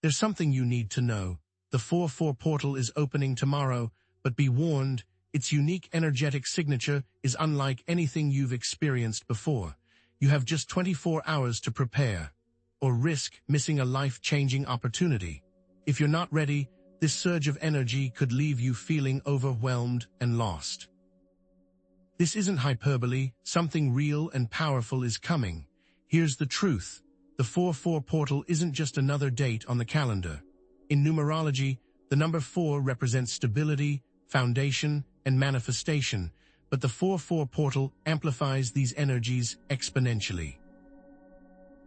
There's something you need to know. The 4-4 portal is opening tomorrow, but be warned, its unique energetic signature is unlike anything you've experienced before. You have just 24 hours to prepare, or risk missing a life-changing opportunity. If you're not ready, this surge of energy could leave you feeling overwhelmed and lost. This isn't hyperbole, something real and powerful is coming. Here's the truth. The 4-4 portal isn't just another date on the calendar. In numerology, the number 4 represents stability, foundation, and manifestation, but the 4-4 portal amplifies these energies exponentially.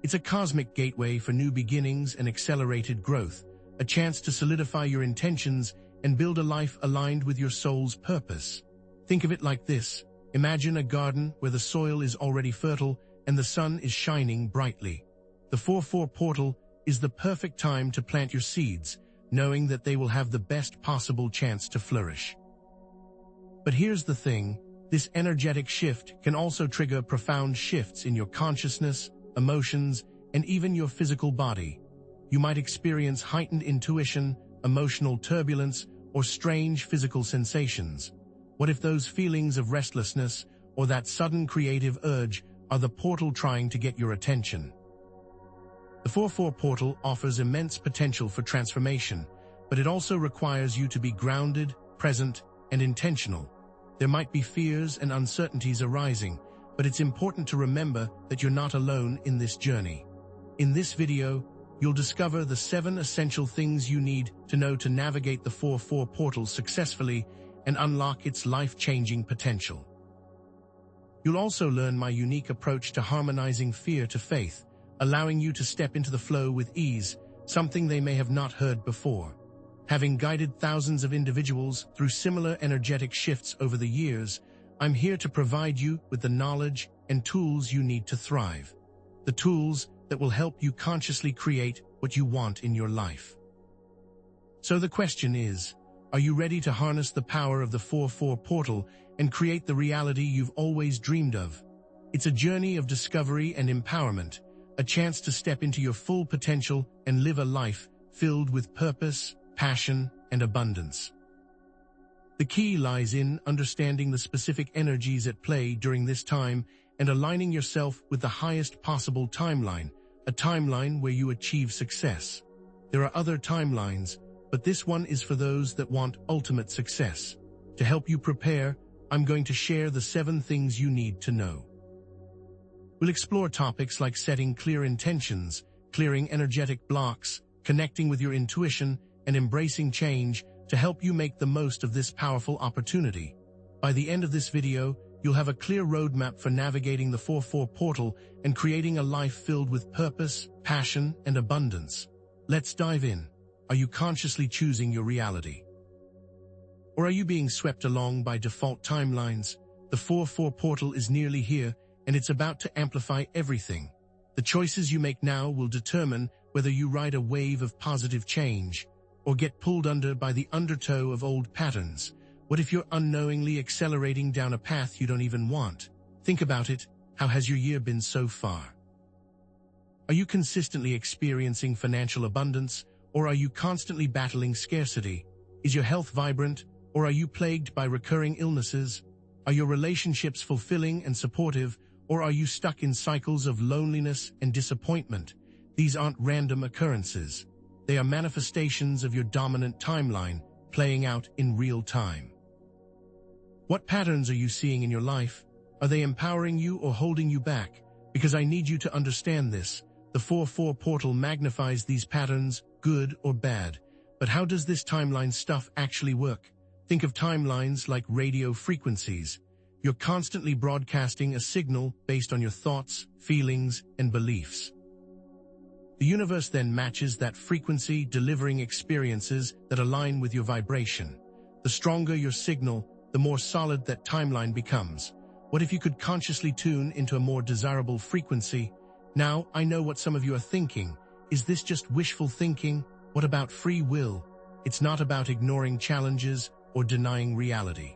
It's a cosmic gateway for new beginnings and accelerated growth, a chance to solidify your intentions and build a life aligned with your soul's purpose. Think of it like this. Imagine a garden where the soil is already fertile and the sun is shining brightly. The 4-4 portal is the perfect time to plant your seeds, knowing that they will have the best possible chance to flourish. But here's the thing, this energetic shift can also trigger profound shifts in your consciousness, emotions, and even your physical body. You might experience heightened intuition, emotional turbulence, or strange physical sensations. What if those feelings of restlessness or that sudden creative urge are the portal trying to get your attention? The 4-4 portal offers immense potential for transformation, but it also requires you to be grounded, present, and intentional. There might be fears and uncertainties arising, but it's important to remember that you're not alone in this journey. In this video, you'll discover the 7 essential things you need to know to navigate the 4-4 portal successfully and unlock its life-changing potential. You'll also learn my unique approach to harmonizing fear to faith, allowing you to step into the flow with ease, something they may have not heard before. Having guided thousands of individuals through similar energetic shifts over the years, I'm here to provide you with the knowledge and tools you need to thrive. The tools that will help you consciously create what you want in your life. So the question is, are you ready to harness the power of the 4-4 portal and create the reality you've always dreamed of? It's a journey of discovery and empowerment, a chance to step into your full potential and live a life filled with purpose, passion, and abundance. The key lies in understanding the specific energies at play during this time and aligning yourself with the highest possible timeline, a timeline where you achieve success. There are other timelines, but this one is for those that want ultimate success. To help you prepare, I'm going to share the 7 things you need to know. We'll explore topics like setting clear intentions, clearing energetic blocks, connecting with your intuition, and embracing change to help you make the most of this powerful opportunity. By the end of this video, you'll have a clear roadmap for navigating the 4-4 portal and creating a life filled with purpose, passion, and abundance. Let's dive in. Are you consciously choosing your reality? Or are you being swept along by default timelines? The 4-4 portal is nearly here, and it's about to amplify everything. The choices you make now will determine whether you ride a wave of positive change or get pulled under by the undertow of old patterns. What if you're unknowingly accelerating down a path you don't even want? Think about it. How has your year been so far? Are you consistently experiencing financial abundance, or are you constantly battling scarcity? Is your health vibrant, or are you plagued by recurring illnesses? Are your relationships fulfilling and supportive, or are you stuck in cycles of loneliness and disappointment? These aren't random occurrences. They are manifestations of your dominant timeline, playing out in real time. What patterns are you seeing in your life? Are they empowering you or holding you back? Because I need you to understand this. The 4-4 portal magnifies these patterns, good or bad. But how does this timeline stuff actually work? Think of timelines like radio frequencies. You're constantly broadcasting a signal based on your thoughts, feelings, and beliefs. The universe then matches that frequency, delivering experiences that align with your vibration. The stronger your signal, the more solid that timeline becomes. What if you could consciously tune into a more desirable frequency? Now, I know what some of you are thinking. Is this just wishful thinking? What about free will? It's not about ignoring challenges or denying reality.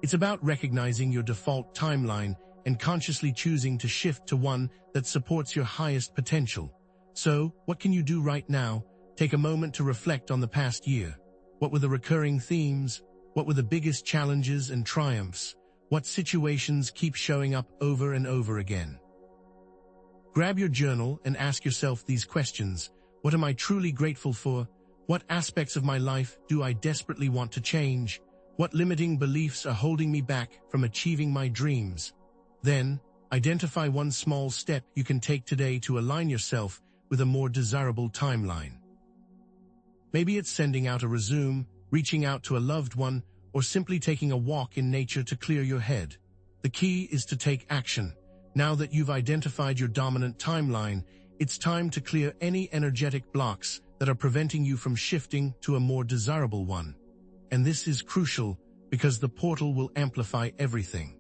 It's about recognizing your default timeline and consciously choosing to shift to one that supports your highest potential. So, what can you do right now? Take a moment to reflect on the past year. What were the recurring themes? What were the biggest challenges and triumphs? What situations keep showing up over and over again? Grab your journal and ask yourself these questions. What am I truly grateful for? What aspects of my life do I desperately want to change? What limiting beliefs are holding me back from achieving my dreams? Then, identify one small step you can take today to align yourself with a more desirable timeline. Maybe it's sending out a resume, reaching out to a loved one, or simply taking a walk in nature to clear your head. The key is to take action. Now that you've identified your dominant timeline, it's time to clear any energetic blocks that are preventing you from shifting to a more desirable one. And this is crucial because the portal will amplify everything.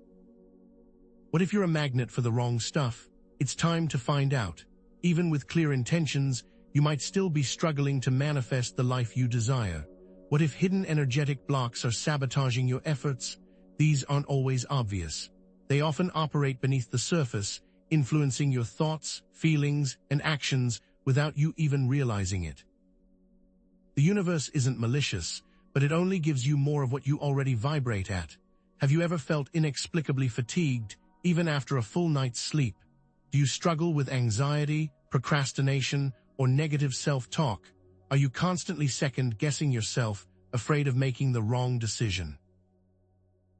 What if you're a magnet for the wrong stuff? It's time to find out. Even with clear intentions, you might still be struggling to manifest the life you desire. What if hidden energetic blocks are sabotaging your efforts? These aren't always obvious. They often operate beneath the surface, influencing your thoughts, feelings, and actions without you even realizing it. The universe isn't malicious, but it only gives you more of what you already vibrate at. Have you ever felt inexplicably fatigued, even after a full night's sleep? Do you struggle with anxiety, procrastination, or negative self-talk? Are you constantly second-guessing yourself, afraid of making the wrong decision?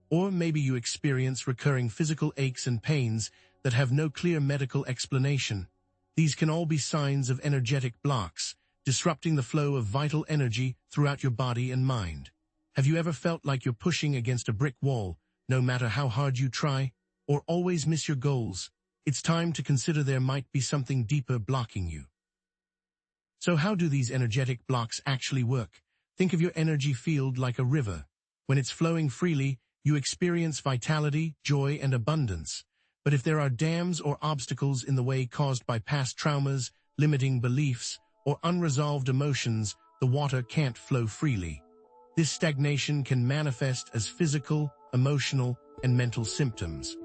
Or maybe you experience recurring physical aches and pains that have no clear medical explanation. These can all be signs of energetic blocks, disrupting the flow of vital energy throughout your body and mind. Have you ever felt like you're pushing against a brick wall, no matter how hard you try, or always miss your goals? It's time to consider there might be something deeper blocking you. So how do these energetic blocks actually work? Think of your energy field like a river. When it's flowing freely, you experience vitality, joy, and abundance. But if there are dams or obstacles in the way caused by past traumas, limiting beliefs, or unresolved emotions, the water can't flow freely. This stagnation can manifest as physical, emotional, and mental symptoms.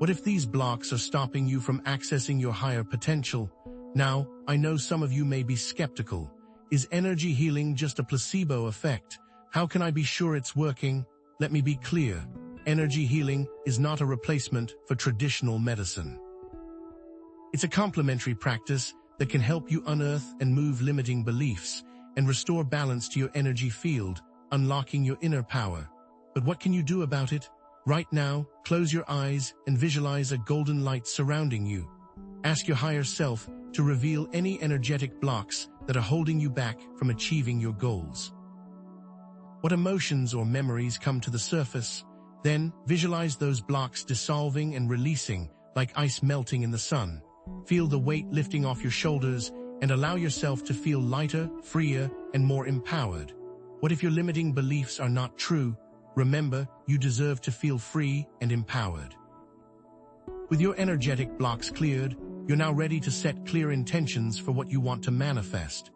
What if these blocks are stopping you from accessing your higher potential? Now, I know some of you may be skeptical. Is energy healing just a placebo effect? How can I be sure it's working? Let me be clear. Energy healing is not a replacement for traditional medicine. It's a complementary practice that can help you unearth and move limiting beliefs and restore balance to your energy field, unlocking your inner power. But what can you do about it? Right now, close your eyes and visualize a golden light surrounding you. Ask your higher self to reveal any energetic blocks that are holding you back from achieving your goals. What emotions or memories come to the surface? Then, visualize those blocks dissolving and releasing like ice melting in the sun. Feel the weight lifting off your shoulders and allow yourself to feel lighter, freer, and more empowered. What if your limiting beliefs are not true? Remember, you deserve to feel free and empowered. With your energetic blocks cleared, you're now ready to set clear intentions for what you want to manifest.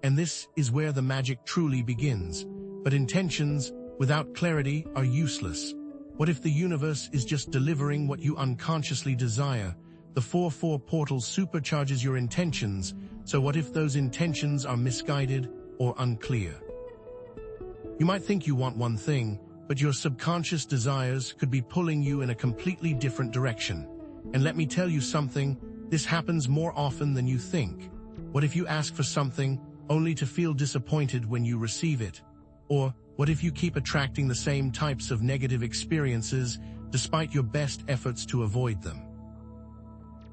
And this is where the magic truly begins. But intentions, without clarity, are useless. What if the universe is just delivering what you unconsciously desire? The 4-4 portal supercharges your intentions, so what if those intentions are misguided or unclear? You might think you want one thing, but your subconscious desires could be pulling you in a completely different direction. And let me tell you something, this happens more often than you think. What if you ask for something only to feel disappointed when you receive it? Or what if you keep attracting the same types of negative experiences despite your best efforts to avoid them?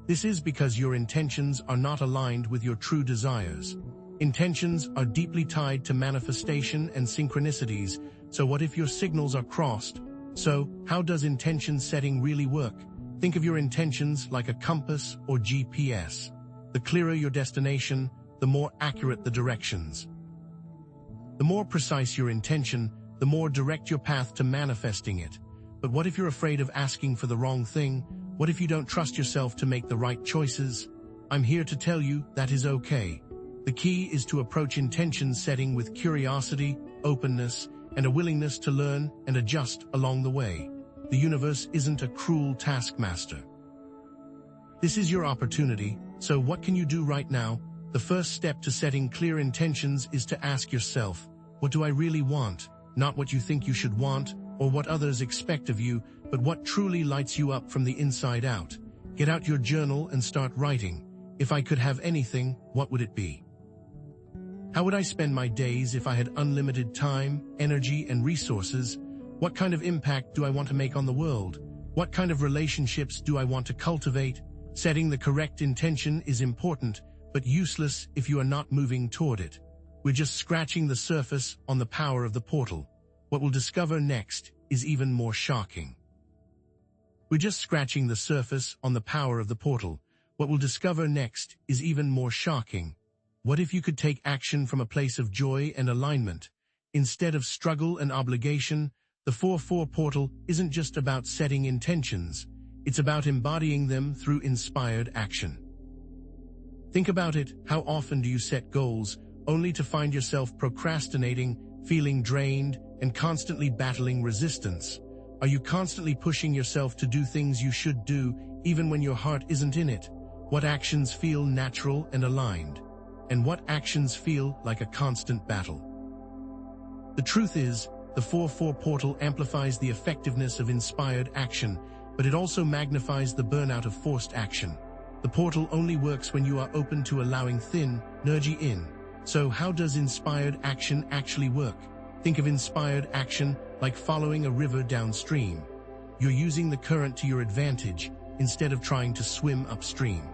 This is because your intentions are not aligned with your true desires. Intentions are deeply tied to manifestation and synchronicities, so what if your signals are crossed? So, how does intention setting really work? Think of your intentions like a compass or GPS. The clearer your destination, the more accurate the directions. The more precise your intention, the more direct your path to manifesting it. But what if you're afraid of asking for the wrong thing? What if you don't trust yourself to make the right choices? I'm here to tell you that is okay. The key is to approach intention setting with curiosity, openness, and a willingness to learn and adjust along the way. The universe isn't a cruel taskmaster. This is your opportunity, So what can you do right now? The first step to setting clear intentions is to ask yourself, what do I really want? Not what you think you should want, or what others expect of you, but what truly lights you up from the inside out. Get out your journal and start writing. If I could have anything, what would it be? How would I spend my days if I had unlimited time, energy, and resources? What kind of impact do I want to make on the world? What kind of relationships do I want to cultivate? Setting the correct intention is important, but useless if you are not moving toward it. We're just scratching the surface on the power of the portal. What we'll discover next is even more shocking. We're just scratching the surface on the power of the portal. What we'll discover next is even more shocking. What if you could take action from a place of joy and alignment? Instead of struggle and obligation, the 4-4 portal isn't just about setting intentions. It's about embodying them through inspired action. Think about it. How often do you set goals only to find yourself procrastinating, feeling drained, and constantly battling resistance? Are you constantly pushing yourself to do things you should do, even when your heart isn't in it? What actions feel natural and aligned? And what actions feel like a constant battle? The truth is, the 4-4 portal amplifies the effectiveness of inspired action, but it also magnifies the burnout of forced action. The portal only works when you are open to allowing thin energy in. So how does inspired action actually work? Think of inspired action like following a river downstream. You're using the current to your advantage instead of trying to swim upstream.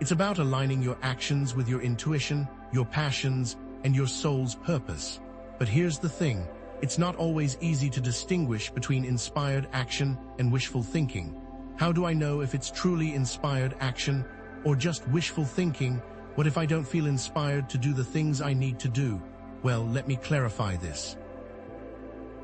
It's about aligning your actions with your intuition, your passions, and your soul's purpose. But here's the thing, it's not always easy to distinguish between inspired action and wishful thinking. How do I know if it's truly inspired action or just wishful thinking? What if I don't feel inspired to do the things I need to do? Well, let me clarify this.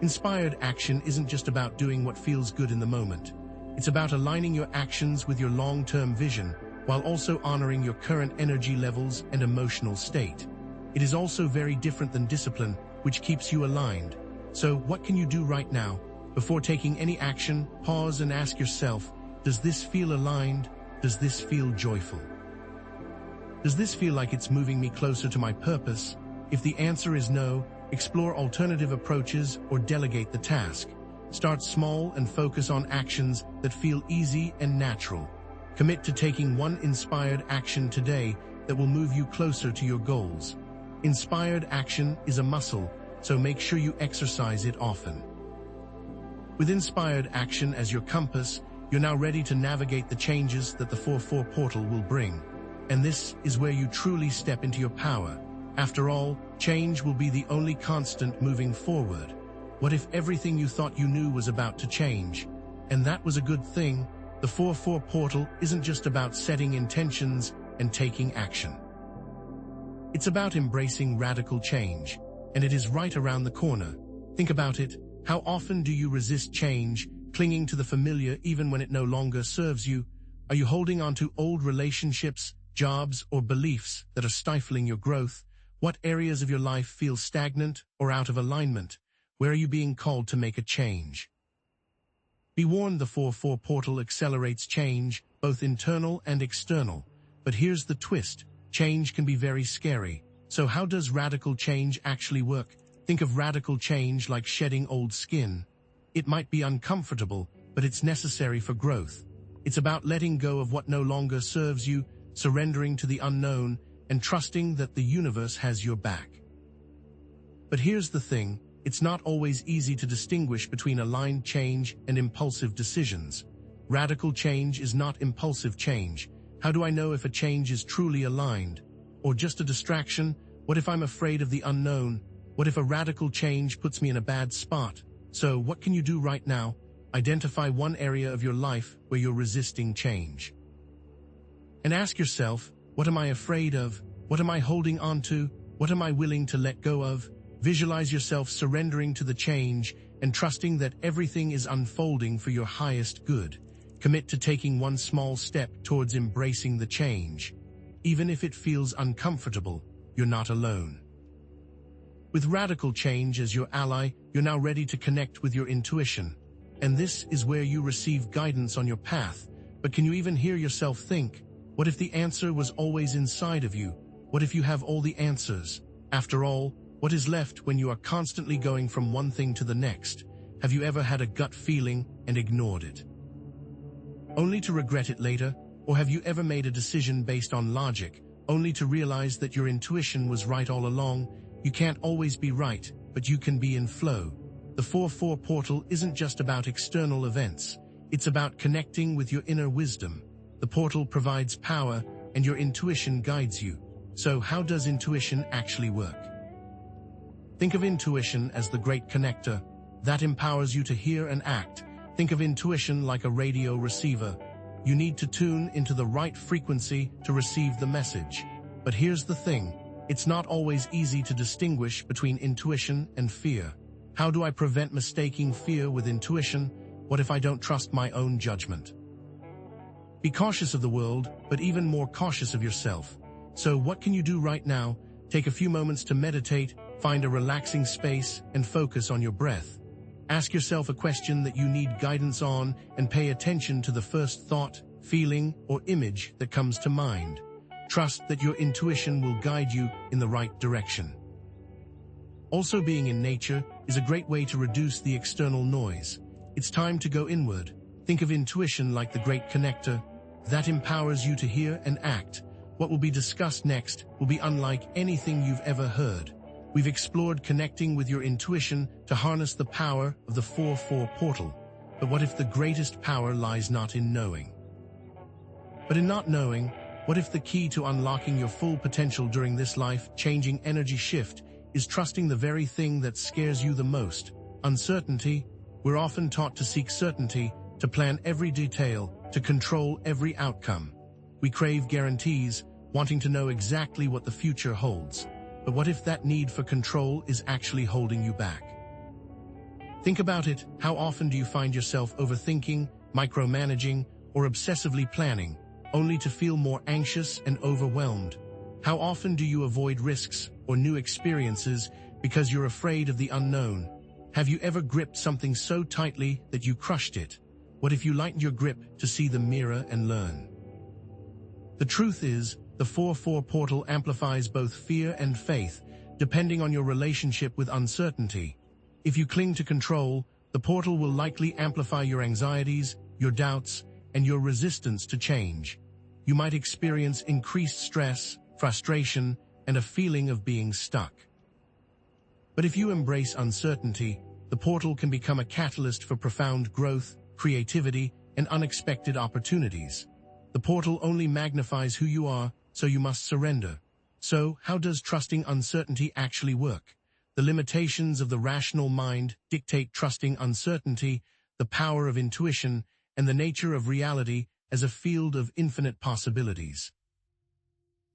Inspired action isn't just about doing what feels good in the moment. It's about aligning your actions with your long-term vision, while also honoring your current energy levels and emotional state. It is also very different than discipline, which keeps you aligned. So what can you do right now? Before taking any action, pause and ask yourself, does this feel aligned? Does this feel joyful? Does this feel like it's moving me closer to my purpose? If the answer is no, explore alternative approaches or delegate the task. Start small and focus on actions that feel easy and natural. Commit to taking one inspired action today that will move you closer to your goals. Inspired action is a muscle, so make sure you exercise it often. With inspired action as your compass, you're now ready to navigate the changes that the 4-4 portal will bring. And this is where you truly step into your power. After all, change will be the only constant moving forward. What if everything you thought you knew was about to change? And that was a good thing. The 4-4 portal isn't just about setting intentions and taking action. It's about embracing radical change, and it is right around the corner. Think about it. How often do you resist change, clinging to the familiar even when it no longer serves you? Are you holding on to old relationships, jobs, or beliefs that are stifling your growth? What areas of your life feel stagnant or out of alignment? Where are you being called to make a change? Be warned, the 4-4 portal accelerates change, both internal and external. But here's the twist. Change can be very scary. So how does radical change actually work? Think of radical change like shedding old skin. It might be uncomfortable, but it's necessary for growth. It's about letting go of what no longer serves you, surrendering to the unknown, and trusting that the universe has your back. But here's the thing. It's not always easy to distinguish between aligned change and impulsive decisions. Radical change is not impulsive change. How do I know if a change is truly aligned? Or just a distraction? What if I'm afraid of the unknown? What if a radical change puts me in a bad spot? So what can you do right now? Identify one area of your life where you're resisting change. And ask yourself, what am I afraid of? What am I holding on to? What am I willing to let go of? Visualize yourself surrendering to the change and trusting that everything is unfolding for your highest good. Commit to taking one small step towards embracing the change. Even if it feels uncomfortable, you're not alone. With radical change as your ally, you're now ready to connect with your intuition. And this is where you receive guidance on your path. But can you even hear yourself think? What if the answer was always inside of you? What if you have all the answers? After all, what is left when you are constantly going from one thing to the next? Have you ever had a gut feeling and ignored it, only to regret it later? Or have you ever made a decision based on logic, only to realize that your intuition was right all along? You can't always be right, but you can be in flow. The 4-4 portal isn't just about external events. It's about connecting with your inner wisdom. The portal provides power, and your intuition guides you. So how does intuition actually work? Think of intuition as the great connector that empowers you to hear and act. Think of intuition like a radio receiver. You need to tune into the right frequency to receive the message. But here's the thing, it's not always easy to distinguish between intuition and fear. How do I prevent mistaking fear with intuition? What if I don't trust my own judgment? Be cautious of the world, but even more cautious of yourself. So what can you do right now? Take a few moments to meditate, find a relaxing space, and focus on your breath. Ask yourself a question that you need guidance on, and pay attention to the first thought, feeling, or image that comes to mind. Trust that your intuition will guide you in the right direction. Also, being in nature is a great way to reduce the external noise. It's time to go inward. Think of intuition like the great connector that empowers you to hear and act. What will be discussed next will be unlike anything you've ever heard. We've explored connecting with your intuition to harness the power of the 4-4 portal. But what if the greatest power lies not in knowing, but in not knowing? What if the key to unlocking your full potential during this life-changing energy shift is trusting the very thing that scares you the most? Uncertainty. We're often taught to seek certainty, to plan every detail, to control every outcome. We crave guarantees, wanting to know exactly what the future holds. But what if that need for control is actually holding you back? Think about it. How often do you find yourself overthinking, micromanaging, or obsessively planning, only to feel more anxious and overwhelmed? How often do you avoid risks or new experiences because you're afraid of the unknown? Have you ever gripped something so tightly that you crushed it? What if you lightened your grip to see the mirror and learn? The truth is, the 4-4 portal amplifies both fear and faith, depending on your relationship with uncertainty. If you cling to control, the portal will likely amplify your anxieties, your doubts, and your resistance to change. You might experience increased stress, frustration, and a feeling of being stuck. But if you embrace uncertainty, the portal can become a catalyst for profound growth, creativity, and unexpected opportunities. The portal only magnifies who you are, so you must surrender. So, how does trusting uncertainty actually work? The limitations of the rational mind dictate trusting uncertainty, the power of intuition, and the nature of reality as a field of infinite possibilities.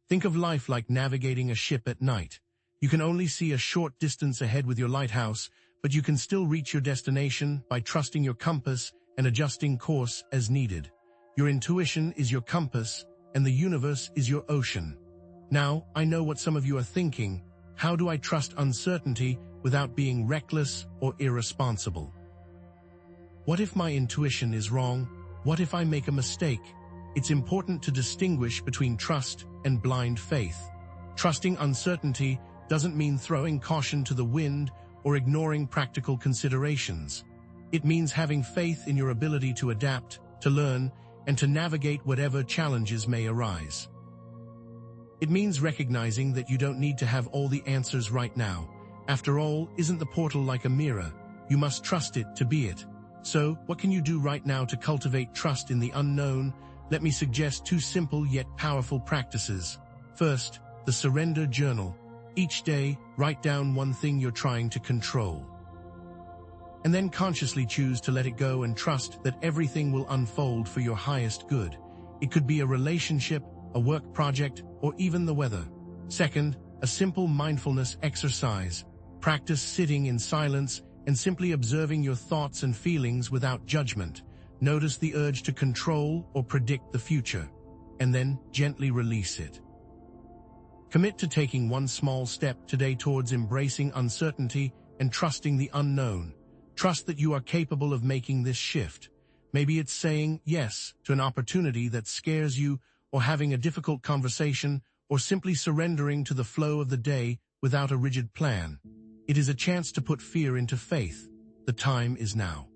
Think of life like navigating a ship at night. You can only see a short distance ahead with your lighthouse, but you can still reach your destination by trusting your compass and adjusting course as needed. Your intuition is your compass, and the universe is your ocean. Now, I know what some of you are thinking. How do I trust uncertainty without being reckless or irresponsible? What if my intuition is wrong? What if I make a mistake? It's important to distinguish between trust and blind faith. Trusting uncertainty doesn't mean throwing caution to the wind or ignoring practical considerations. It means having faith in your ability to adapt, to learn, and to navigate whatever challenges may arise. It means recognizing that you don't need to have all the answers right now. After all, isn't the portal like a mirror? You must trust it to be it. So, what can you do right now to cultivate trust in the unknown? Let me suggest 2 simple yet powerful practices. First, the surrender journal. Each day, write down one thing you're trying to control, and then consciously choose to let it go and trust that everything will unfold for your highest good. It could be a relationship, a work project, or even the weather. Second, a simple mindfulness exercise. Practice sitting in silence and simply observing your thoughts and feelings without judgment. Notice the urge to control or predict the future, and then gently release it. Commit to taking one small step today towards embracing uncertainty and trusting the unknown. Trust that you are capable of making this shift. Maybe it's saying yes to an opportunity that scares you, or having a difficult conversation, or simply surrendering to the flow of the day without a rigid plan. It is a chance to put fear into faith. The time is now.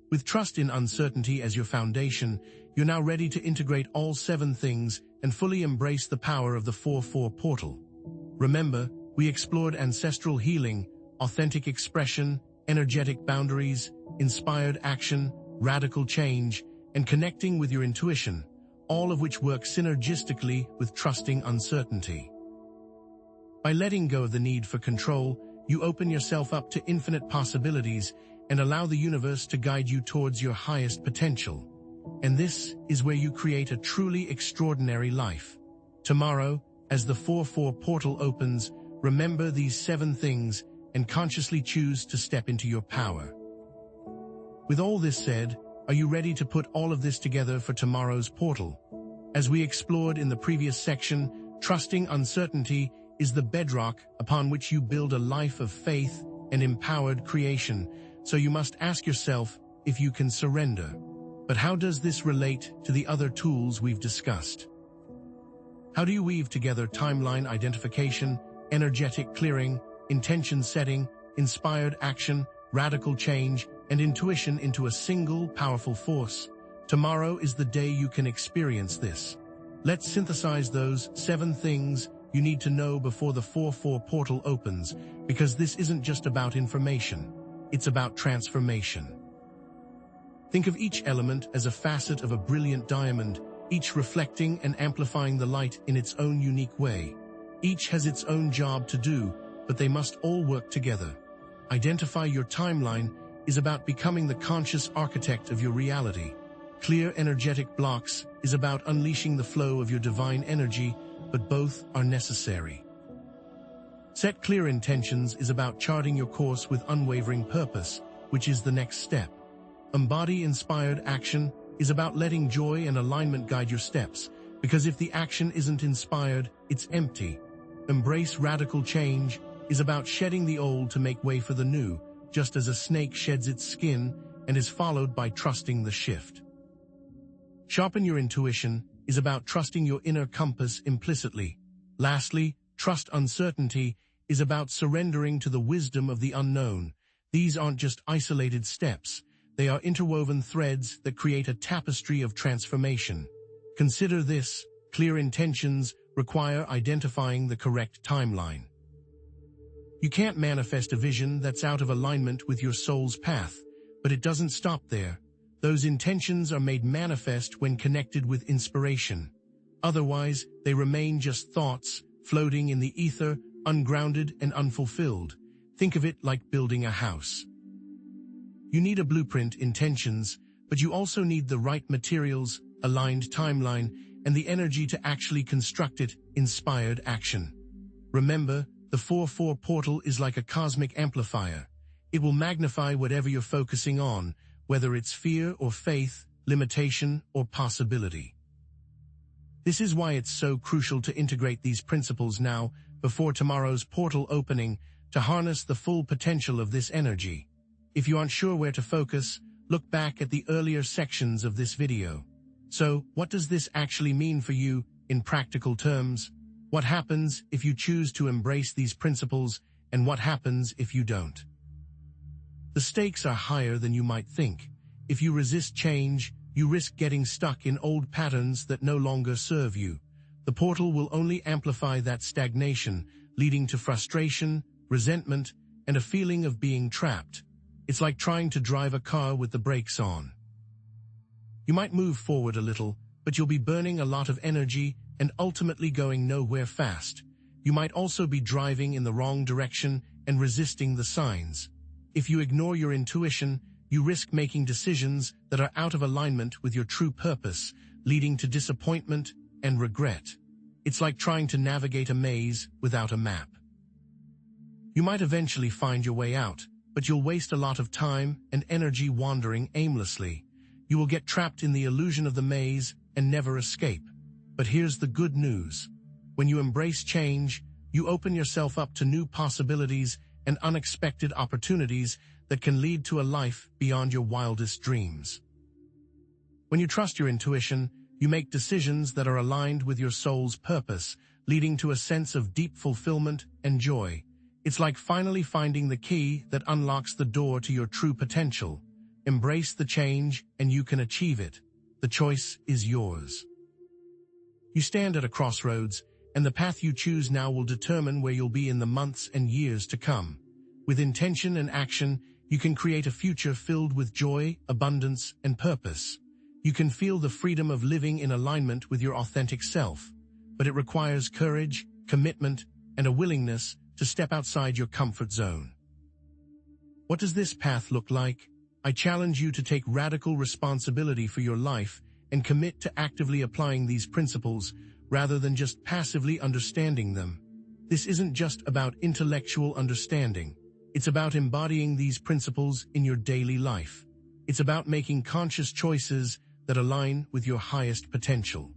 With trust in uncertainty as your foundation, you're now ready to integrate all 7 things and fully embrace the power of the 4-4 portal. Remember, we explored ancestral healing, authentic expression, energetic boundaries, inspired action, radical change, and connecting with your intuition, all of which work synergistically with trusting uncertainty. By letting go of the need for control, you open yourself up to infinite possibilities and allow the universe to guide you towards your highest potential. And this is where you create a truly extraordinary life. Tomorrow, as the 4-4 portal opens, remember these 7 things and consciously choose to step into your power. With all this said, are you ready to put all of this together for tomorrow's portal? As we explored in the previous section, trusting uncertainty is the bedrock upon which you build a life of faith and empowered creation, so you must ask yourself if you can surrender. But how does this relate to the other tools we've discussed? How do you weave together timeline identification, energetic clearing, intention setting, inspired action, radical change, and intuition into a single powerful force? Tomorrow is the day you can experience this. Let's synthesize those 7 things you need to know before the 4-4 portal opens, because this isn't just about information, it's about transformation. Think of each element as a facet of a brilliant diamond, each reflecting and amplifying the light in its own unique way. Each has its own job to do, but they must all work together. Identify your timeline is about becoming the conscious architect of your reality. Clear energetic blocks is about unleashing the flow of your divine energy, but both are necessary. Set clear intentions is about charting your course with unwavering purpose, which is the next step. Embody inspired action is about letting joy and alignment guide your steps, because if the action isn't inspired, it's empty. Embrace radical change is about shedding the old to make way for the new, just as a snake sheds its skin and is followed by trusting the shift. Sharpen your intuition is about trusting your inner compass implicitly. Lastly, trust uncertainty is about surrendering to the wisdom of the unknown. These aren't just isolated steps. They are interwoven threads that create a tapestry of transformation. Consider this: clear intentions require identifying the correct timeline. You can't manifest a vision that's out of alignment with your soul's path, but it doesn't stop there. Those intentions are made manifest when connected with inspiration. Otherwise, they remain just thoughts, floating in the ether, ungrounded and unfulfilled. Think of it like building a house. You need a blueprint, intentions, but you also need the right materials, aligned timeline, and the energy to actually construct it, inspired action. Remember, the 4-4 portal is like a cosmic amplifier. It will magnify whatever you're focusing on, whether it's fear or faith, limitation or possibility. This is why it's so crucial to integrate these principles now, before tomorrow's portal opening, to harness the full potential of this energy. If you aren't sure where to focus, look back at the earlier sections of this video. So, what does this actually mean for you in practical terms? What happens if you choose to embrace these principles, and what happens if you don't? The stakes are higher than you might think. If you resist change, you risk getting stuck in old patterns that no longer serve you. The portal will only amplify that stagnation, leading to frustration, resentment, and a feeling of being trapped. It's like trying to drive a car with the brakes on. You might move forward a little, but you'll be burning a lot of energy and ultimately going nowhere fast. You might also be driving in the wrong direction and resisting the signs. If you ignore your intuition, you risk making decisions that are out of alignment with your true purpose, leading to disappointment and regret. It's like trying to navigate a maze without a map. You might eventually find your way out, but you'll waste a lot of time and energy wandering aimlessly. You will get trapped in the illusion of the maze and never escape. But here's the good news. When you embrace change, you open yourself up to new possibilities and unexpected opportunities that can lead to a life beyond your wildest dreams. When you trust your intuition, You make decisions that are aligned with your soul's purpose, leading to a sense of deep fulfillment and joy. It's like finally finding the key that unlocks the door to your true potential. Embrace the change and you can achieve it. The choice is yours. You stand at a crossroads, and the path you choose now will determine where you'll be in the months and years to come. With intention and action, you can create a future filled with joy, abundance, and purpose. You can feel the freedom of living in alignment with your authentic self, but it requires courage, commitment, and a willingness to step outside your comfort zone. What does this path look like? I challenge you to take radical responsibility for your life and commit to actively applying these principles rather than just passively understanding them. This isn't just about intellectual understanding. It's about embodying these principles in your daily life. It's about making conscious choices that align with your highest potential.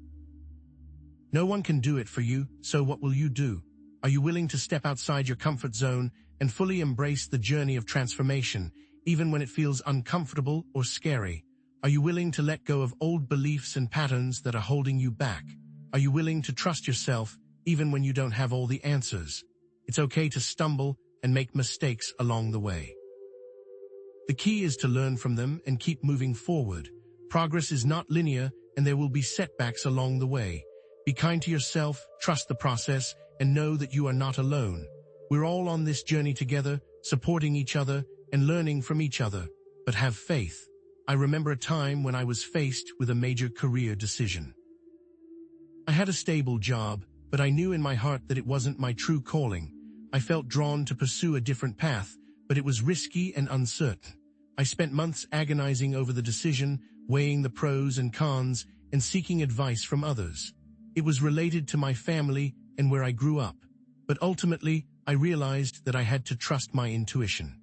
No one can do it for you, so what will you do? Are you willing to step outside your comfort zone and fully embrace the journey of transformation, even when it feels uncomfortable or scary? Are you willing to let go of old beliefs and patterns that are holding you back? Are you willing to trust yourself, even when you don't have all the answers? It's okay to stumble and make mistakes along the way. The key is to learn from them and keep moving forward. Progress is not linear, and there will be setbacks along the way. Be kind to yourself, trust the process, and know that you are not alone. We're all on this journey together, supporting each other and learning from each other. But have faith. I remember a time when I was faced with a major career decision. I had a stable job, but I knew in my heart that it wasn't my true calling. I felt drawn to pursue a different path, but it was risky and uncertain. I spent months agonizing over the decision, weighing the pros and cons, and seeking advice from others. It was related to my family and where I grew up, but ultimately, I realized that I had to trust my intuition.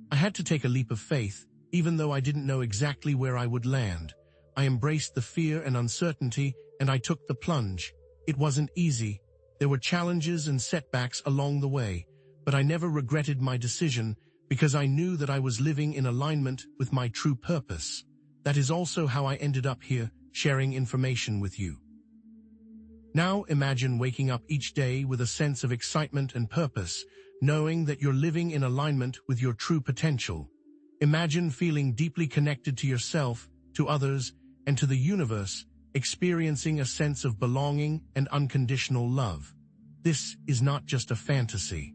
I had to take a leap of faith, even though I didn't know exactly where I would land. I embraced the fear and uncertainty, and I took the plunge. It wasn't easy. There were challenges and setbacks along the way, but I never regretted my decision because I knew that I was living in alignment with my true purpose. That is also how I ended up here, sharing information with you. Now imagine waking up each day with a sense of excitement and purpose, knowing that you're living in alignment with your true potential. Imagine feeling deeply connected to yourself, to others, and to the universe, experiencing a sense of belonging and unconditional love. This is not just a fantasy.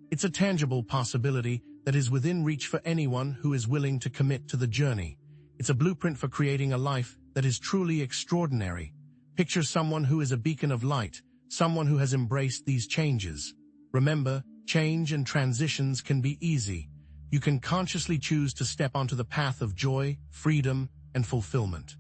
It's a tangible possibility that is within reach for anyone who is willing to commit to the journey. It's a blueprint for creating a life that is truly extraordinary. Picture someone who is a beacon of light, someone who has embraced these changes. Remember, change and transitions can be easy. You can consciously choose to step onto the path of joy, freedom, and fulfillment.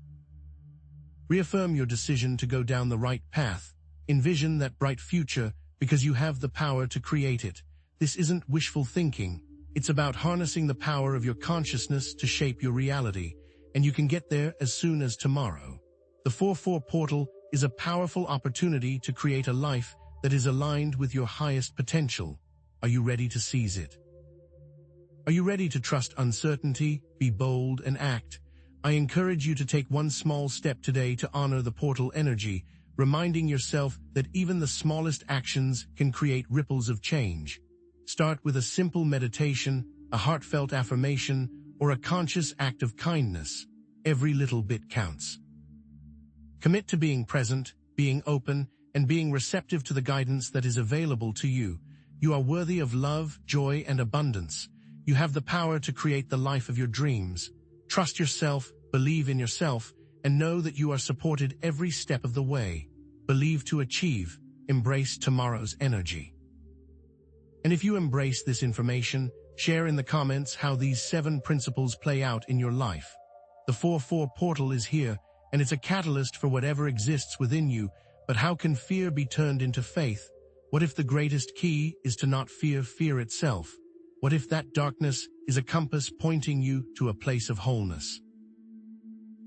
Reaffirm your decision to go down the right path. Envision that bright future because you have the power to create it. This isn't wishful thinking. It's about harnessing the power of your consciousness to shape your reality, and you can get there as soon as tomorrow. The 4-4 portal is a powerful opportunity to create a life that is aligned with your highest potential. Are you ready to seize it? Are you ready to trust uncertainty, be bold, and act? I encourage you to take one small step today to honor the portal energy, reminding yourself that even the smallest actions can create ripples of change. Start with a simple meditation, a heartfelt affirmation, or a conscious act of kindness. Every little bit counts. Commit to being present, being open, and being receptive to the guidance that is available to you. You are worthy of love, joy, and abundance. You have the power to create the life of your dreams. Trust yourself, believe in yourself, and know that you are supported every step of the way. Believe to achieve. Embrace tomorrow's energy. And if you embrace this information, share in the comments how these 7 principles play out in your life. The 4-4 portal is here, and it's a catalyst for whatever exists within you, but how can fear be turned into faith? What if the greatest key is to not fear fear itself? What if that darkness is a compass pointing you to a place of wholeness?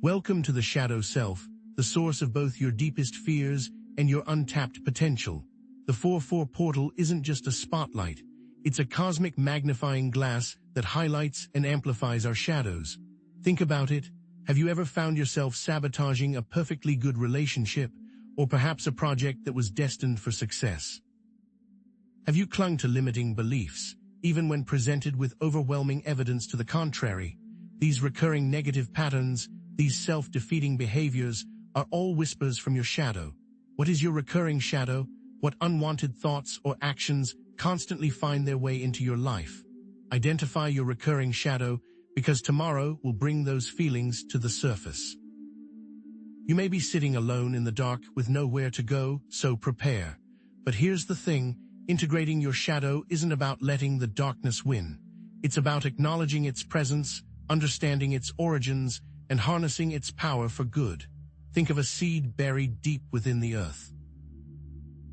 Welcome to the Shadow Self, the source of both your deepest fears and your untapped potential. The 4-4 portal isn't just a spotlight, it's a cosmic magnifying glass that highlights and amplifies our shadows. Think about it, Have you ever found yourself sabotaging a perfectly good relationship, or perhaps a project that was destined for success? Have you clung to limiting beliefs, even when presented with overwhelming evidence to the contrary? These recurring negative patterns, these self-defeating behaviors, are all whispers from your shadow. What is your recurring shadow? What unwanted thoughts or actions constantly find their way into your life? Identify your recurring shadow, because tomorrow will bring those feelings to the surface. You may be sitting alone in the dark with nowhere to go, so prepare. But here's the thing, integrating your shadow isn't about letting the darkness win. It's about acknowledging its presence, understanding its origins, and harnessing its power for good. Think of a seed buried deep within the earth.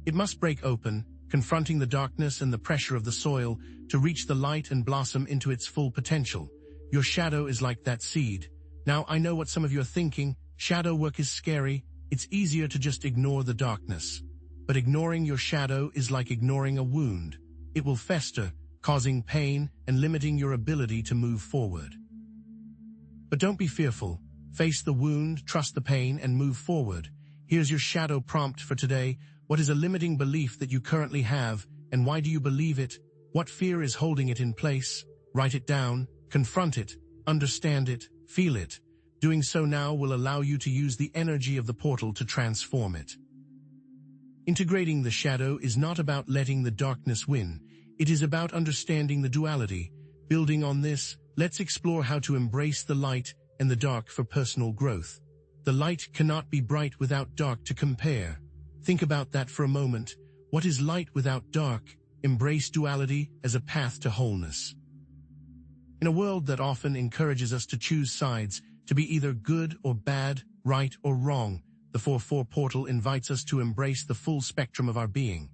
It must break open, confronting the darkness and the pressure of the soil to reach the light and blossom into its full potential. Your shadow is like that seed. Now, I know what some of you are thinking. Shadow work is scary. It's easier to just ignore the darkness. But ignoring your shadow is like ignoring a wound. It will fester, causing pain and limiting your ability to move forward. But don't be fearful. Face the wound, trust the pain, and move forward. Here's your shadow prompt for today. What is a limiting belief that you currently have, and why do you believe it? What fear is holding it in place? Write it down, confront it, understand it, feel it. Doing so now will allow you to use the energy of the portal to transform it. Integrating the shadow is not about letting the darkness win. It is about understanding the duality. Building on this, let's explore how to embrace the light and the dark for personal growth. The light cannot be bright without dark to compare. Think about that for a moment. What is light without dark? Embrace duality as a path to wholeness. In a world that often encourages us to choose sides, to be either good or bad, right or wrong, the 4-4 portal invites us to embrace the full spectrum of our being.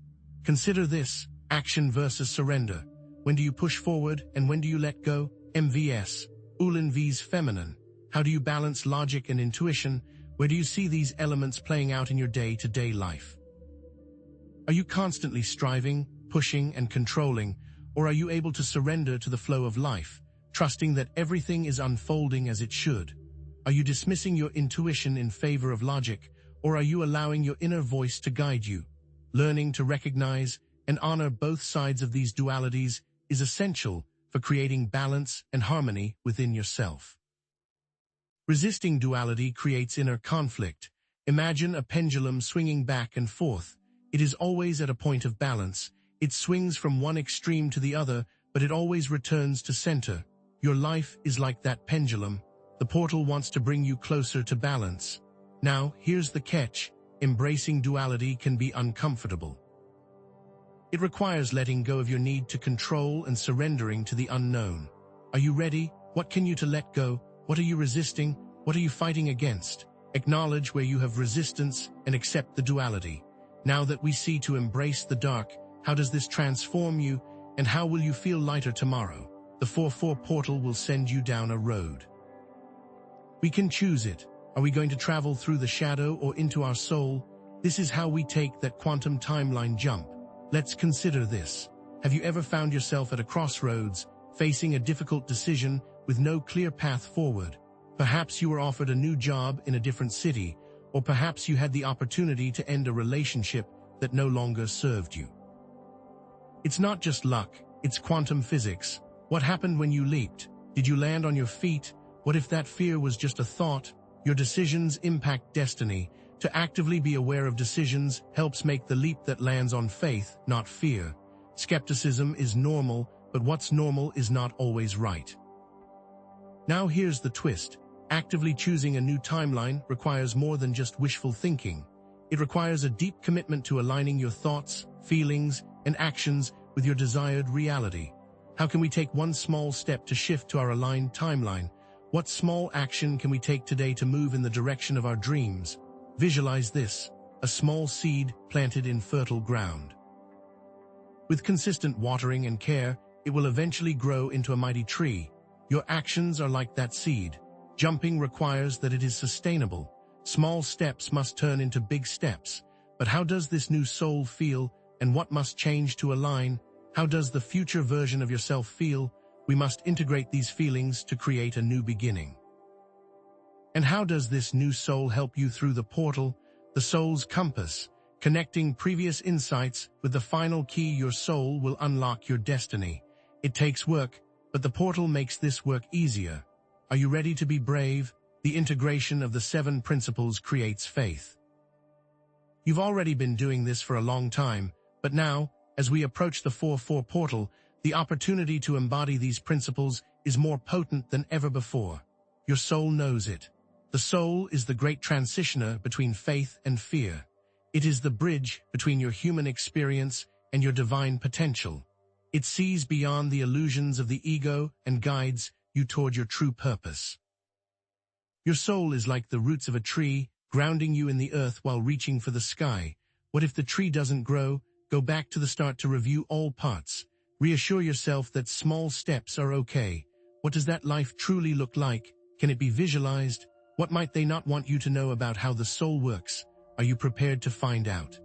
Consider this: action versus surrender. When do you push forward and when do you let go? MVS, Ulin vs Feminine. How do you balance logic and intuition? Where do you see these elements playing out in your day-to-day life? Are you constantly striving, pushing, and controlling, or are you able to surrender to the flow of life, trusting that everything is unfolding as it should? Are you dismissing your intuition in favor of logic, or are you allowing your inner voice to guide you? Learning to recognize and honor both sides of these dualities is essential for creating balance and harmony within yourself. Resisting duality creates inner conflict. Imagine a pendulum swinging back and forth. It is always at a point of balance. It swings from one extreme to the other, but it always returns to center. Your life is like that pendulum. The portal wants to bring you closer to balance. Now, here's the catch. Embracing duality can be uncomfortable. It requires letting go of your need to control and surrendering to the unknown. Are you ready? What can you to let go? What are you resisting? What are you fighting against? Acknowledge where you have resistance and accept the duality. Now that we see to embrace the dark, how does this transform you, and how will you feel lighter tomorrow? The 4-4 portal will send you down a road. We can choose it. Are we going to travel through the shadow or into our soul? This is how we take that quantum timeline jump. Let's consider this. Have you ever found yourself at a crossroads, facing a difficult decision with no clear path forward? Perhaps you were offered a new job in a different city, or perhaps you had the opportunity to end a relationship that no longer served you. It's not just luck, it's quantum physics. What happened when you leaped? Did you land on your feet? What if that fear was just a thought? Your decisions impact destiny. To actively be aware of decisions helps make the leap that lands on faith, not fear. Skepticism is normal, but what's normal is not always right. Now here's the twist. Actively choosing a new timeline requires more than just wishful thinking. It requires a deep commitment to aligning your thoughts, feelings, and actions with your desired reality. How can we take one small step to shift to our aligned timeline? What small action can we take today to move in the direction of our dreams? Visualize this: a small seed planted in fertile ground. With consistent watering and care, it will eventually grow into a mighty tree. Your actions are like that seed. Jumping requires that it is sustainable. Small steps must turn into big steps. But how does this new soul feel, and what must change to align? How does the future version of yourself feel? We must integrate these feelings to create a new beginning. And how does this new soul help you through the portal, the soul's compass, connecting previous insights with the final key? Your soul will unlock your destiny. It takes work, but the portal makes this work easier. Are you ready to be brave? The integration of the 7 principles creates faith. You've already been doing this for a long time, but now, as we approach the 4-4 portal, the opportunity to embody these principles is more potent than ever before. Your soul knows it. The soul is the great transitioner between faith and fear. It is the bridge between your human experience and your divine potential. It sees beyond the illusions of the ego and guides you toward your true purpose. Your soul is like the roots of a tree, grounding you in the earth while reaching for the sky. What if the tree doesn't grow? Go back to the start to review all parts. Reassure yourself that small steps are okay. What does that life truly look like? Can it be visualized? What might they not want you to know about how the soul works? Are you prepared to find out?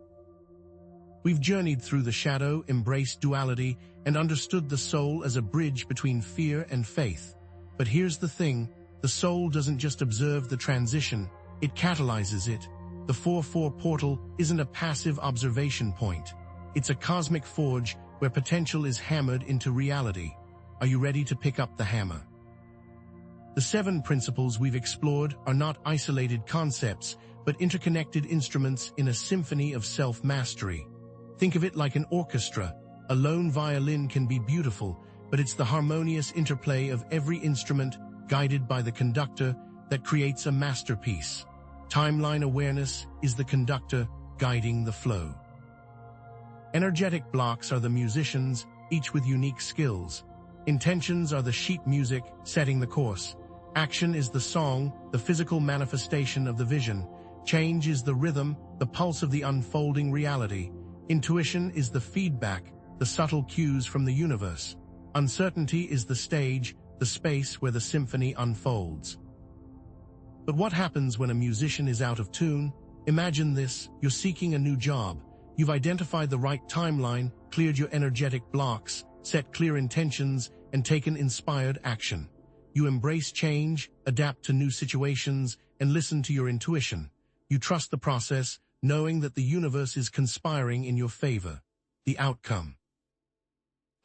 We've journeyed through the shadow, embraced duality, and understood the soul as a bridge between fear and faith. But here's the thing, the soul doesn't just observe the transition, it catalyzes it. The 4-4 portal isn't a passive observation point. It's a cosmic forge where potential is hammered into reality. Are you ready to pick up the hammer? The 7 principles we've explored are not isolated concepts, but interconnected instruments in a symphony of self-mastery. Think of it like an orchestra. A lone violin can be beautiful, but it's the harmonious interplay of every instrument, guided by the conductor, that creates a masterpiece. Timeline awareness is the conductor, guiding the flow. Energetic blocks are the musicians, each with unique skills. Intentions are the sheet music, setting the course. Action is the song, the physical manifestation of the vision. Change is the rhythm, the pulse of the unfolding reality. Intuition is the feedback, the subtle cues from the universe. Uncertainty is the stage, the space where the symphony unfolds. But what happens when a musician is out of tune? Imagine this, you're seeking a new job. You've identified the right timeline, cleared your energetic blocks, set clear intentions, and taken inspired action. You embrace change, adapt to new situations, and listen to your intuition. You trust the process, knowing that the universe is conspiring in your favor. The outcome: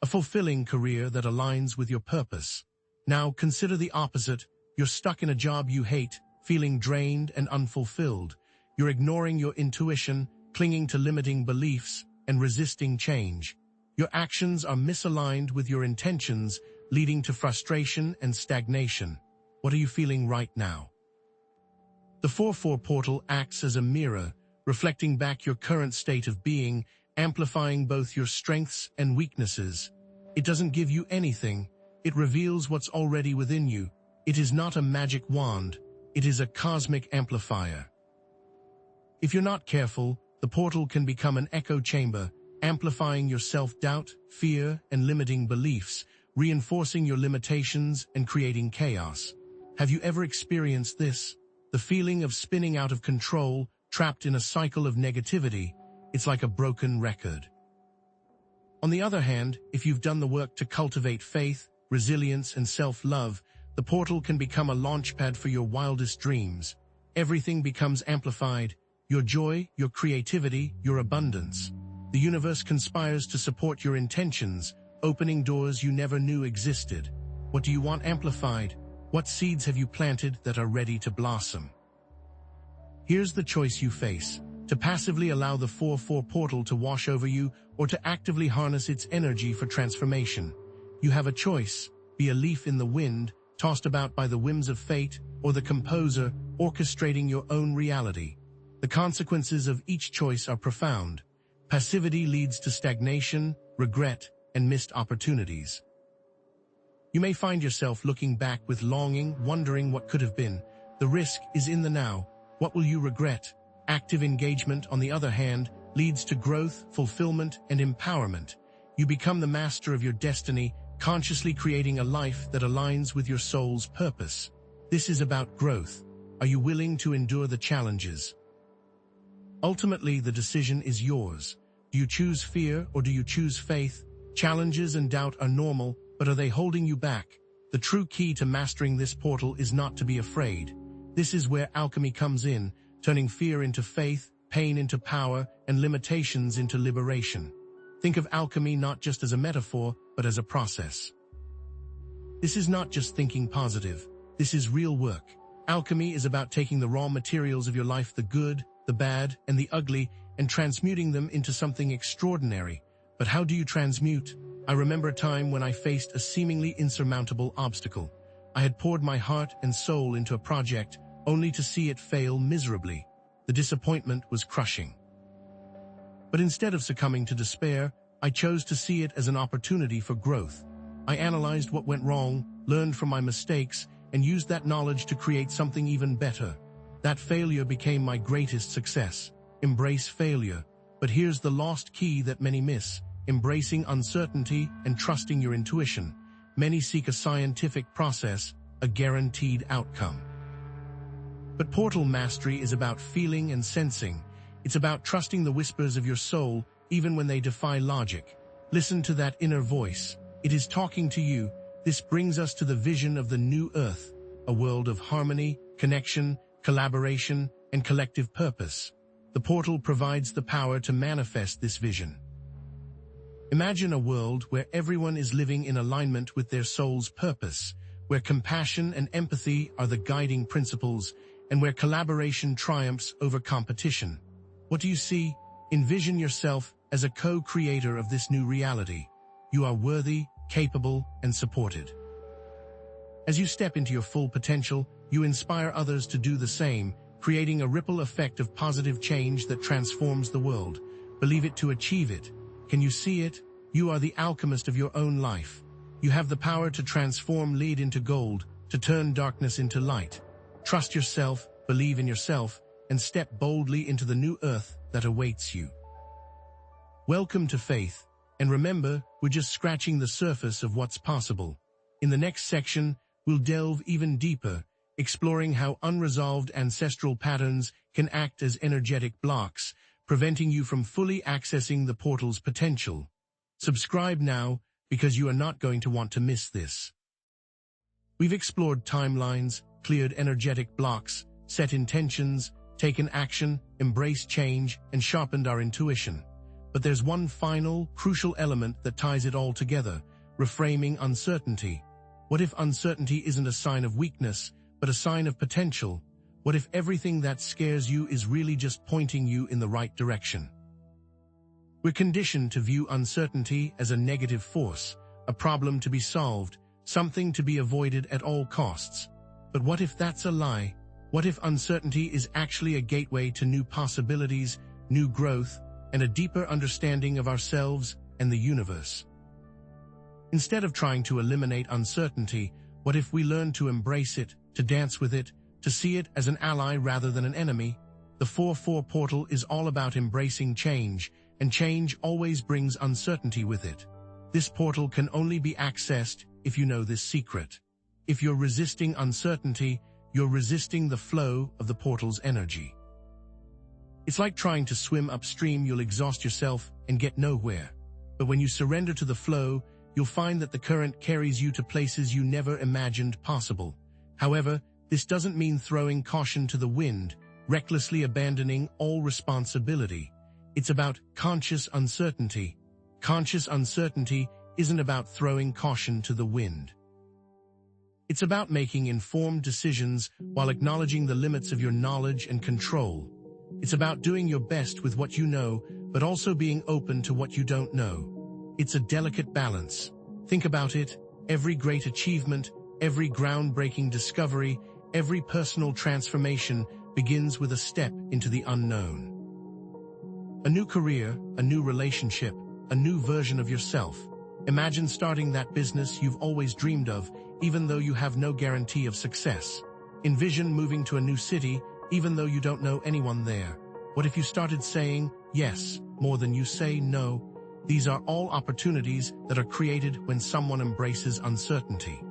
a fulfilling career that aligns with your purpose. Now consider the opposite. You're stuck in a job you hate, feeling drained and unfulfilled. You're ignoring your intuition, clinging to limiting beliefs, and resisting change. Your actions are misaligned with your intentions, leading to frustration and stagnation. What are you feeling right now? The 4-4 portal acts as a mirror, reflecting back your current state of being, amplifying both your strengths and weaknesses. It doesn't give you anything, it reveals what's already within you. It is not a magic wand, it is a cosmic amplifier. If you're not careful, the portal can become an echo chamber, amplifying your self-doubt, fear, and limiting beliefs, reinforcing your limitations and creating chaos. Have you ever experienced this? The feeling of spinning out of control, trapped in a cycle of negativity. It's like a broken record. On the other hand, if you've done the work to cultivate faith, resilience, and self-love, the portal can become a launchpad for your wildest dreams. Everything becomes amplified: your joy, your creativity, your abundance. The universe conspires to support your intentions, opening doors you never knew existed. What do you want amplified? What seeds have you planted that are ready to blossom? Here's the choice you face: to passively allow the 4-4 portal to wash over you, or to actively harness its energy for transformation. You have a choice: be a leaf in the wind, tossed about by the whims of fate, or the composer, orchestrating your own reality. The consequences of each choice are profound. Passivity leads to stagnation, regret, and missed opportunities. You may find yourself looking back with longing, wondering what could have been. The risk is in the now. What will you regret? Active engagement, on the other hand, leads to growth, fulfillment, and empowerment. You become the master of your destiny, consciously creating a life that aligns with your soul's purpose. This is about growth. Are you willing to endure the challenges? Ultimately, the decision is yours. Do you choose fear or do you choose faith? Challenges and doubt are normal, but are they holding you back? The true key to mastering this portal is not to be afraid. This is where alchemy comes in, turning fear into faith, pain into power, and limitations into liberation. Think of alchemy not just as a metaphor, but as a process. This is not just thinking positive. This is real work. Alchemy is about taking the raw materials of your life, the good, the bad, and the ugly, and transmuting them into something extraordinary. But how do you transmute? I remember a time when I faced a seemingly insurmountable obstacle. I had poured my heart and soul into a project, only to see it fail miserably. The disappointment was crushing. But instead of succumbing to despair, I chose to see it as an opportunity for growth. I analyzed what went wrong, learned from my mistakes, and used that knowledge to create something even better. That failure became my greatest success. Embrace failure. But here's the lost key that many miss: embracing uncertainty and trusting your intuition. Many seek a scientific process, a guaranteed outcome. But portal mastery is about feeling and sensing. It's about trusting the whispers of your soul, even when they defy logic. Listen to that inner voice. It is talking to you. This brings us to the vision of the new earth, a world of harmony, connection, collaboration, and collective purpose. The portal provides the power to manifest this vision. Imagine a world where everyone is living in alignment with their soul's purpose, where compassion and empathy are the guiding principles, and where collaboration triumphs over competition. What do you see? Envision yourself as a co-creator of this new reality. You are worthy, capable, and supported. As you step into your full potential, you inspire others to do the same, creating a ripple effect of positive change that transforms the world. Believe it to achieve it. Can you see it? You are the alchemist of your own life. You have the power to transform lead into gold, to turn darkness into light. Trust yourself, believe in yourself, and step boldly into the new earth that awaits you. Welcome to Faith, and remember, we're just scratching the surface of what's possible. In the next section, we'll delve even deeper, exploring how unresolved ancestral patterns can act as energetic blocks, preventing you from fully accessing the portal's potential. Subscribe now, because you are not going to want to miss this. We've explored timelines, cleared energetic blocks, set intentions, taken action, embraced change, and sharpened our intuition. But there's one final, crucial element that ties it all together: reframing uncertainty. What if uncertainty isn't a sign of weakness, but a sign of potential? What if everything that scares you is really just pointing you in the right direction? We're conditioned to view uncertainty as a negative force, a problem to be solved, something to be avoided at all costs. But what if that's a lie? What if uncertainty is actually a gateway to new possibilities, new growth, and a deeper understanding of ourselves and the universe? Instead of trying to eliminate uncertainty, what if we learn to embrace it, to dance with it, to see it as an ally rather than an enemy? The 4-4 portal is all about embracing change, and change always brings uncertainty with it. This portal can only be accessed if you know this secret. If you're resisting uncertainty, you're resisting the flow of the portal's energy. It's like trying to swim upstream. You'll exhaust yourself and get nowhere. But when you surrender to the flow, you'll find that the current carries you to places you never imagined possible. However, this doesn't mean throwing caution to the wind, recklessly abandoning all responsibility. It's about conscious uncertainty. Conscious uncertainty isn't about throwing caution to the wind. It's about making informed decisions while acknowledging the limits of your knowledge and control. It's about doing your best with what you know, but also being open to what you don't know. It's a delicate balance. Think about it. Every great achievement, every groundbreaking discovery, every personal transformation begins with a step into the unknown. A new career, a new relationship, a new version of yourself. Imagine starting that business you've always dreamed of, even though you have no guarantee of success. Envision moving to a new city, even though you don't know anyone there. What if you started saying yes more than you say no? These are all opportunities that are created when someone embraces uncertainty.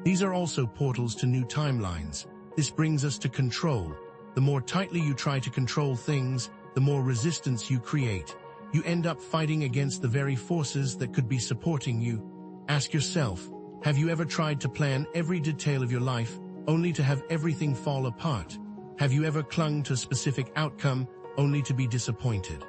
These are also portals to new timelines. This brings us to control. The more tightly you try to control things, the more resistance you create. You end up fighting against the very forces that could be supporting you. Ask yourself, have you ever tried to plan every detail of your life, only to have everything fall apart? Have you ever clung to a specific outcome only to be disappointed?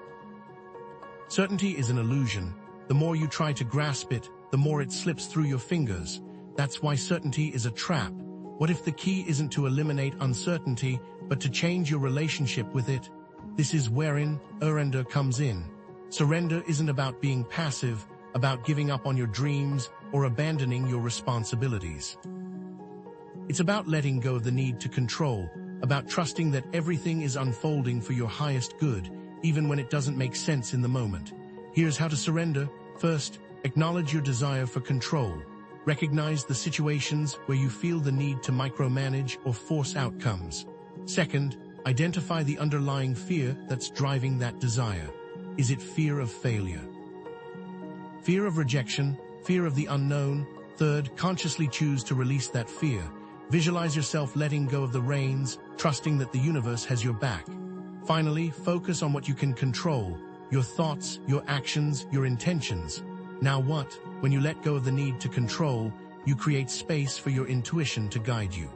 Certainty is an illusion. The more you try to grasp it, the more it slips through your fingers. That's why certainty is a trap. What if the key isn't to eliminate uncertainty, but to change your relationship with it? This is wherein surrender comes in. Surrender isn't about being passive, about giving up on your dreams or abandoning your responsibilities. It's about letting go of the need to control, about trusting that everything is unfolding for your highest good, even when it doesn't make sense in the moment. Here's how to surrender. First, acknowledge your desire for control. Recognize the situations where you feel the need to micromanage or force outcomes. Second, identify the underlying fear that's driving that desire. Is it fear of failure? Fear of rejection? Fear of the unknown? Third, consciously choose to release that fear. Visualize yourself letting go of the reins, trusting that the universe has your back. Finally, focus on what you can control: your thoughts, your actions, your intentions. Now what? When you let go of the need to control, you create space for your intuition to guide you.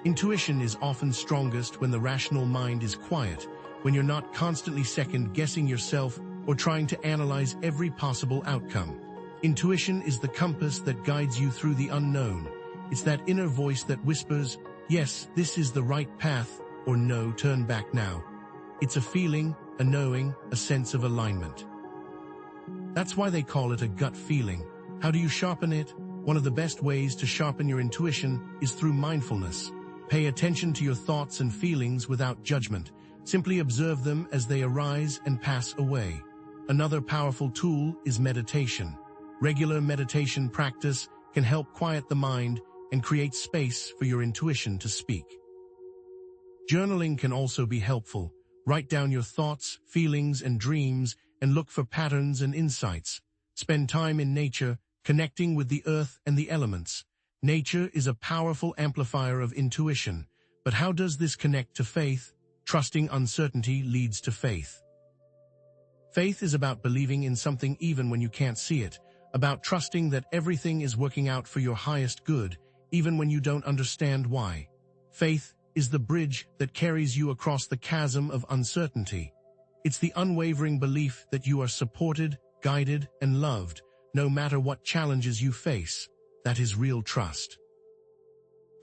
Intuition is often strongest when the rational mind is quiet, when you're not constantly second-guessing yourself or trying to analyze every possible outcome. Intuition is the compass that guides you through the unknown. It's that inner voice that whispers, yes, this is the right path, or no, turn back now. It's a feeling, a knowing, a sense of alignment. That's why they call it a gut feeling. How do you sharpen it? One of the best ways to sharpen your intuition is through mindfulness. Pay attention to your thoughts and feelings without judgment. Simply observe them as they arise and pass away. Another powerful tool is meditation. Regular meditation practice can help quiet the mind and create space for your intuition to speak. Journaling can also be helpful. Write down your thoughts, feelings, and dreams, and look for patterns and insights. Spend time in nature, connecting with the earth and the elements. Nature is a powerful amplifier of intuition. But how does this connect to faith? Trusting uncertainty leads to faith. Faith is about believing in something even when you can't see it, about trusting that everything is working out for your highest good, even when you don't understand why. Faith is the bridge that carries you across the chasm of uncertainty. It's the unwavering belief that you are supported, guided, and loved, no matter what challenges you face. That is real trust.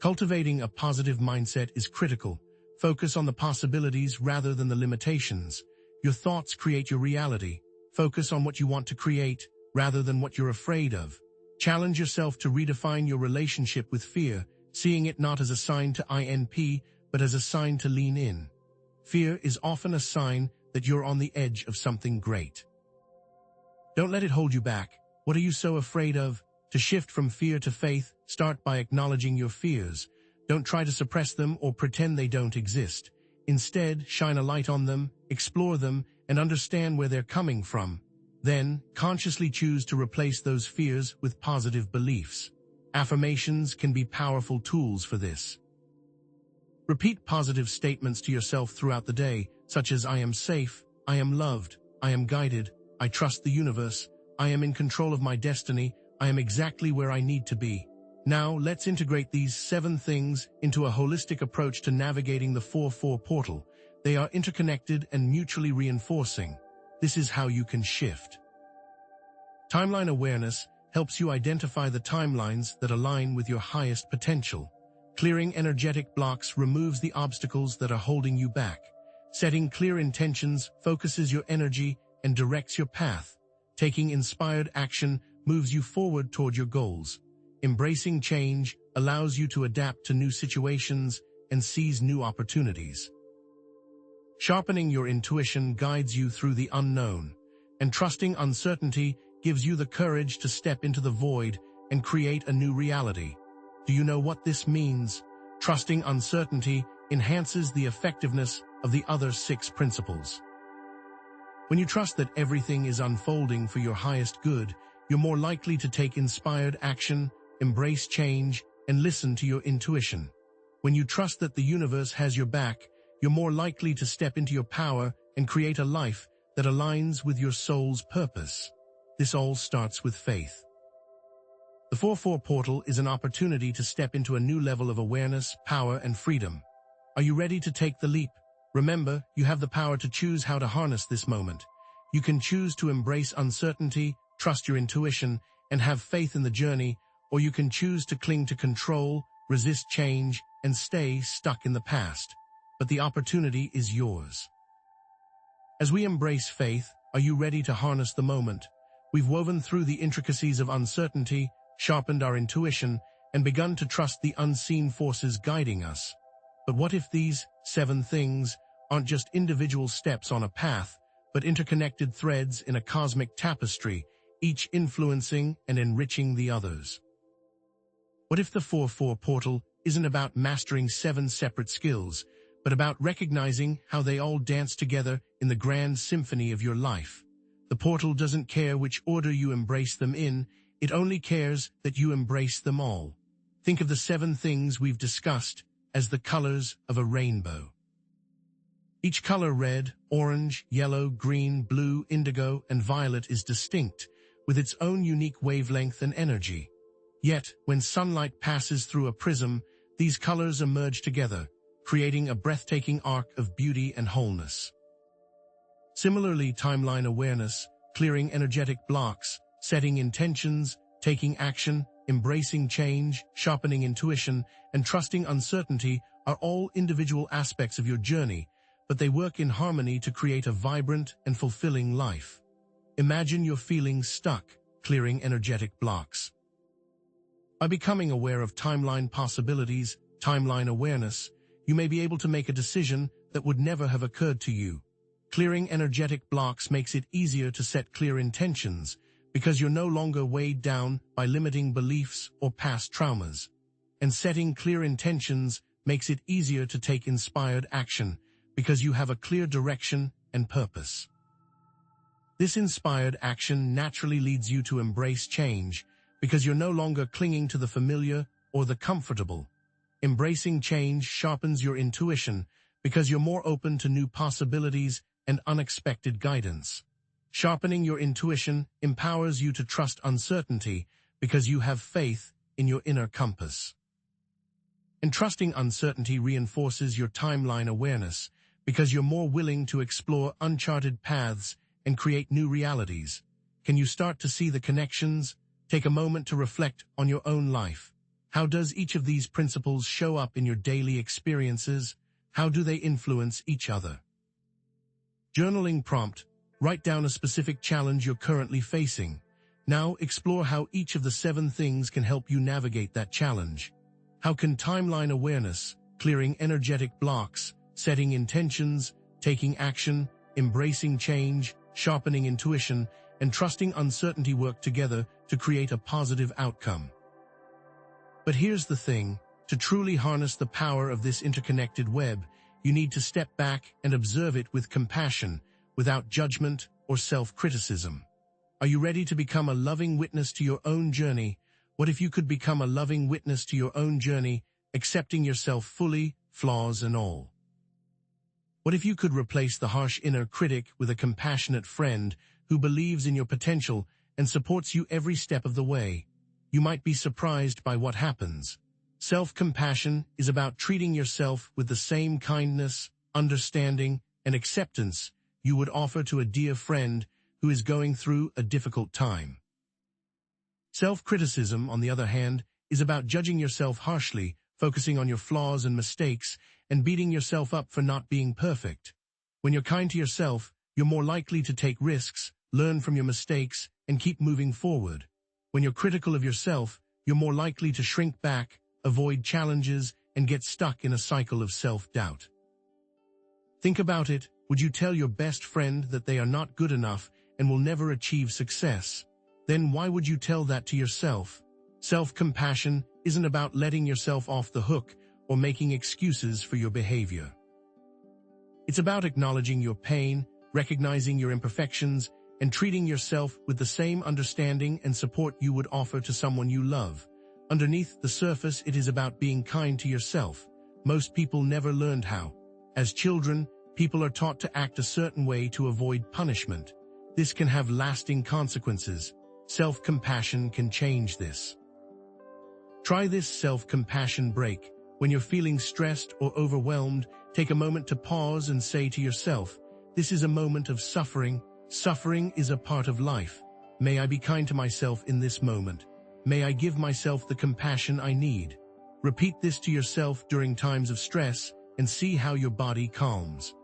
Cultivating a positive mindset is critical. Focus on the possibilities rather than the limitations. Your thoughts create your reality. Focus on what you want to create rather than what you're afraid of. Challenge yourself to redefine your relationship with fear, seeing it not as a sign to INP, but as a sign to lean in. Fear is often a sign that you're on the edge of something great. Don't let it hold you back. What are you so afraid of? To shift from fear to faith, start by acknowledging your fears. Don't try to suppress them or pretend they don't exist. Instead, shine a light on them, explore them, and understand where they're coming from. Then, consciously choose to replace those fears with positive beliefs. Affirmations can be powerful tools for this. Repeat positive statements to yourself throughout the day, such as I am safe, I am loved, I am guided, I trust the universe, I am in control of my destiny, I am exactly where I need to be. Now, let's integrate these 7 things into a holistic approach to navigating the 4-4 portal. They are interconnected and mutually reinforcing. This is how you can shift. Timeline awareness helps you identify the timelines that align with your highest potential. Clearing energetic blocks removes the obstacles that are holding you back. Setting clear intentions focuses your energy and directs your path. Taking inspired action moves you forward toward your goals. Embracing change allows you to adapt to new situations and seize new opportunities. Sharpening your intuition guides you through the unknown, and trusting uncertainty gives you the courage to step into the void and create a new reality. Do you know what this means? Trusting uncertainty enhances the effectiveness of the other 6 principles. When you trust that everything is unfolding for your highest good, you're more likely to take inspired action, embrace change, and listen to your intuition. When you trust that the universe has your back, you're more likely to step into your power and create a life that aligns with your soul's purpose. This all starts with faith. The 4-4 portal is an opportunity to step into a new level of awareness, power, and freedom. Are you ready to take the leap? Remember, you have the power to choose how to harness this moment. You can choose to embrace uncertainty, trust your intuition, and have faith in the journey, or you can choose to cling to control, resist change, and stay stuck in the past. But the opportunity is yours. As we embrace faith, are you ready to harness the moment? We've woven through the intricacies of uncertainty, sharpened our intuition, and begun to trust the unseen forces guiding us. But what if these 7 things aren't just individual steps on a path, but interconnected threads in a cosmic tapestry, each influencing and enriching the others? What if the 4-4 portal isn't about mastering 7 separate skills, but about recognizing how they all dance together in the grand symphony of your life? The portal doesn't care which order you embrace them in, it only cares that you embrace them all. Think of the 7 things we've discussed as the colors of a rainbow. Each color, red, orange, yellow, green, blue, indigo, and violet, is distinct, with its own unique wavelength and energy. Yet, when sunlight passes through a prism, these colors emerge together, creating a breathtaking arc of beauty and wholeness. Similarly, timeline awareness, clearing energetic blocks, setting intentions, taking action, embracing change, sharpening intuition, and trusting uncertainty are all individual aspects of your journey, but they work in harmony to create a vibrant and fulfilling life. Imagine you're feeling stuck, clearing energetic blocks. By becoming aware of timeline possibilities, timeline awareness, you may be able to make a decision that would never have occurred to you. Clearing energetic blocks makes it easier to set clear intentions, because you're no longer weighed down by limiting beliefs or past traumas. And setting clear intentions makes it easier to take inspired action, because you have a clear direction and purpose. This inspired action naturally leads you to embrace change, because you're no longer clinging to the familiar or the comfortable. Embracing change sharpens your intuition, because you're more open to new possibilities and unexpected guidance. Sharpening your intuition empowers you to trust uncertainty, because you have faith in your inner compass. And trusting uncertainty reinforces your timeline awareness, because you're more willing to explore uncharted paths and create new realities. Can you start to see the connections? Take a moment to reflect on your own life. How does each of these principles show up in your daily experiences? How do they influence each other? Journaling prompt: write down a specific challenge you're currently facing. Now explore how each of the 7 things can help you navigate that challenge. How can timeline awareness, clearing energetic blocks, setting intentions, taking action, embracing change, sharpening intuition, and trusting uncertainty work together to create a positive outcome? But here's the thing: to truly harness the power of this interconnected web, you need to step back and observe it with compassion, without judgment or self-criticism. Are you ready to become a loving witness to your own journey? What if you could become a loving witness to your own journey, accepting yourself fully, flaws and all? What if you could replace the harsh inner critic with a compassionate friend who believes in your potential and supports you every step of the way? You might be surprised by what happens. Self-compassion is about treating yourself with the same kindness, understanding, and acceptance you would offer to a dear friend who is going through a difficult time. Self-criticism, on the other hand, is about judging yourself harshly, focusing on your flaws and mistakes, and beating yourself up for not being perfect. When you're kind to yourself, you're more likely to take risks, learn from your mistakes, and keep moving forward. When you're critical of yourself, you're more likely to shrink back, avoid challenges, and get stuck in a cycle of self-doubt. Think about it: would you tell your best friend that they are not good enough and will never achieve success? Then why would you tell that to yourself? Self-compassion isn't about letting yourself off the hook or making excuses for your behavior. It's about acknowledging your pain, recognizing your imperfections, and treating yourself with the same understanding and support you would offer to someone you love. Underneath the surface, it is about being kind to yourself. Most people never learned how. As children, people are taught to act a certain way to avoid punishment. This can have lasting consequences. Self-compassion can change this. Try this self-compassion break. When you're feeling stressed or overwhelmed, take a moment to pause and say to yourself, "This is a moment of suffering. Suffering is a part of life. May I be kind to myself in this moment. May I give myself the compassion I need." Repeat this to yourself during times of stress and see how your body calms.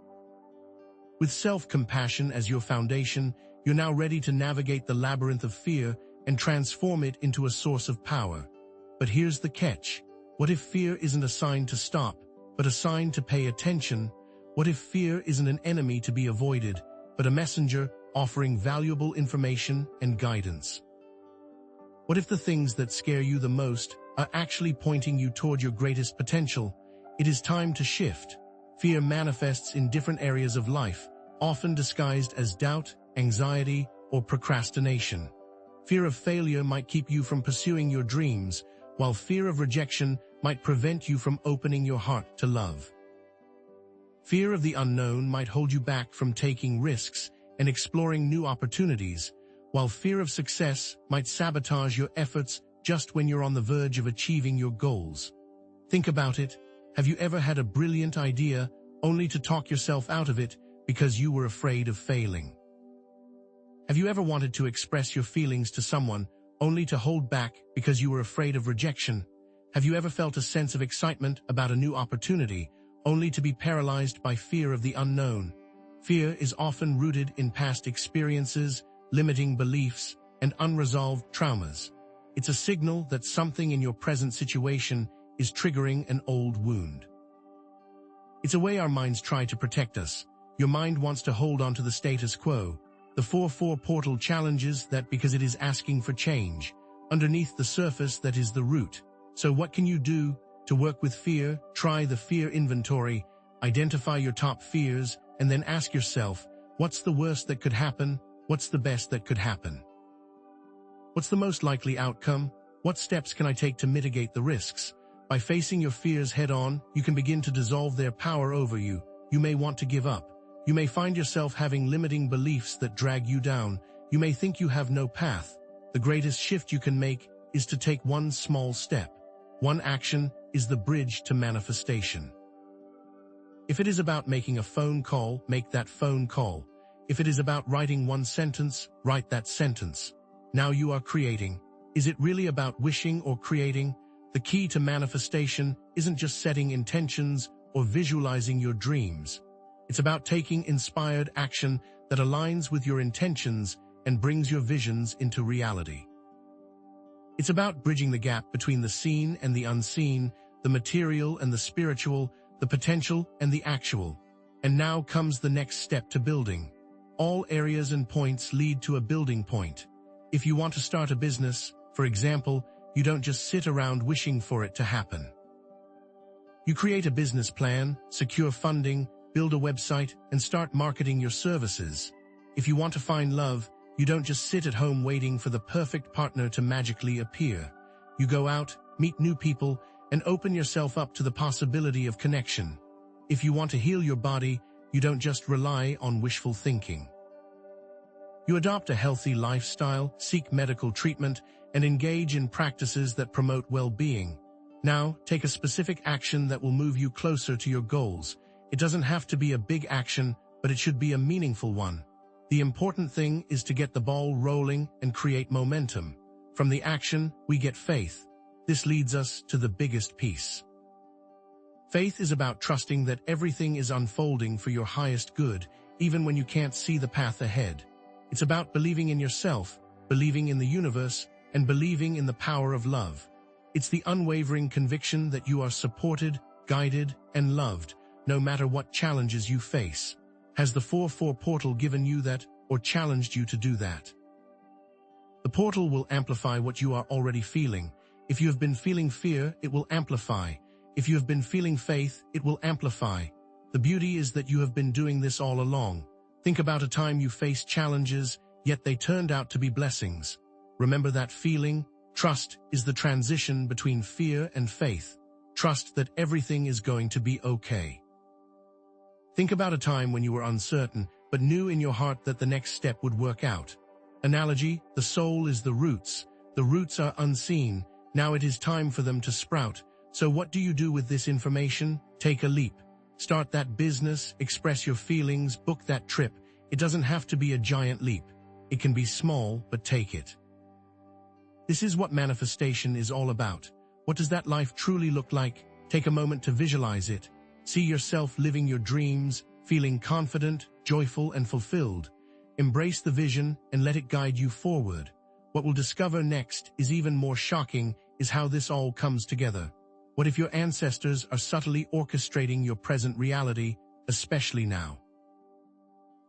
With self-compassion as your foundation, you're now ready to navigate the labyrinth of fear and transform it into a source of power. But here's the catch. What if fear isn't a sign to stop, but a sign to pay attention? What if fear isn't an enemy to be avoided, but a messenger offering valuable information and guidance? What if the things that scare you the most are actually pointing you toward your greatest potential? It is time to shift. Fear manifests in different areas of life, often disguised as doubt, anxiety, or procrastination. Fear of failure might keep you from pursuing your dreams, while fear of rejection might prevent you from opening your heart to love. Fear of the unknown might hold you back from taking risks and exploring new opportunities, while fear of success might sabotage your efforts just when you're on the verge of achieving your goals. Think about it. Have you ever had a brilliant idea only to talk yourself out of it because you were afraid of failing? Have you ever wanted to express your feelings to someone only to hold back because you were afraid of rejection? Have you ever felt a sense of excitement about a new opportunity only to be paralyzed by fear of the unknown? Fear is often rooted in past experiences, limiting beliefs, and unresolved traumas. It's a signal that something in your present situation is triggering an old wound. It's a way our minds try to protect us. Your mind wants to hold on to the status quo. The 4-4 portal challenges that because it is asking for change. Underneath the surface, that is the root. So what can you do to work with fear? Try the fear inventory. Identify your top fears and then ask yourself, what's the worst that could happen? What's the best that could happen? What's the most likely outcome? What steps can I take to mitigate the risks? By facing your fears head-on, you can begin to dissolve their power over you. You may want to give up. You may find yourself having limiting beliefs that drag you down. You may think you have no path. The greatest shift you can make is to take one small step. One action is the bridge to manifestation. If it is about making a phone call, make that phone call. If it is about writing one sentence, write that sentence. Now you are creating. Is it really about wishing or creating? The key to manifestation isn't just setting intentions or visualizing your dreams. It's about taking inspired action that aligns with your intentions and brings your visions into reality. It's about bridging the gap between the seen and the unseen, the material and the spiritual, the potential and the actual. And now comes the next step to building. All areas and points lead to a building point. If you want to start a business, for example, you don't just sit around wishing for it to happen. You create a business plan, secure funding, build a website, and start marketing your services. If you want to find love, you don't just sit at home waiting for the perfect partner to magically appear. You go out, meet new people, and open yourself up to the possibility of connection. If you want to heal your body, you don't just rely on wishful thinking. You adopt a healthy lifestyle, seek medical treatment, and engage in practices that promote well-being. Now, take a specific action that will move you closer to your goals. It doesn't have to be a big action, but it should be a meaningful one. The important thing is to get the ball rolling and create momentum. From the action, we get faith. This leads us to the biggest piece. Faith is about trusting that everything is unfolding for your highest good, even when you can't see the path ahead. It's about believing in yourself, believing in the universe, and believing in the power of love. It's the unwavering conviction that you are supported, guided, and loved, no matter what challenges you face. Has the 4-4 portal given you that, or challenged you to do that? The portal will amplify what you are already feeling. If you have been feeling fear, it will amplify. If you have been feeling faith, it will amplify. The beauty is that you have been doing this all along. Think about a time you faced challenges, yet they turned out to be blessings. Remember that feeling? Trust is the transition between fear and faith. Trust that everything is going to be okay. Think about a time when you were uncertain, but knew in your heart that the next step would work out. Analogy: the soul is the roots. The roots are unseen, Now it is time for them to sprout. So what do you do with this information? Take a leap. Start that business, express your feelings, book that trip. It doesn't have to be a giant leap. It can be small, but take it. This is what manifestation is all about. What does that life truly look like? Take a moment to visualize it. See yourself living your dreams, feeling confident, joyful, and fulfilled. Embrace the vision and let it guide you forward. What we'll discover next is even more shocking, is how this all comes together. What if your ancestors are subtly orchestrating your present reality, especially now?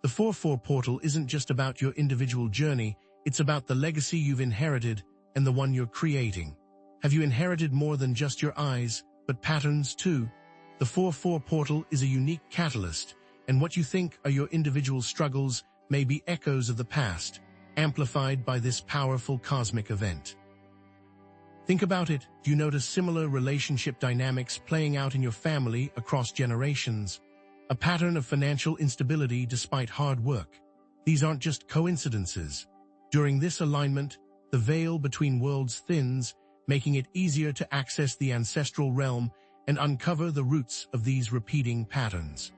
The 4-4 portal isn't just about your individual journey, it's about the legacy you've inherited and the one you're creating. Have you inherited more than just your eyes, but patterns too? The 4-4 portal is a unique catalyst, and what you think are your individual struggles may be echoes of the past, amplified by this powerful cosmic event. Think about it. Do you notice similar relationship dynamics playing out in your family across generations? A pattern of financial instability despite hard work. These aren't just coincidences. During this alignment, the veil between worlds thins, making it easier to access the ancestral realm and uncover the roots of these repeating patterns.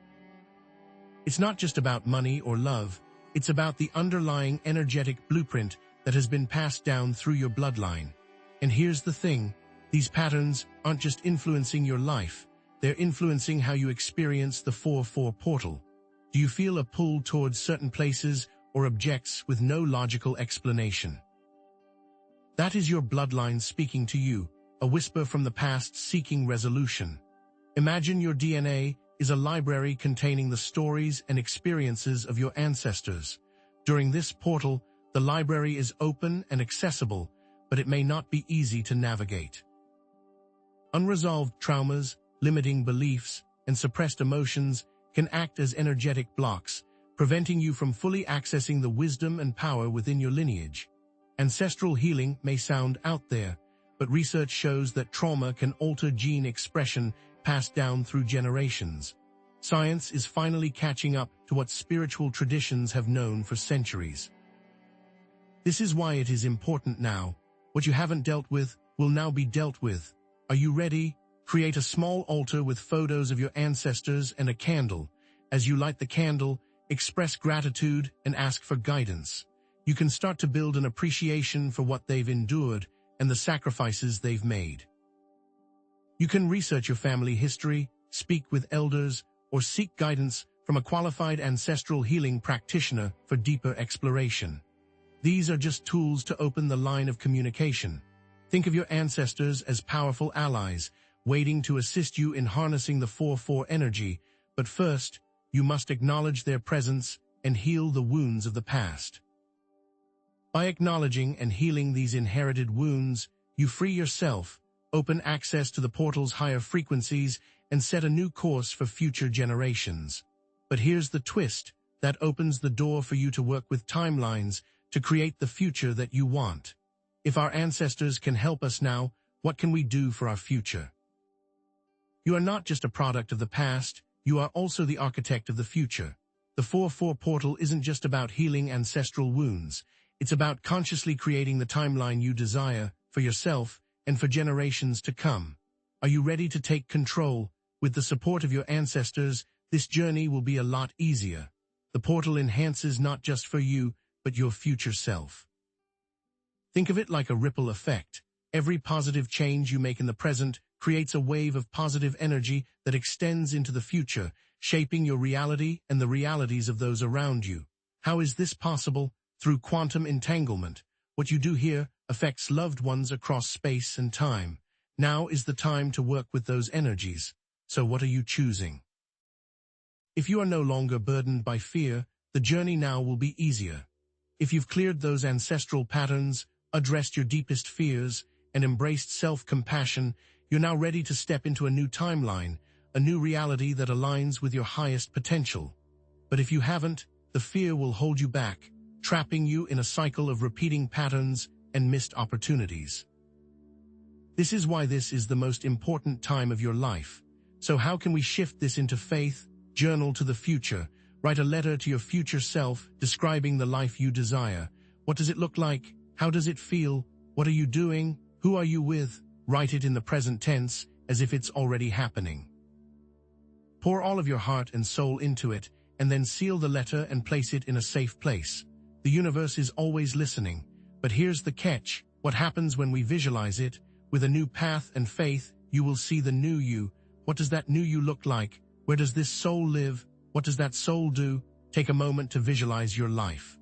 It's not just about money or love, it's about the underlying energetic blueprint that has been passed down through your bloodline. And here's the thing, these patterns aren't just influencing your life, they're influencing how you experience the 4-4 portal. Do you feel a pull towards certain places or objects with no logical explanation? That is your bloodline speaking to you, a whisper from the past seeking resolution. Imagine your DNA is a library containing the stories and experiences of your ancestors. During this portal, the library is open and accessible, but it may not be easy to navigate. Unresolved traumas, limiting beliefs, and suppressed emotions can act as energetic blocks, preventing you from fully accessing the wisdom and power within your lineage. Ancestral healing may sound out there, but research shows that trauma can alter gene expression passed down through generations. Science is finally catching up to what spiritual traditions have known for centuries. This is why it is important now. What you haven't dealt with will now be dealt with. Are you ready? Create a small altar with photos of your ancestors and a candle. As you light the candle, express gratitude and ask for guidance. You can start to build an appreciation for what they've endured and the sacrifices they've made. You can research your family history, speak with elders, or seek guidance from a qualified ancestral healing practitioner for deeper exploration. These are just tools to open the line of communication. Think of your ancestors as powerful allies, waiting to assist you in harnessing the 4-4 energy, but first, you must acknowledge their presence and heal the wounds of the past. By acknowledging and healing these inherited wounds, you free yourself, open access to the portal's higher frequencies, and set a new course for future generations. But here's the twist, that opens the door for you to work with timelines to create the future that you want. If our ancestors can help us now, what can we do for our future? You are not just a product of the past, you are also the architect of the future. The 4-4 portal isn't just about healing ancestral wounds. It's about consciously creating the timeline you desire for yourself and for generations to come. Are you ready to take control? With the support of your ancestors, this journey will be a lot easier. The portal enhances not just for you, but your future self. Think of it like a ripple effect. Every positive change you make in the present creates a wave of positive energy that extends into the future, shaping your reality and the realities of those around you. How is this possible? Through quantum entanglement. What you do here affects loved ones across space and time. Now is the time to work with those energies. So what are you choosing? If you are no longer burdened by fear, the journey now will be easier. If you've cleared those ancestral patterns, addressed your deepest fears, and embraced self-compassion, you're now ready to step into a new timeline, a new reality that aligns with your highest potential. But if you haven't, the fear will hold you back, trapping you in a cycle of repeating patterns and missed opportunities. This is why this is the most important time of your life. So how can we shift this into faith? Journal to the future. Write a letter to your future self, describing the life you desire. What does it look like? How does it feel? What are you doing? Who are you with? Write it in the present tense, as if it's already happening. Pour all of your heart and soul into it, and then seal the letter and place it in a safe place. The universe is always listening, but here's the catch. What happens when we visualize it? With a new path and faith, you will see the new you. What does that new you look like? Where does this soul live? What does that soul do? Take a moment to visualize your life.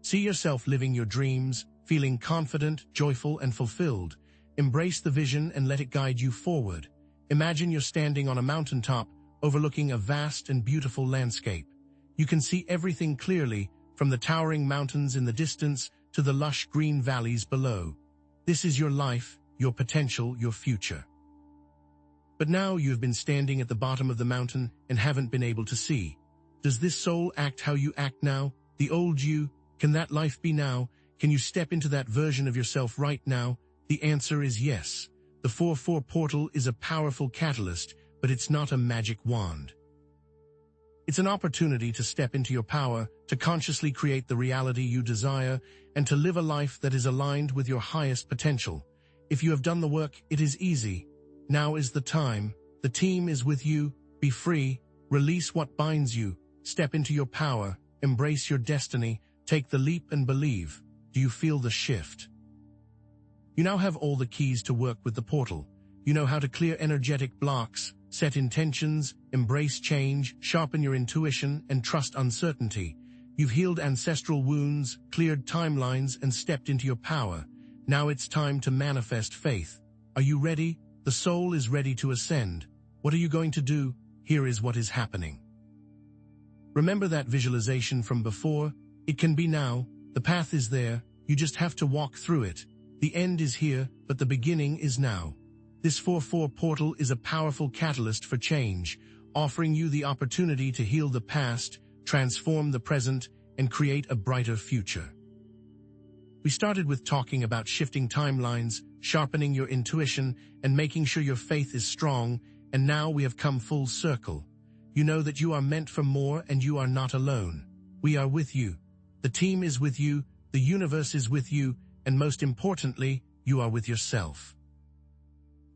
See yourself living your dreams, feeling confident, joyful, and fulfilled. Embrace the vision and let it guide you forward. Imagine you're standing on a mountaintop, overlooking a vast and beautiful landscape. You can see everything clearly, from the towering mountains in the distance to the lush green valleys below. This is your life, your potential, your future. But now you've been standing at the bottom of the mountain and haven't been able to see. Does this soul act how you act now? The old you? Can that life be now? Can you step into that version of yourself right now? The answer is yes. The 4-4 portal is a powerful catalyst, but it's not a magic wand. It's an opportunity to step into your power, to consciously create the reality you desire, and to live a life that is aligned with your highest potential. If you have done the work, it is easy. Now is the time. The team is with you. Be free. Release what binds you. Step into your power. Embrace your destiny. Take the leap and believe. Do you feel the shift? You now have all the keys to work with the portal. You know how to clear energetic blocks, set intentions, embrace change, sharpen your intuition, and trust uncertainty. You've healed ancestral wounds, cleared timelines, and stepped into your power. Now it's time to manifest faith. Are you ready? The soul is ready to ascend. What are you going to do? Here is what is happening. Remember that visualization from before? It can be now. The path is there. You just have to walk through it. The end is here, but the beginning is now. This 4-4 portal is a powerful catalyst for change, offering you the opportunity to heal the past, transform the present, and create a brighter future. We started with talking about shifting timelines, sharpening your intuition, and making sure your faith is strong, and now we have come full circle. You know that you are meant for more and you are not alone. We are with you. The team is with you, the universe is with you, and most importantly, you are with yourself.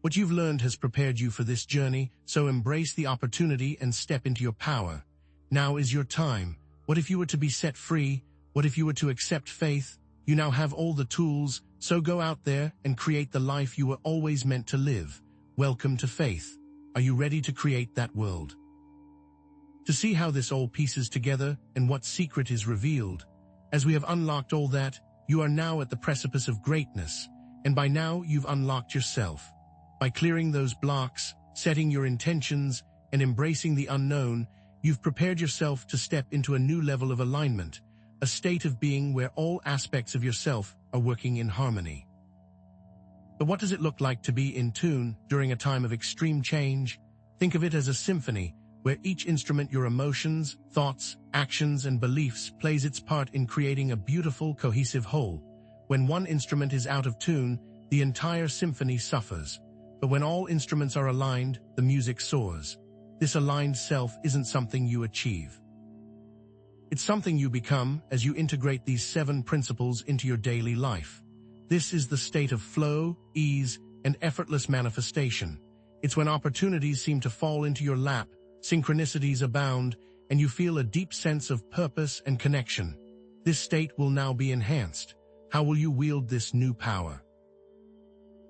What you've learned has prepared you for this journey, so embrace the opportunity and step into your power. Now is your time. What if you were to be set free? What if you were to accept faith? You now have all the tools, so go out there and create the life you were always meant to live. Welcome to faith. Are you ready to create that world? To see how this all pieces together and what secret is revealed, as we have unlocked all that, you are now at the precipice of greatness, and by now you've unlocked yourself. By clearing those blocks, setting your intentions, and embracing the unknown, you've prepared yourself to step into a new level of alignment, a state of being where all aspects of yourself are working in harmony. But what does it look like to be in tune during a time of extreme change? Think of it as a symphony, where each instrument, your emotions, thoughts, actions, and beliefs plays its part in creating a beautiful, cohesive whole. When one instrument is out of tune, the entire symphony suffers. But when all instruments are aligned, the music soars. This aligned self isn't something you achieve. It's something you become as you integrate these 7 principles into your daily life. This is the state of flow, ease, and effortless manifestation. It's when opportunities seem to fall into your lap, synchronicities abound, and you feel a deep sense of purpose and connection. This state will now be enhanced. How will you wield this new power?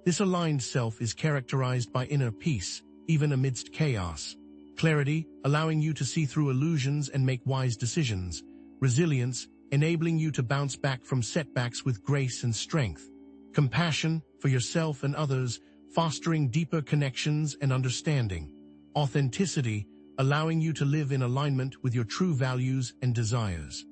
This aligned self is characterized by inner peace, even amidst chaos. Clarity, allowing you to see through illusions and make wise decisions. Resilience, enabling you to bounce back from setbacks with grace and strength. Compassion, for yourself and others, fostering deeper connections and understanding. Authenticity, allowing you to live in alignment with your true values and desires.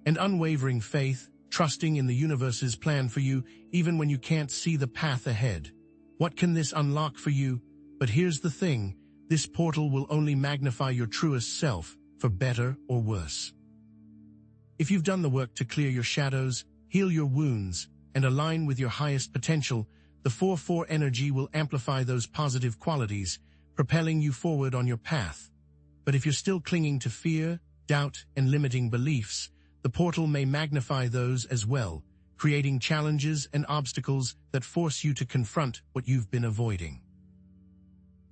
And unwavering faith, trusting in the universe's plan for you even when you can't see the path ahead. What can this unlock for you? But here's the thing, this portal will only magnify your truest self, for better or worse. If you've done the work to clear your shadows, heal your wounds, and align with your highest potential, the 4-4 energy will amplify those positive qualities, propelling you forward on your path. But if you're still clinging to fear, doubt, and limiting beliefs, the portal may magnify those as well, creating challenges and obstacles that force you to confront what you've been avoiding.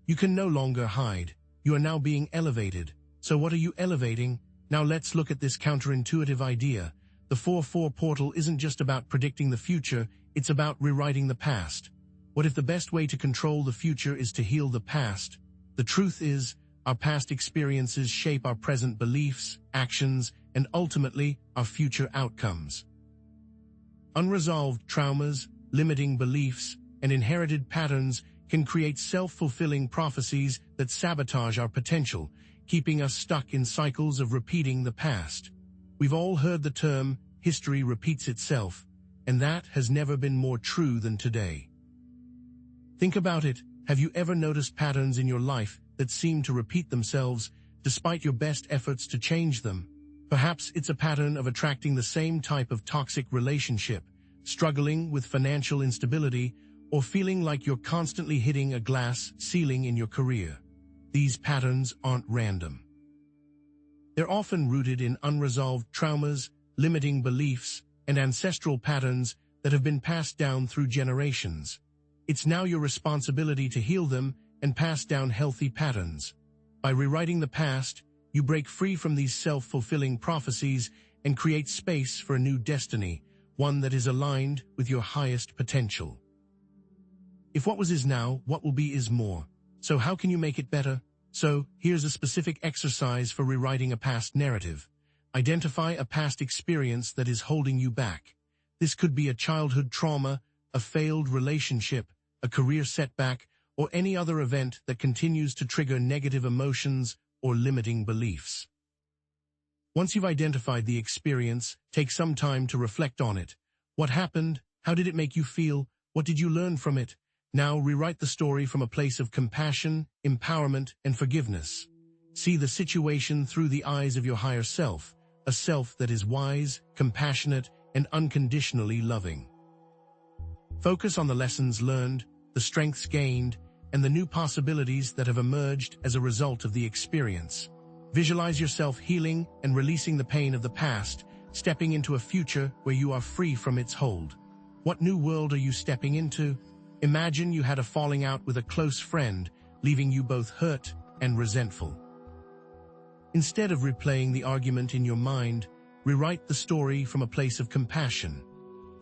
You can no longer hide. You are now being elevated. So what are you elevating? Now let's look at this counterintuitive idea. The 4-4 portal isn't just about predicting the future, it's about rewriting the past. What if the best way to control the future is to heal the past? The truth is, our past experiences shape our present beliefs, actions, and ultimately, our future outcomes. Unresolved traumas, limiting beliefs, and inherited patterns can create self-fulfilling prophecies that sabotage our potential, keeping us stuck in cycles of repeating the past. We've all heard the term, history repeats itself, and that has never been more true than today. Think about it. Have you ever noticed patterns in your life that seem to repeat themselves despite your best efforts to change them? Perhaps it's a pattern of attracting the same type of toxic relationship, struggling with financial instability, or feeling like you're constantly hitting a glass ceiling in your career. These patterns aren't random. They're often rooted in unresolved traumas, limiting beliefs, and ancestral patterns that have been passed down through generations. It's now your responsibility to heal them and pass down healthy patterns. By rewriting the past, you break free from these self-fulfilling prophecies and create space for a new destiny, one that is aligned with your highest potential. If what was is now, what will be is more. So how can you make it better? So, here's a specific exercise for rewriting a past narrative. Identify a past experience that is holding you back. This could be a childhood trauma, a failed relationship, a career setback, or any other event that continues to trigger negative emotions or limiting beliefs. Once you've identified the experience, take some time to reflect on it. What happened? How did it make you feel? What did you learn from it? Now rewrite the story from a place of compassion, empowerment, and forgiveness. See the situation through the eyes of your higher self, a self that is wise, compassionate, and unconditionally loving. Focus on the lessons learned, the strengths gained, and the new possibilities that have emerged as a result of the experience. Visualize yourself healing and releasing the pain of the past, stepping into a future where you are free from its hold. What new world are you stepping into? Imagine you had a falling out with a close friend, leaving you both hurt and resentful. Instead of replaying the argument in your mind, rewrite the story from a place of compassion.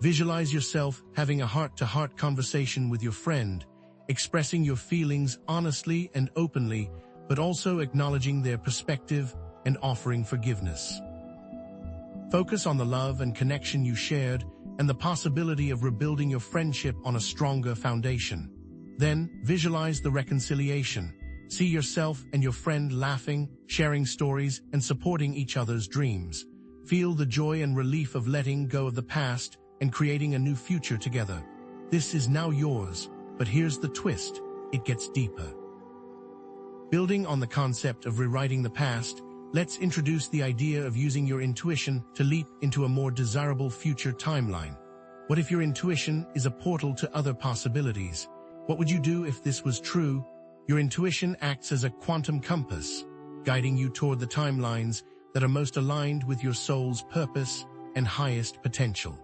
Visualize yourself having a heart-to-heart conversation with your friend, expressing your feelings honestly and openly, but also acknowledging their perspective and offering forgiveness. Focus on the love and connection you shared and the possibility of rebuilding your friendship on a stronger foundation. Then, visualize the reconciliation. See yourself and your friend laughing, sharing stories, and supporting each other's dreams. Feel the joy and relief of letting go of the past and creating a new future together. This is now yours, but here's the twist: it gets deeper. Building on the concept of rewriting the past, let's introduce the idea of using your intuition to leap into a more desirable future timeline. What if your intuition is a portal to other possibilities? What would you do if this was true? Your intuition acts as a quantum compass, guiding you toward the timelines that are most aligned with your soul's purpose and highest potential.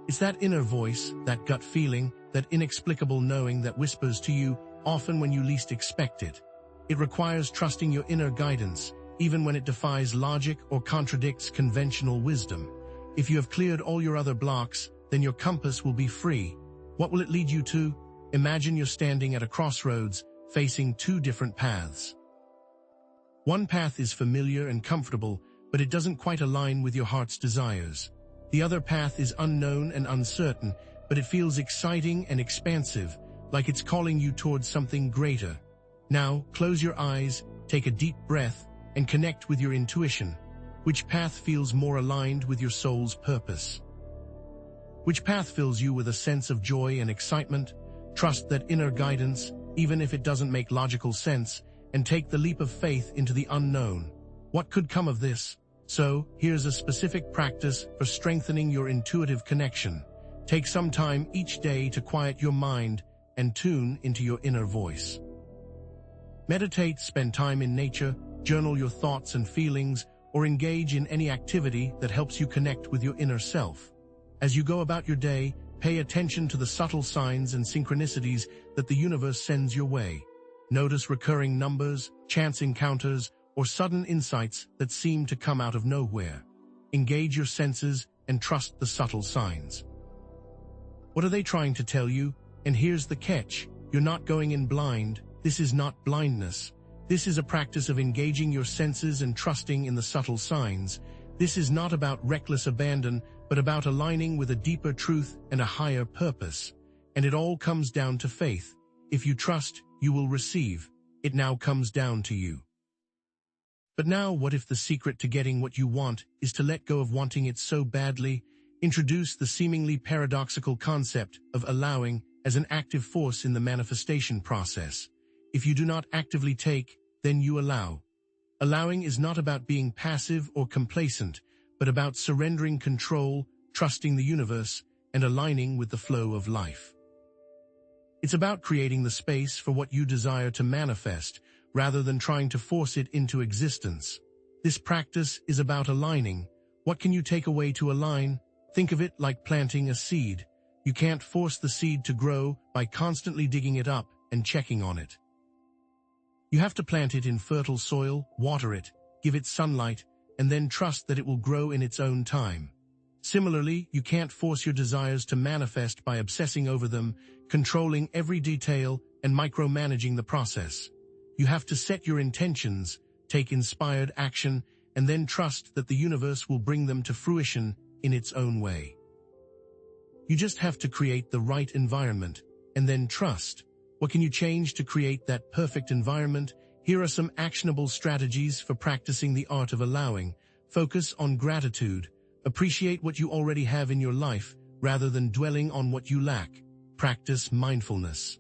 It's that inner voice, that gut feeling, that inexplicable knowing that whispers to you often when you least expect it. It requires trusting your inner guidance, even when it defies logic or contradicts conventional wisdom. If you have cleared all your other blocks, then your compass will be free. What will it lead you to? Imagine you're standing at a crossroads, facing two different paths. One path is familiar and comfortable, but it doesn't quite align with your heart's desires. The other path is unknown and uncertain, but it feels exciting and expansive, like it's calling you towards something greater. Now, close your eyes, take a deep breath, and connect with your intuition. Which path feels more aligned with your soul's purpose? Which path fills you with a sense of joy and excitement? Trust that inner guidance, even if it doesn't make logical sense, and take the leap of faith into the unknown. What could come of this? So, here's a specific practice for strengthening your intuitive connection. Take some time each day to quiet your mind and tune into your inner voice. Meditate, spend time in nature, journal your thoughts and feelings, or engage in any activity that helps you connect with your inner self. As you go about your day, pay attention to the subtle signs and synchronicities that the universe sends your way. Notice recurring numbers, chance encounters, or sudden insights that seem to come out of nowhere. Engage your senses and trust the subtle signs. What are they trying to tell you? And here's the catch. You're not going in blind. This is not blindness. This is a practice of engaging your senses and trusting in the subtle signs. This is not about reckless abandon, but about aligning with a deeper truth and a higher purpose. And it all comes down to faith. If you trust, you will receive. It now comes down to you. But now, what if the secret to getting what you want is to let go of wanting it so badly? Introduce the seemingly paradoxical concept of allowing as an active force in the manifestation process. If you do not actively take, then you allow. Allowing is not about being passive or complacent, but about surrendering control, trusting the universe, and aligning with the flow of life. It's about creating the space for what you desire to manifest, rather than trying to force it into existence. This practice is about aligning. What can you take away to align? Think of it like planting a seed. You can't force the seed to grow by constantly digging it up and checking on it. You have to plant it in fertile soil, water it, give it sunlight, and then trust that it will grow in its own time. Similarly, you can't force your desires to manifest by obsessing over them, controlling every detail, and micromanaging the process. You have to set your intentions, take inspired action, and then trust that the universe will bring them to fruition in its own way. You just have to create the right environment, and then trust. What can you change to create that perfect environment? Here are some actionable strategies for practicing the art of allowing. Focus on gratitude. Appreciate what you already have in your life, rather than dwelling on what you lack. Practice mindfulness.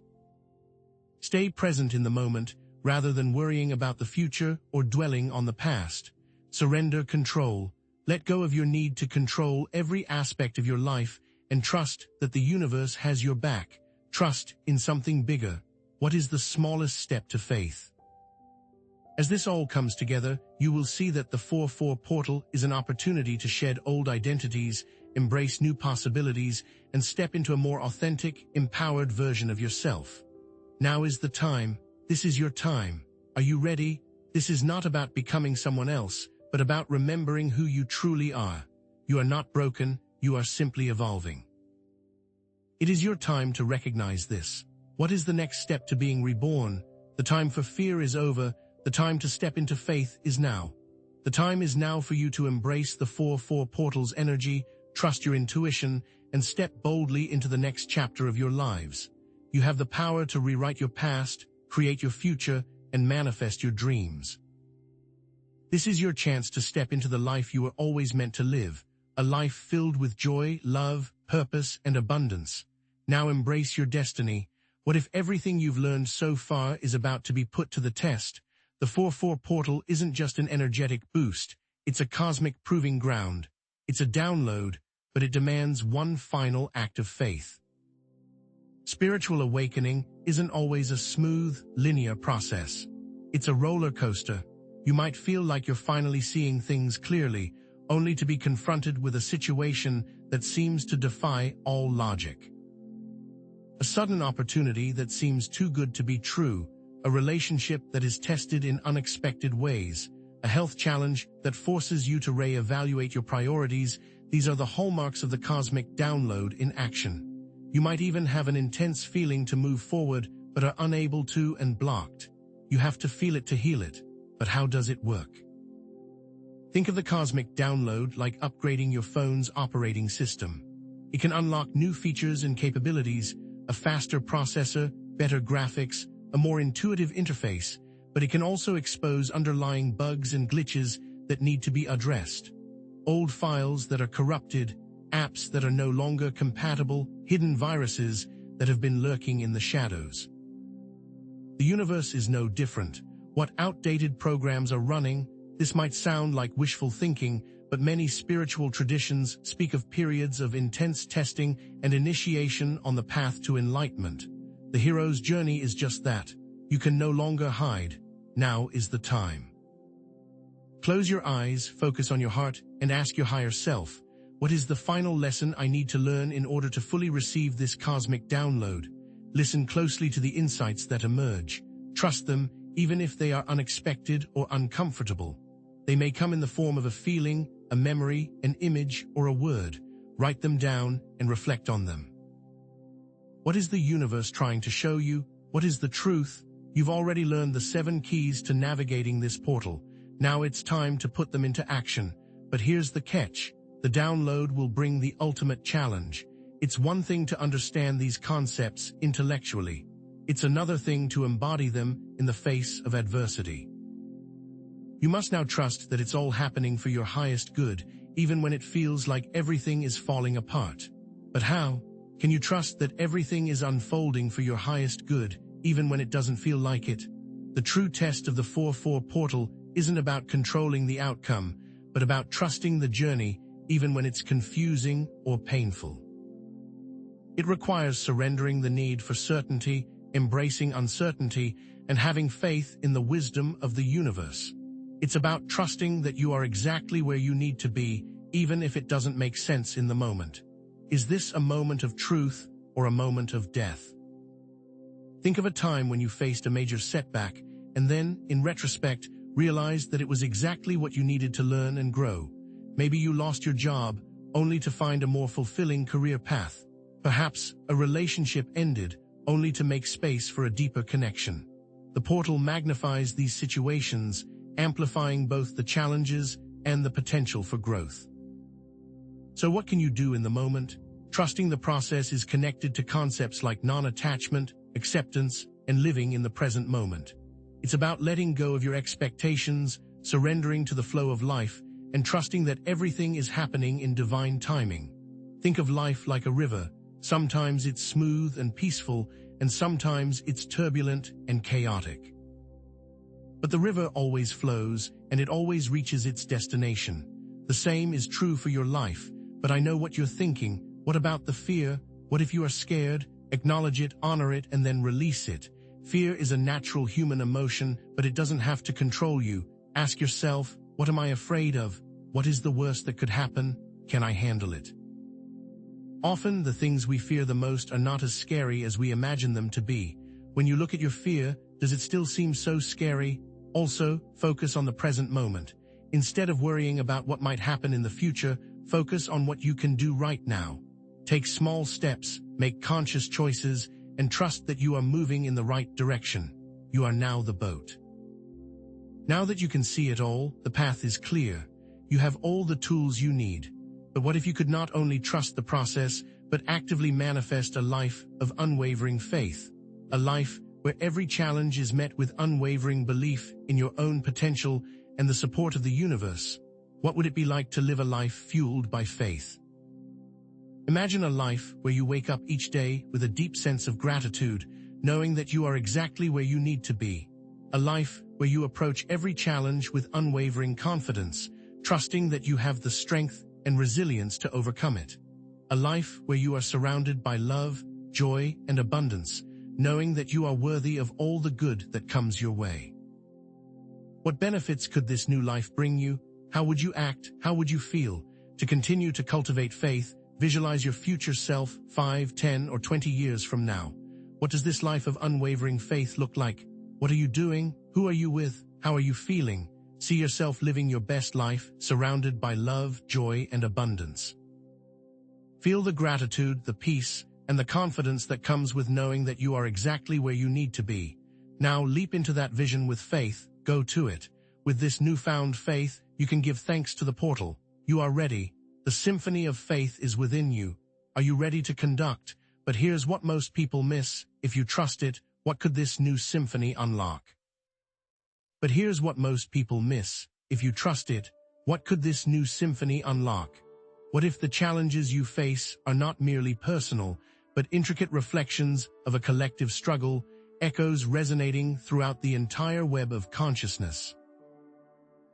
Stay present in the moment, rather than worrying about the future or dwelling on the past. Surrender control. Let go of your need to control every aspect of your life and trust that the universe has your back. Trust in something bigger. What is the smallest step to faith? As this all comes together, you will see that the 4-4 portal is an opportunity to shed old identities, embrace new possibilities, and step into a more authentic, empowered version of yourself. Now is the time. This is your time. Are you ready? This is not about becoming someone else, but about remembering who you truly are. You are not broken, you are simply evolving. It is your time to recognize this. What is the next step to being reborn? The time for fear is over. The time to step into faith is now. The time is now for you to embrace the 4-4 portal's energy, trust your intuition, and step boldly into the next chapter of your lives. You have the power to rewrite your past, create your future, and manifest your dreams. This is your chance to step into the life you were always meant to live, a life filled with joy, love, purpose, and abundance. Now embrace your destiny. What if everything you've learned so far is about to be put to the test? The 4-4 portal isn't just an energetic boost, it's a cosmic proving ground. It's a download, but it demands one final act of faith. Spiritual awakening isn't always a smooth, linear process. It's a roller coaster. You might feel like you're finally seeing things clearly, only to be confronted with a situation that seems to defy all logic. A sudden opportunity that seems too good to be true, a relationship that is tested in unexpected ways, a health challenge that forces you to re-evaluate your priorities. These are the hallmarks of the cosmic download in action. You might even have an intense feeling to move forward, but are unable to and blocked. You have to feel it to heal it. But how does it work? Think of the cosmic download like upgrading your phone's operating system. It can unlock new features and capabilities, a faster processor, better graphics, a more intuitive interface, but it can also expose underlying bugs and glitches that need to be addressed. Old files that are corrupted, apps that are no longer compatible, hidden viruses that have been lurking in the shadows. The universe is no different. What outdated programs are running? This might sound like wishful thinking, but many spiritual traditions speak of periods of intense testing and initiation on the path to enlightenment. The hero's journey is just that. You can no longer hide. Now is the time. Close your eyes, focus on your heart, and ask your higher self, What is the final lesson I need to learn in order to fully receive this cosmic download? Listen closely to the insights that emerge. Trust them, even if they are unexpected or uncomfortable. They may come in the form of a feeling, a memory, an image, or a word. Write them down and reflect on them. What is the universe trying to show you? What is the truth? You've already learned the 7 keys to navigating this portal. Now it's time to put them into action. But here's the catch. The download will bring the ultimate challenge. It's one thing to understand these concepts intellectually. It's another thing to embody them in the face of adversity. You must now trust that it's all happening for your highest good, even when it feels like everything is falling apart. But how? Can you trust that everything is unfolding for your highest good, even when it doesn't feel like it? The true test of the 4-4 portal isn't about controlling the outcome, but about trusting the journey, even when it's confusing or painful. It requires surrendering the need for certainty, embracing uncertainty, and having faith in the wisdom of the universe. It's about trusting that you are exactly where you need to be, even if it doesn't make sense in the moment. Is this a moment of truth or a moment of death? Think of a time when you faced a major setback and then, in retrospect, realized that it was exactly what you needed to learn and grow. Maybe you lost your job only to find a more fulfilling career path. Perhaps a relationship ended only to make space for a deeper connection. The portal magnifies these situations, amplifying both the challenges and the potential for growth. So what can you do in the moment? Trusting the process is connected to concepts like non-attachment, acceptance, and living in the present moment. It's about letting go of your expectations, surrendering to the flow of life, and trusting that everything is happening in divine timing. Think of life like a river. Sometimes it's smooth and peaceful, and sometimes it's turbulent and chaotic. But the river always flows, and it always reaches its destination. The same is true for your life, but I know what you're thinking. What about the fear? What if you are scared? Acknowledge it, honor it, and then release it. Fear is a natural human emotion, but it doesn't have to control you. Ask yourself, what am I afraid of? What is the worst that could happen? Can I handle it? Often, the things we fear the most are not as scary as we imagine them to be. When you look at your fear, does it still seem so scary? Also, focus on the present moment. Instead of worrying about what might happen in the future, focus on what you can do right now. Take small steps, make conscious choices, and trust that you are moving in the right direction. You are now the boat. Now that you can see it all, the path is clear. You have all the tools you need. But what if you could not only trust the process, but actively manifest a life of unwavering faith? A life where every challenge is met with unwavering belief in your own potential and the support of the universe. What would it be like to live a life fueled by faith? Imagine a life where you wake up each day with a deep sense of gratitude, knowing that you are exactly where you need to be. A life where you approach every challenge with unwavering confidence, trusting that you have the strength and resilience to overcome it. A life where you are surrounded by love, joy, and abundance, knowing that you are worthy of all the good that comes your way. What benefits could this new life bring you? How would you act? How would you feel? To continue to cultivate faith, visualize your future self 5, 10, or 20 years from now. What does this life of unwavering faith look like? What are you doing? Who are you with? How are you feeling? See yourself living your best life, surrounded by love, joy, and abundance. Feel the gratitude, the peace, and the confidence that comes with knowing that you are exactly where you need to be. Now leap into that vision with faith, go to it. With this newfound faith, you can give thanks to the portal. You are ready. The symphony of faith is within you. Are you ready to conduct? But here's what most people miss. If you trust it, what could this new symphony unlock? But here's what most people miss. If you trust it, what could this new symphony unlock? What if the challenges you face are not merely personal, but intricate reflections of a collective struggle, echoes resonating throughout the entire web of consciousness?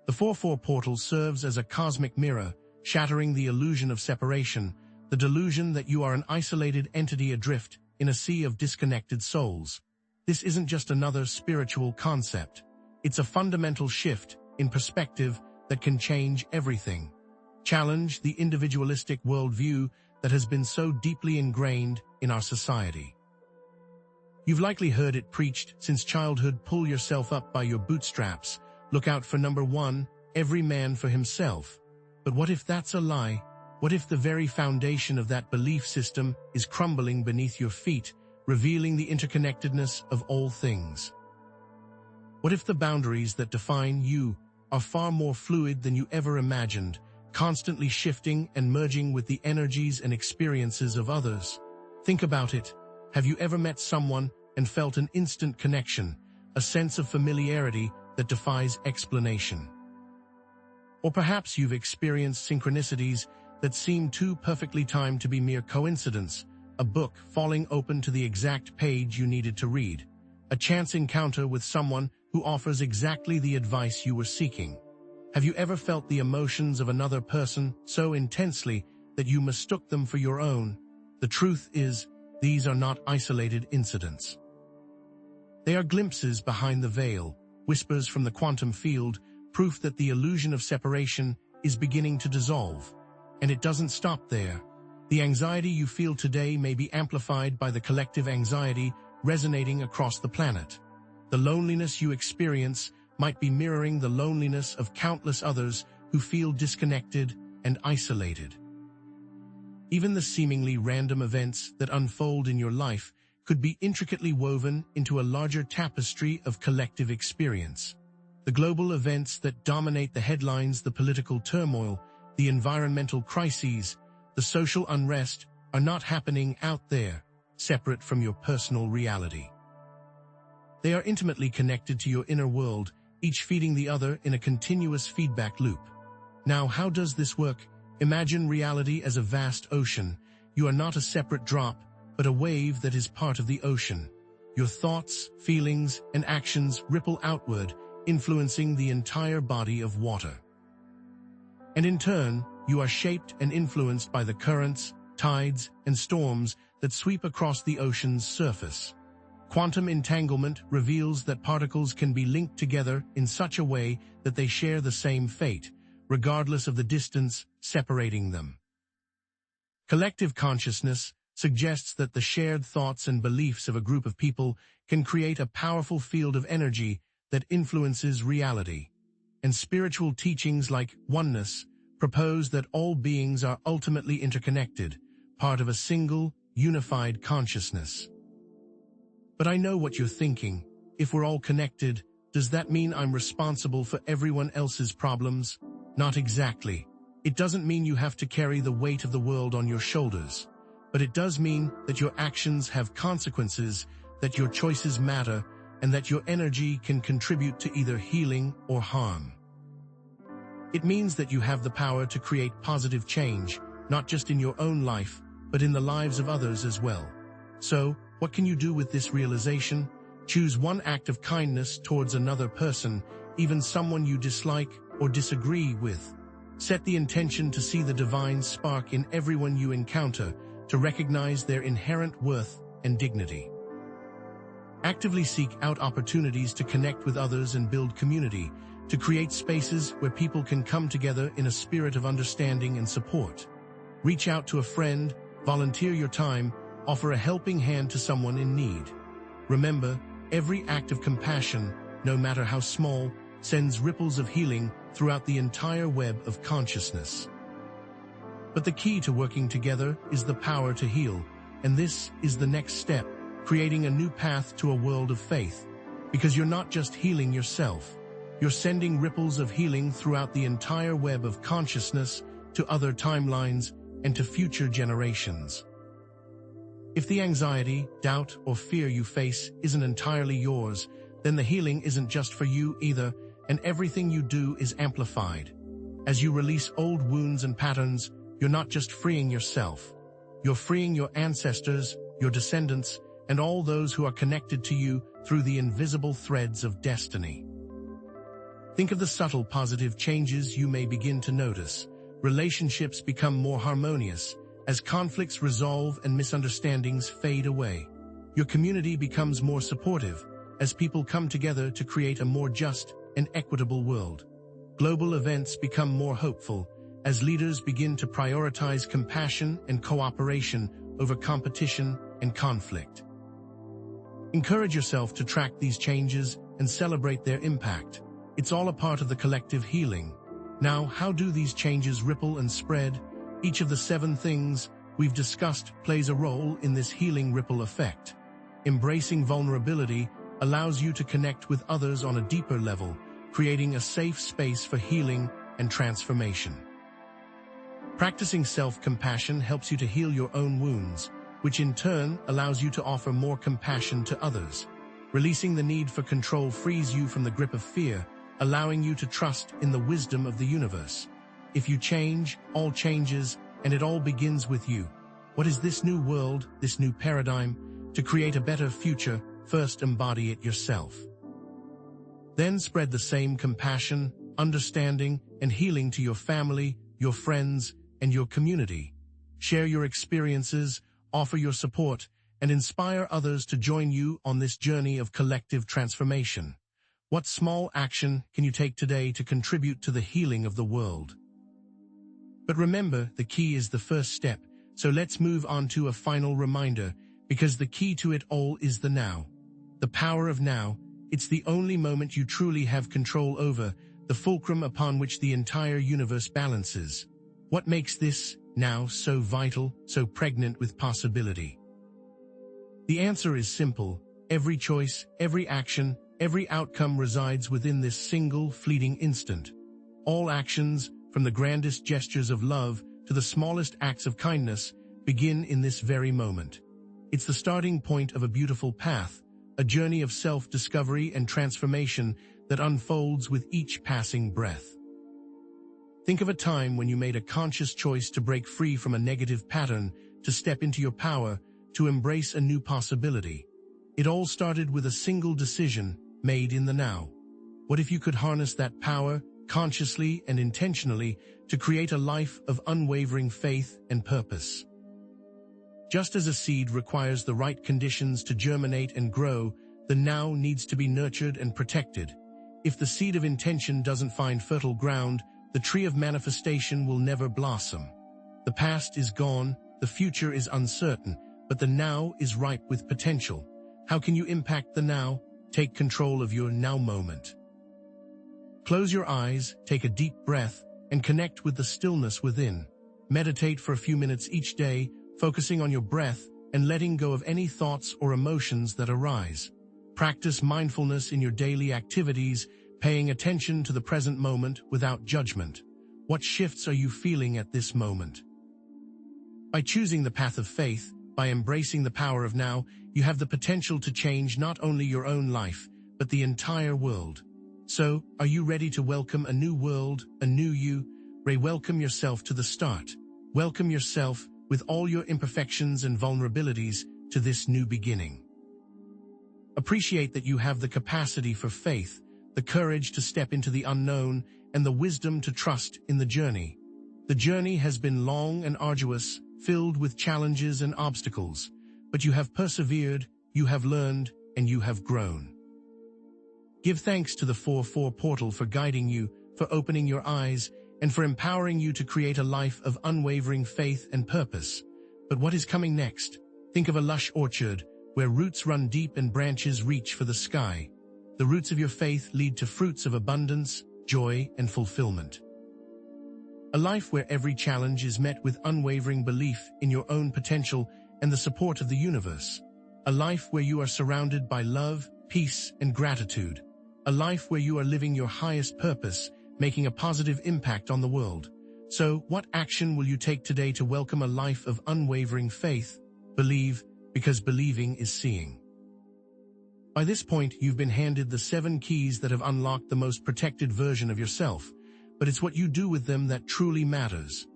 The 4-4 portal serves as a cosmic mirror, shattering the illusion of separation, the delusion that you are an isolated entity adrift in a sea of disconnected souls. This isn't just another spiritual concept. It's a fundamental shift in perspective that can change everything. Challenge the individualistic worldview that has been so deeply ingrained in our society. You've likely heard it preached since childhood: pull yourself up by your bootstraps, look out for number one, every man for himself. But what if that's a lie? What if the very foundation of that belief system is crumbling beneath your feet, revealing the interconnectedness of all things? What if the boundaries that define you are far more fluid than you ever imagined, constantly shifting and merging with the energies and experiences of others? Think about it. Have you ever met someone and felt an instant connection, a sense of familiarity that defies explanation? Or perhaps you've experienced synchronicities that seem too perfectly timed to be mere coincidence, a book falling open to the exact page you needed to read, a chance encounter with someone who offers exactly the advice you were seeking. Have you ever felt the emotions of another person so intensely that you mistook them for your own? The truth is, these are not isolated incidents. They are glimpses behind the veil, whispers from the quantum field, proof that the illusion of separation is beginning to dissolve. And it doesn't stop there. The anxiety you feel today may be amplified by the collective anxiety resonating across the planet. The loneliness you experience might be mirroring the loneliness of countless others who feel disconnected and isolated. Even the seemingly random events that unfold in your life could be intricately woven into a larger tapestry of collective experience. The global events that dominate the headlines, the political turmoil, the environmental crises, the social unrest, are not happening out there, separate from your personal reality. They are intimately connected to your inner world, each feeding the other in a continuous feedback loop. Now, how does this work? Imagine reality as a vast ocean. You are not a separate drop, but a wave that is part of the ocean. Your thoughts, feelings, and actions ripple outward, influencing the entire body of water. And in turn, you are shaped and influenced by the currents, tides, and storms that sweep across the ocean's surface. Quantum entanglement reveals that particles can be linked together in such a way that they share the same fate, regardless of the distance separating them. Collective consciousness suggests that the shared thoughts and beliefs of a group of people can create a powerful field of energy that influences reality. And spiritual teachings like oneness propose that all beings are ultimately interconnected, part of a single, unified consciousness. But I know what you're thinking. If we're all connected, does that mean I'm responsible for everyone else's problems? Not exactly. It doesn't mean you have to carry the weight of the world on your shoulders. But it does mean that your actions have consequences, that your choices matter, and that your energy can contribute to either healing or harm. It means that you have the power to create positive change, not just in your own life, but in the lives of others as well. So, what can you do with this realization? Choose one act of kindness towards another person, even someone you dislike or disagree with. Set the intention to see the divine spark in everyone you encounter, to recognize their inherent worth and dignity. Actively seek out opportunities to connect with others and build community, to create spaces where people can come together in a spirit of understanding and support. Reach out to a friend, volunteer your time, offer a helping hand to someone in need. Remember, every act of compassion, no matter how small, sends ripples of healing throughout the entire web of consciousness. But the key to working together is the power to heal, and this is the next step, creating a new path to a world of faith. Because you're not just healing yourself, you're sending ripples of healing throughout the entire web of consciousness to other timelines and to future generations. If the anxiety, doubt, or fear you face isn't entirely yours, then the healing isn't just for you either, and everything you do is amplified. As you release old wounds and patterns, you're not just freeing yourself. You're freeing your ancestors, your descendants, and all those who are connected to you through the invisible threads of destiny. Think of the subtle positive changes you may begin to notice. Relationships become more harmonious as conflicts resolve and misunderstandings fade away. Your community becomes more supportive as people come together to create a more just and equitable world. Global events become more hopeful as leaders begin to prioritize compassion and cooperation over competition and conflict. Encourage yourself to track these changes and celebrate their impact. It's all a part of the collective healing. Now, how do these changes ripple and spread? Each of the 7 things we've discussed plays a role in this healing ripple effect. Embracing vulnerability allows you to connect with others on a deeper level, creating a safe space for healing and transformation. Practicing self-compassion helps you to heal your own wounds, which in turn allows you to offer more compassion to others. Releasing the need for control frees you from the grip of fear, allowing you to trust in the wisdom of the universe. If you change, all changes, and it all begins with you. What is this new world, this new paradigm? To create a better future, first embody it yourself. Then spread the same compassion, understanding, and healing to your family, your friends, and your community. Share your experiences, offer your support, and inspire others to join you on this journey of collective transformation. What small action can you take today to contribute to the healing of the world? But remember, the key is the first step, so let's move on to a final reminder, because the key to it all is the now. The power of now, it's the only moment you truly have control over, the fulcrum upon which the entire universe balances. What makes this now so vital, so pregnant with possibility? The answer is simple. Every choice, every action, every outcome resides within this single fleeting instant. All actions, from the grandest gestures of love to the smallest acts of kindness, begin in this very moment. It's the starting point of a beautiful path, a journey of self-discovery and transformation that unfolds with each passing breath. Think of a time when you made a conscious choice to break free from a negative pattern, to step into your power, to embrace a new possibility. It all started with a single decision made in the now. What if you could harness that power, consciously and intentionally, to create a life of unwavering faith and purpose? Just as a seed requires the right conditions to germinate and grow, the now needs to be nurtured and protected. If the seed of intention doesn't find fertile ground, the tree of manifestation will never blossom. The past is gone, the future is uncertain, but the now is ripe with potential. How can you impact the now? Take control of your now moment. Close your eyes, take a deep breath, and connect with the stillness within. Meditate for a few minutes each day, focusing on your breath and letting go of any thoughts or emotions that arise. Practice mindfulness in your daily activities, paying attention to the present moment without judgment. What shifts are you feeling at this moment? By choosing the path of faith, by embracing the power of now, you have the potential to change not only your own life, but the entire world. So, are you ready to welcome a new world, a new you? Welcome yourself to the start. Welcome yourself, with all your imperfections and vulnerabilities, to this new beginning. Appreciate that you have the capacity for faith, the courage to step into the unknown, and the wisdom to trust in the journey. The journey has been long and arduous, filled with challenges and obstacles, but you have persevered, you have learned, and you have grown. Give thanks to the 4-4 portal for guiding you, for opening your eyes, and for empowering you to create a life of unwavering faith and purpose. But what is coming next? Think of a lush orchard, where roots run deep and branches reach for the sky. The roots of your faith lead to fruits of abundance, joy, and fulfillment. A life where every challenge is met with unwavering belief in your own potential and the support of the universe. A life where you are surrounded by love, peace, and gratitude. A life where you are living your highest purpose, making a positive impact on the world. So, what action will you take today to welcome a life of unwavering faith? Believe, because believing is seeing. By this point, you've been handed the 7 keys that have unlocked the most protected version of yourself, but it's what you do with them that truly matters.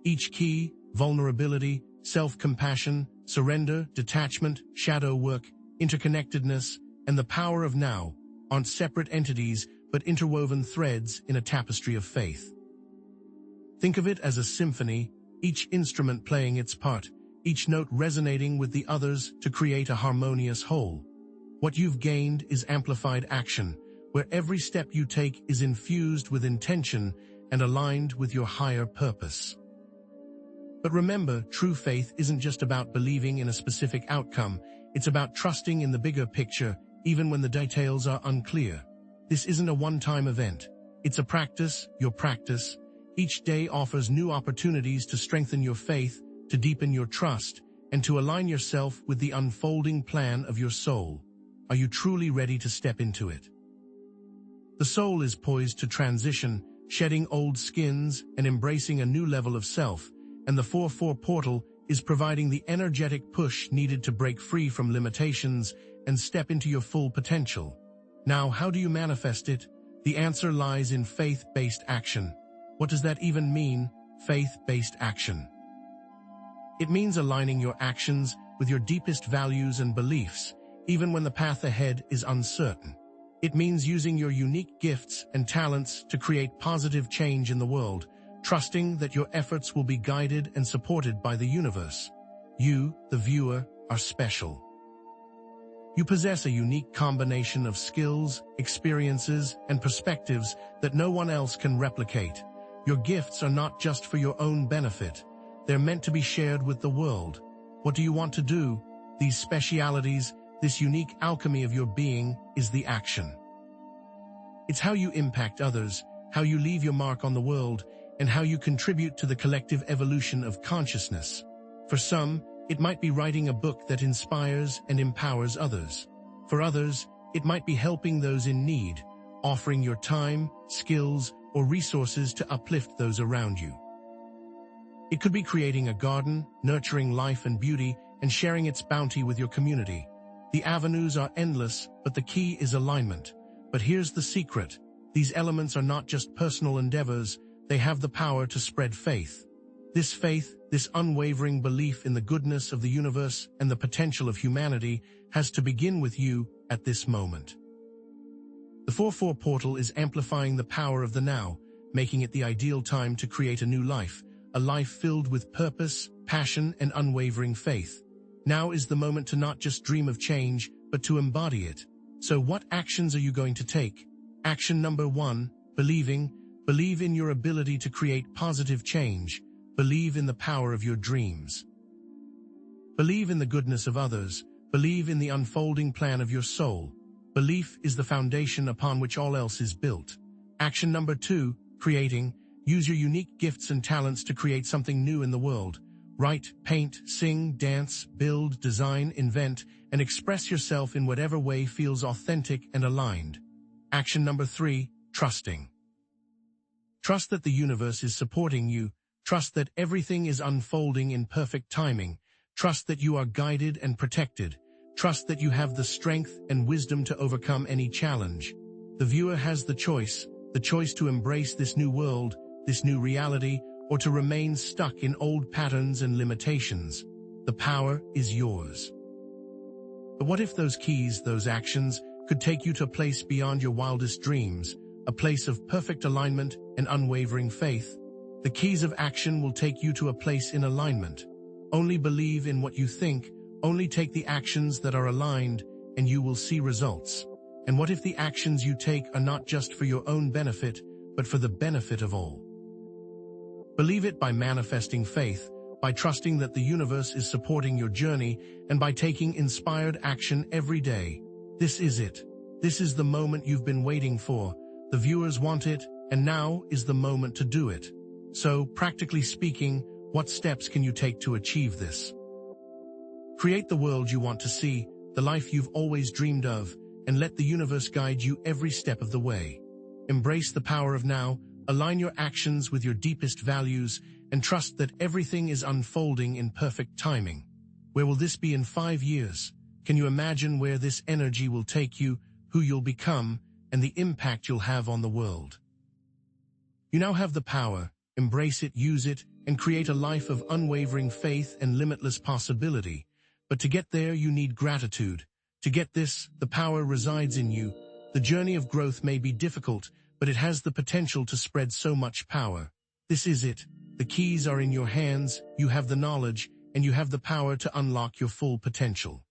Each key, vulnerability, self-compassion, surrender, detachment, shadow work, interconnectedness, and the power of now, aren't separate entities, but interwoven threads in a tapestry of faith. Think of it as a symphony, each instrument playing its part, each note resonating with the others to create a harmonious whole. What you've gained is amplified action, where every step you take is infused with intention and aligned with your higher purpose. But remember, true faith isn't just about believing in a specific outcome, it's about trusting in the bigger picture, even when the details are unclear. This isn't a one-time event. It's a practice, your practice. Each day offers new opportunities to strengthen your faith, to deepen your trust, and to align yourself with the unfolding plan of your soul. Are you truly ready to step into it? The soul is poised to transition, shedding old skins and embracing a new level of self, and the 4-4 portal is providing the energetic push needed to break free from limitations and step into your full potential. Now, how do you manifest it? The answer lies in faith-based action. What does that even mean, faith-based action? It means aligning your actions with your deepest values and beliefs, even when the path ahead is uncertain. It means using your unique gifts and talents to create positive change in the world, trusting that your efforts will be guided and supported by the universe. You, the viewer, are special. You possess a unique combination of skills, experiences, and perspectives that no one else can replicate. Your gifts are not just for your own benefit. They're meant to be shared with the world. What do you want to do? These specialities, this unique alchemy of your being, is the action. It's how you impact others, how you leave your mark on the world, and how you contribute to the collective evolution of consciousness. For some, it might be writing a book that inspires and empowers others. For others, it might be helping those in need, offering your time, skills, or resources to uplift those around you. It could be creating a garden, nurturing life and beauty, and sharing its bounty with your community. The avenues are endless, but the key is alignment. But here's the secret. These elements are not just personal endeavors, they have the power to spread faith. This faith, this unwavering belief in the goodness of the universe and the potential of humanity, has to begin with you at this moment. The 4-4 portal is amplifying the power of the now, making it the ideal time to create a new life, a life filled with purpose, passion, and unwavering faith. Now is the moment to not just dream of change, but to embody it. So what actions are you going to take? Action number 1, believing. Believe in your ability to create positive change. Believe in the power of your dreams. Believe in the goodness of others. Believe in the unfolding plan of your soul. Belief is the foundation upon which all else is built. Action number 2, creating. Use your unique gifts and talents to create something new in the world. Write, paint, sing, dance, build, design, invent, and express yourself in whatever way feels authentic and aligned. Action number 3, trusting. Trust that the universe is supporting you. Trust that everything is unfolding in perfect timing. Trust that you are guided and protected. Trust that you have the strength and wisdom to overcome any challenge. The viewer has the choice to embrace this new world, this new reality, or to remain stuck in old patterns and limitations. The power is yours. But what if those keys, those actions, could take you to a place beyond your wildest dreams, a place of perfect alignment and unwavering faith? The keys of action will take you to a place in alignment. Only believe in what you think, only take the actions that are aligned, and you will see results. And what if the actions you take are not just for your own benefit, but for the benefit of all? Believe it by manifesting faith, by trusting that the universe is supporting your journey, and by taking inspired action every day. This is it. This is the moment you've been waiting for. The viewers want it, and now is the moment to do it. So, practically speaking, what steps can you take to achieve this? Create the world you want to see, the life you've always dreamed of, and let the universe guide you every step of the way. Embrace the power of now, align your actions with your deepest values, and trust that everything is unfolding in perfect timing. Where will this be in 5 years? Can you imagine where this energy will take you, who you'll become, and the impact you'll have on the world? You now have the power. Embrace it, use it, and create a life of unwavering faith and limitless possibility. But to get there, you need gratitude. To get this, the power resides in you. The journey of growth may be difficult, but it has the potential to spread so much power. This is it. The keys are in your hands, you have the knowledge, and you have the power to unlock your full potential.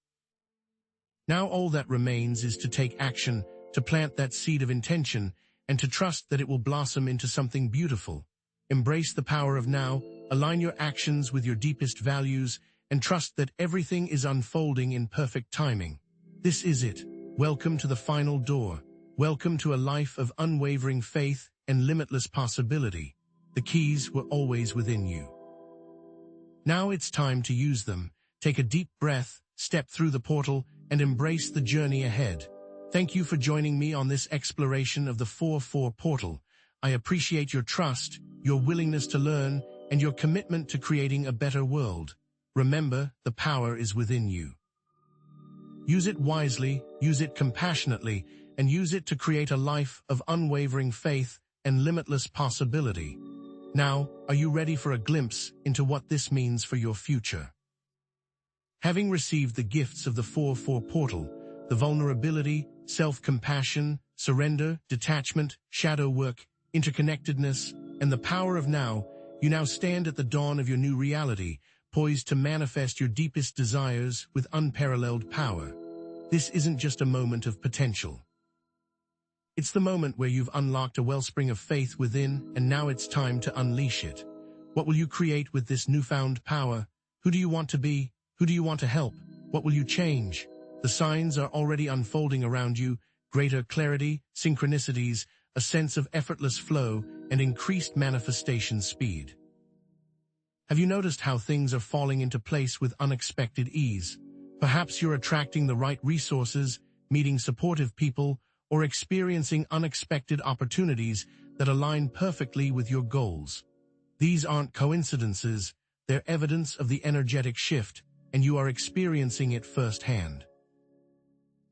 Now all that remains is to take action, to plant that seed of intention, and to trust that it will blossom into something beautiful. Embrace the power of now, align your actions with your deepest values, and trust that everything is unfolding in perfect timing. This is it. Welcome to the final door. Welcome to a life of unwavering faith and limitless possibility. The keys were always within you. Now it's time to use them. Take a deep breath, step through the portal, and embrace the journey ahead. Thank you for joining me on this exploration of the 4-4 portal. I appreciate your trust, your willingness to learn, and your commitment to creating a better world. Remember, the power is within you. Use it wisely, use it compassionately, and use it to create a life of unwavering faith and limitless possibility. Now, are you ready for a glimpse into what this means for your future? Having received the gifts of the 4-4 portal, the vulnerability, self-compassion, surrender, detachment, shadow work, interconnectedness, and the power of now, you now stand at the dawn of your new reality, poised to manifest your deepest desires with unparalleled power. This isn't just a moment of potential. It's the moment where you've unlocked a wellspring of faith within, and now it's time to unleash it. What will you create with this newfound power? Who do you want to be? Who do you want to help? What will you change? The signs are already unfolding around you: greater clarity, synchronicities, a sense of effortless flow, and increased manifestation speed. Have you noticed how things are falling into place with unexpected ease? Perhaps you're attracting the right resources, meeting supportive people, or experiencing unexpected opportunities that align perfectly with your goals. These aren't coincidences, they're evidence of the energetic shift, and you are experiencing it firsthand.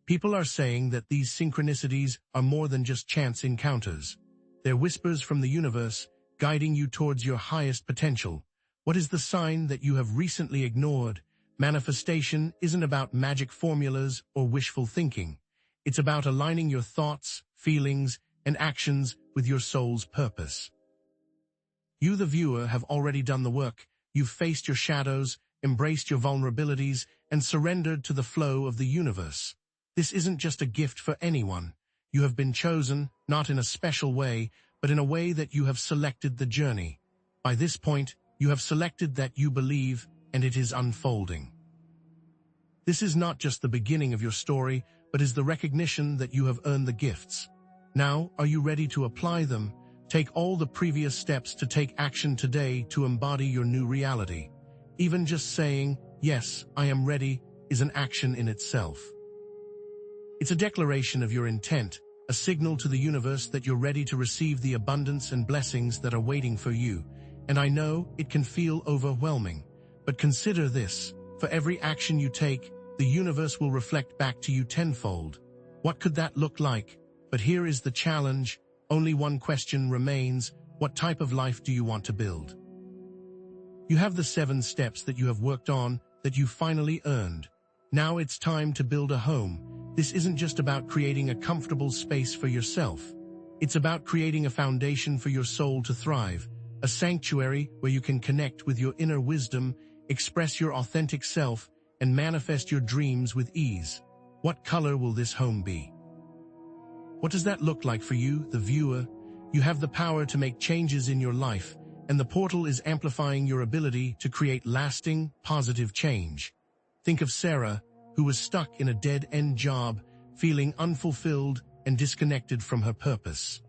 People are saying that these synchronicities are more than just chance encounters. They're whispers from the universe, guiding you towards your highest potential. What is the sign that you have recently ignored? Manifestation isn't about magic formulas or wishful thinking. It's about aligning your thoughts, feelings, and actions with your soul's purpose. You, the viewer, have already done the work. You've faced your shadows, embraced your vulnerabilities, and surrendered to the flow of the universe. This isn't just a gift for anyone. You have been chosen, not in a special way, but in a way that you have selected the journey. By this point, you have selected that you believe, and it is unfolding. This is not just the beginning of your story, but is the recognition that you have earned the gifts. Now, are you ready to apply them? Take all the previous steps to take action today to embody your new reality. Even just saying, "Yes, I am ready," is an action in itself. It's a declaration of your intent, a signal to the universe that you're ready to receive the abundance and blessings that are waiting for you. And I know it can feel overwhelming, but consider this: for every action you take, the universe will reflect back to you tenfold. What could that look like? But here is the challenge. Only one question remains: what type of life do you want to build? You have the 7 steps that you have worked on, that you finally earned. Now it's time to build a home. This isn't just about creating a comfortable space for yourself. It's about creating a foundation for your soul to thrive, a sanctuary where you can connect with your inner wisdom, express your authentic self, and manifest your dreams with ease. What color will this home be? What does that look like for you, the viewer? You have the power to make changes in your life, and the portal is amplifying your ability to create lasting, positive change. Think of Sarah, who was stuck in a dead-end job, feeling unfulfilled and disconnected from her purpose.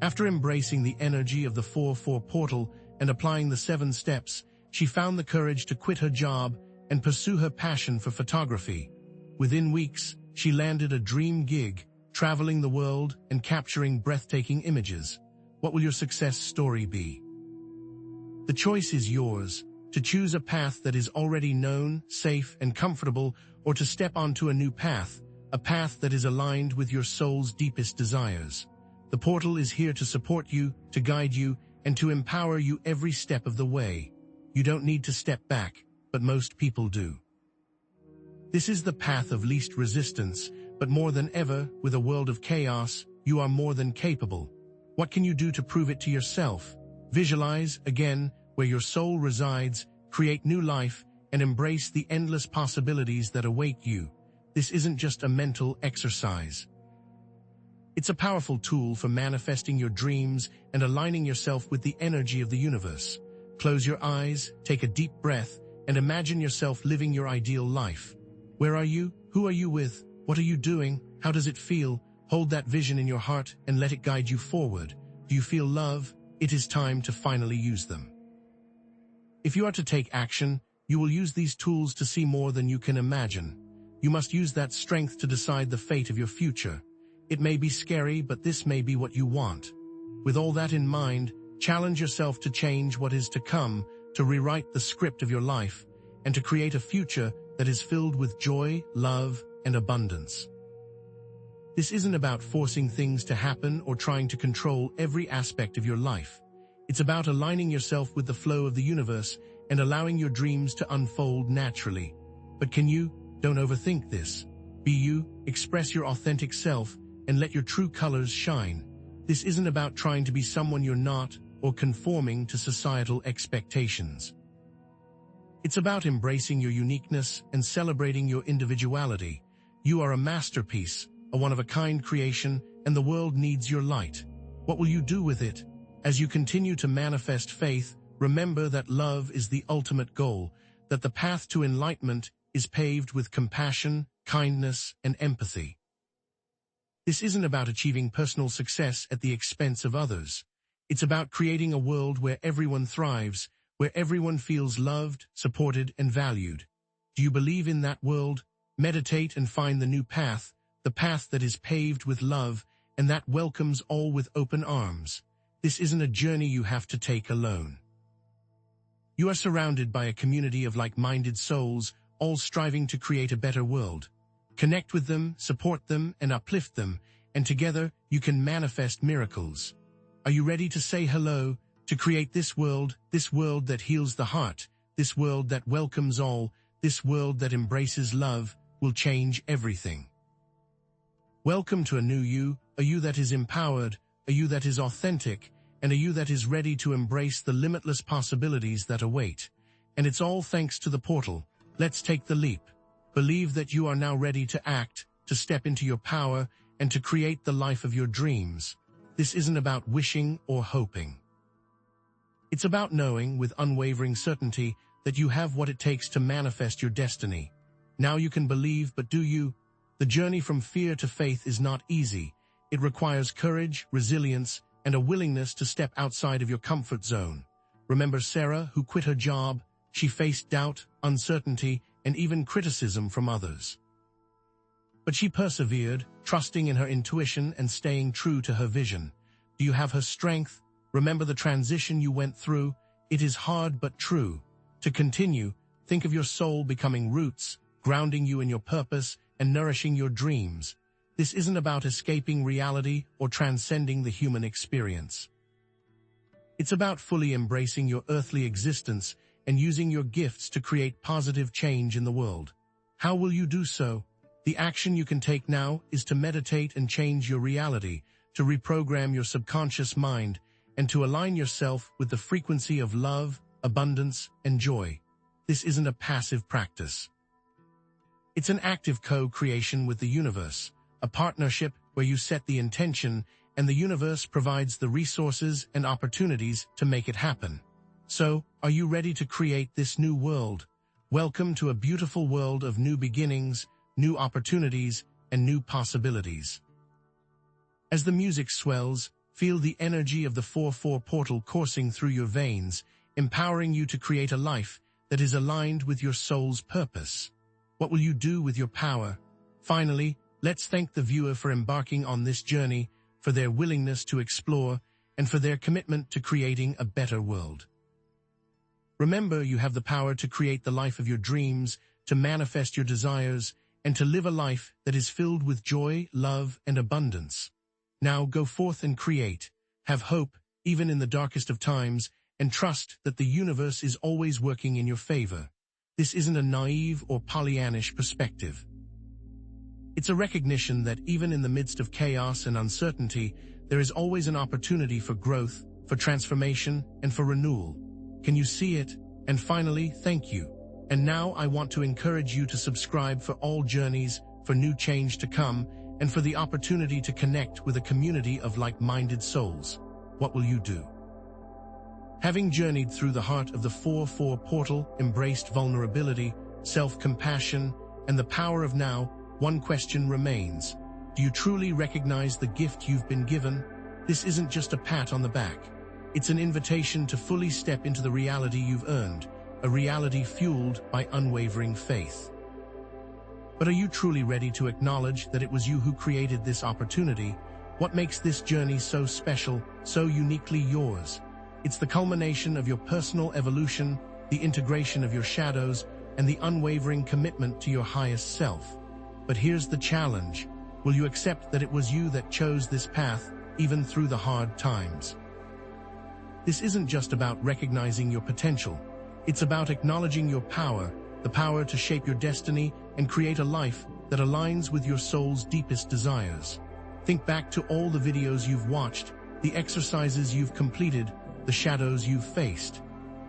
After embracing the energy of the 4-4 portal and applying the 7 steps, she found the courage to quit her job and pursue her passion for photography. Within weeks, she landed a dream gig, traveling the world and capturing breathtaking images. What will your success story be? The choice is yours: to choose a path that is already known, safe, and comfortable, or to step onto a new path, a path that is aligned with your soul's deepest desires. The portal is here to support you, to guide you, and to empower you every step of the way. You don't need to step back, but most people do. This is the path of least resistance, but more than ever, with a world of chaos, you are more than capable. What can you do to prove it to yourself? Visualize, again, where your soul resides, create new life, and embrace the endless possibilities that await you. This isn't just a mental exercise. It's a powerful tool for manifesting your dreams and aligning yourself with the energy of the universe. Close your eyes, take a deep breath, and imagine yourself living your ideal life. Where are you? Who are you with? What are you doing? How does it feel? Hold that vision in your heart and let it guide you forward. Do you feel love? It is time to finally use them. If you are to take action, you will use these tools to see more than you can imagine. You must use that strength to decide the fate of your future. It may be scary, but this may be what you want. With all that in mind, challenge yourself to change what is to come, to rewrite the script of your life, and to create a future that is filled with joy, love, and abundance. This isn't about forcing things to happen or trying to control every aspect of your life. It's about aligning yourself with the flow of the universe and allowing your dreams to unfold naturally. But don't overthink this. Be you, express your authentic self, and let your true colors shine. This isn't about trying to be someone you're not or conforming to societal expectations. It's about embracing your uniqueness and celebrating your individuality. You are a masterpiece, a one-of-a-kind creation, and the world needs your light. What will you do with it? As you continue to manifest faith, remember that love is the ultimate goal, that the path to enlightenment is paved with compassion, kindness, and empathy. This isn't about achieving personal success at the expense of others. It's about creating a world where everyone thrives, where everyone feels loved, supported, and valued. Do you believe in that world? Meditate and find the new path, the path that is paved with love and that welcomes all with open arms. This isn't a journey you have to take alone. You are surrounded by a community of like-minded souls, all striving to create a better world. Connect with them, support them, and uplift them, and together you can manifest miracles. Are you ready to say hello, to create this world that heals the heart, this world that welcomes all, this world that embraces love, will change everything. Welcome to a new you, a you that is empowered, a you that is authentic, and a you that is ready to embrace the limitless possibilities that await. And it's all thanks to the portal. Let's take the leap. Believe that you are now ready to act, to step into your power, and to create the life of your dreams. This isn't about wishing or hoping. It's about knowing with unwavering certainty that you have what it takes to manifest your destiny. Now you can believe, but do you? The journey from fear to faith is not easy. It requires courage, resilience, and a willingness to step outside of your comfort zone. Remember Sarah, who quit her job? She faced doubt, uncertainty, and even criticism from others. But she persevered, trusting in her intuition and staying true to her vision. Do you have her strength? Remember the transition you went through? It is hard but true. To continue, think of your soul becoming roots, grounding you in your purpose and nourishing your dreams. This isn't about escaping reality or transcending the human experience. It's about fully embracing your earthly existence and using your gifts to create positive change in the world. How will you do so? The action you can take now is to meditate and change your reality, to reprogram your subconscious mind, and to align yourself with the frequency of love, abundance, and joy. This isn't a passive practice. It's an active co-creation with the universe, a partnership where you set the intention and the universe provides the resources and opportunities to make it happen. So, are you ready to create this new world? Welcome to a beautiful world of new beginnings, new opportunities, and new possibilities. As the music swells, feel the energy of the 4-4 portal coursing through your veins, empowering you to create a life that is aligned with your soul's purpose. What will you do with your power? Finally, let's thank the viewer for embarking on this journey, for their willingness to explore, and for their commitment to creating a better world. Remember, you have the power to create the life of your dreams, to manifest your desires, and to live a life that is filled with joy, love, and abundance. Now go forth and create. Have hope, even in the darkest of times, and trust that the universe is always working in your favor. This isn't a naive or Pollyannish perspective. It's a recognition that even in the midst of chaos and uncertainty, there is always an opportunity for growth, for transformation, and for renewal. Can you see it? And finally, thank you. And now I want to encourage you to subscribe for all journeys, for new change to come, and for the opportunity to connect with a community of like-minded souls. What will you do? Having journeyed through the heart of the 4-4 portal, embraced vulnerability, self-compassion, and the power of now, one question remains. Do you truly recognize the gift you've been given? This isn't just a pat on the back. It's an invitation to fully step into the reality you've earned, a reality fueled by unwavering faith. But are you truly ready to acknowledge that it was you who created this opportunity? What makes this journey so special, so uniquely yours? It's the culmination of your personal evolution, the integration of your shadows, and the unwavering commitment to your highest self. But here's the challenge. Will you accept that it was you that chose this path, even through the hard times? This isn't just about recognizing your potential. It's about acknowledging your power, the power to shape your destiny and create a life that aligns with your soul's deepest desires. Think back to all the videos you've watched, the exercises you've completed, the shadows you've faced.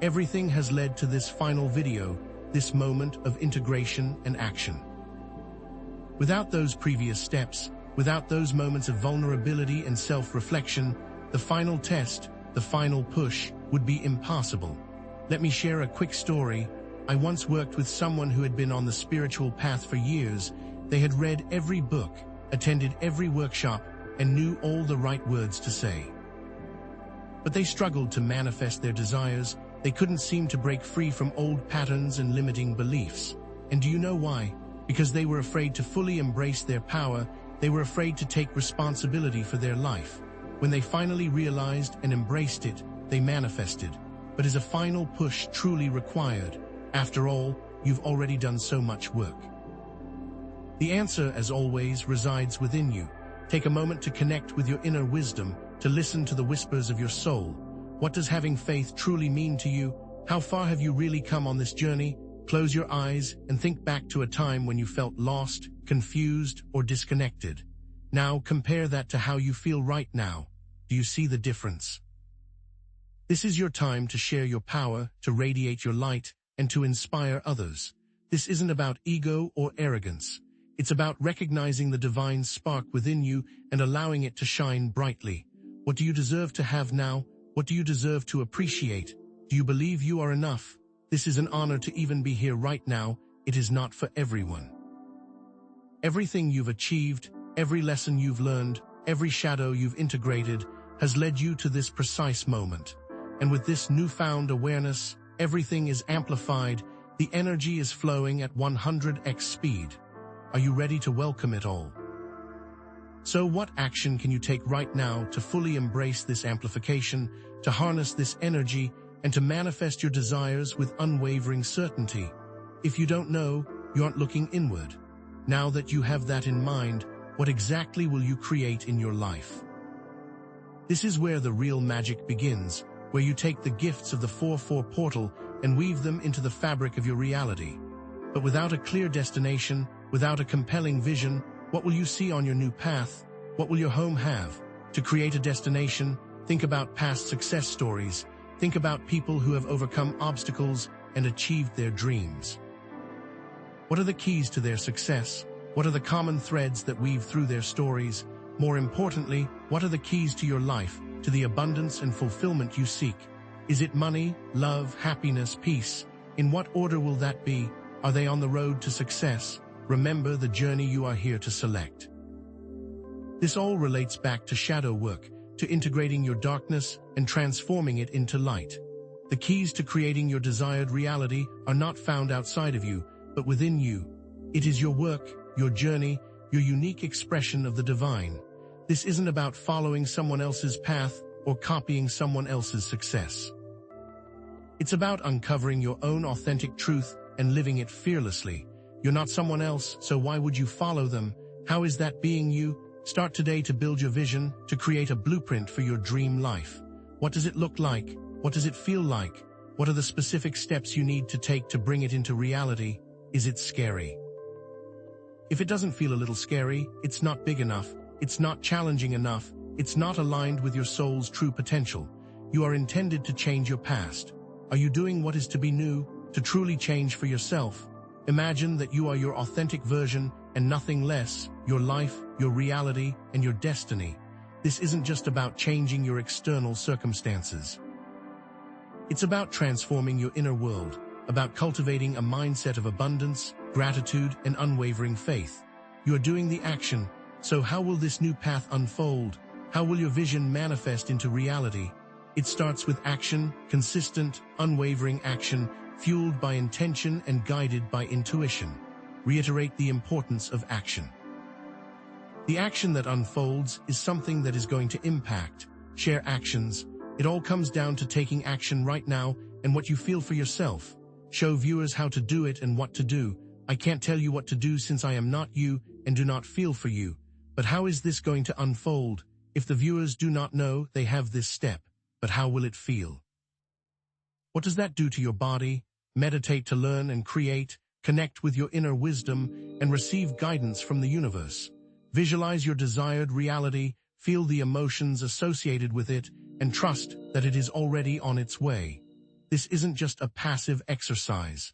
Everything has led to this final video, this moment of integration and action. Without those previous steps, without those moments of vulnerability and self-reflection, the final test, the final push, would be impossible. Let me share a quick story. I once worked with someone who had been on the spiritual path for years. They had read every book, attended every workshop, and knew all the right words to say. But they struggled to manifest their desires. They couldn't seem to break free from old patterns and limiting beliefs. And do you know why? Because they were afraid to fully embrace their power. They were afraid to take responsibility for their life. When they finally realized and embraced it, they manifested. But is a final push truly required? After all, you've already done so much work. The answer, as always, resides within you. Take a moment to connect with your inner wisdom, to listen to the whispers of your soul. What does having faith truly mean to you? How far have you really come on this journey? Close your eyes and think back to a time when you felt lost, confused, or disconnected. Now compare that to how you feel right now. Do you see the difference? This is your time to share your power, to radiate your light, and to inspire others. This isn't about ego or arrogance. It's about recognizing the divine spark within you and allowing it to shine brightly. What do you deserve to have now? What do you deserve to appreciate? Do you believe you are enough? This is an honor to even be here right now. It is not for everyone. Everything you've achieved, every lesson you've learned, every shadow you've integrated has led you to this precise moment. And with this newfound awareness, everything is amplified. The energy is flowing at 100x speed. Are you ready to welcome it all? So what action can you take right now to fully embrace this amplification, to harness this energy, and to manifest your desires with unwavering certainty? If you don't know, you aren't looking inward. Now that you have that in mind, what exactly will you create in your life? This is where the real magic begins, where you take the gifts of the 4-4 portal and weave them into the fabric of your reality. But without a clear destination, without a compelling vision, what will you see on your new path? What will your home have? To create a destination, think about past success stories. Think about people who have overcome obstacles and achieved their dreams. What are the keys to their success? What are the common threads that weave through their stories? More importantly, what are the keys to your life, to the abundance and fulfillment you seek? Is it money, love, happiness, peace? In what order will that be? Are they on the road to success? Remember the journey you are here to select. This all relates back to shadow work, to integrating your darkness and transforming it into light. The keys to creating your desired reality are not found outside of you, but within you. It is your work, your journey, your unique expression of the divine. This isn't about following someone else's path or copying someone else's success. It's about uncovering your own authentic truth and living it fearlessly. You're not someone else, so why would you follow them? How is that being you? Start today to build your vision, to create a blueprint for your dream life. What does it look like? What does it feel like? What are the specific steps you need to take to bring it into reality? Is it scary? If it doesn't feel a little scary, it's not big enough, it's not challenging enough, it's not aligned with your soul's true potential. You are intended to change your past. Are you doing what is to be new, to truly change for yourself? Imagine that you are your authentic version, and nothing less, your life, your reality, and your destiny. This isn't just about changing your external circumstances. It's about transforming your inner world, about cultivating a mindset of abundance, gratitude, and unwavering faith. You are doing the action, so how will this new path unfold? How will your vision manifest into reality? It starts with action, consistent, unwavering action, fueled by intention and guided by intuition. Reiterate the importance of action. The action that unfolds is something that is going to impact. Share actions. It all comes down to taking action right now and what you feel for yourself. Show viewers how to do it and what to do. I can't tell you what to do since I am not you and do not feel for you. But how is this going to unfold? If the viewers do not know they have this step, but how will it feel? What does that do to your body? Meditate to learn and create, connect with your inner wisdom, and receive guidance from the universe. Visualize your desired reality, feel the emotions associated with it, and trust that it is already on its way. This isn't just a passive exercise.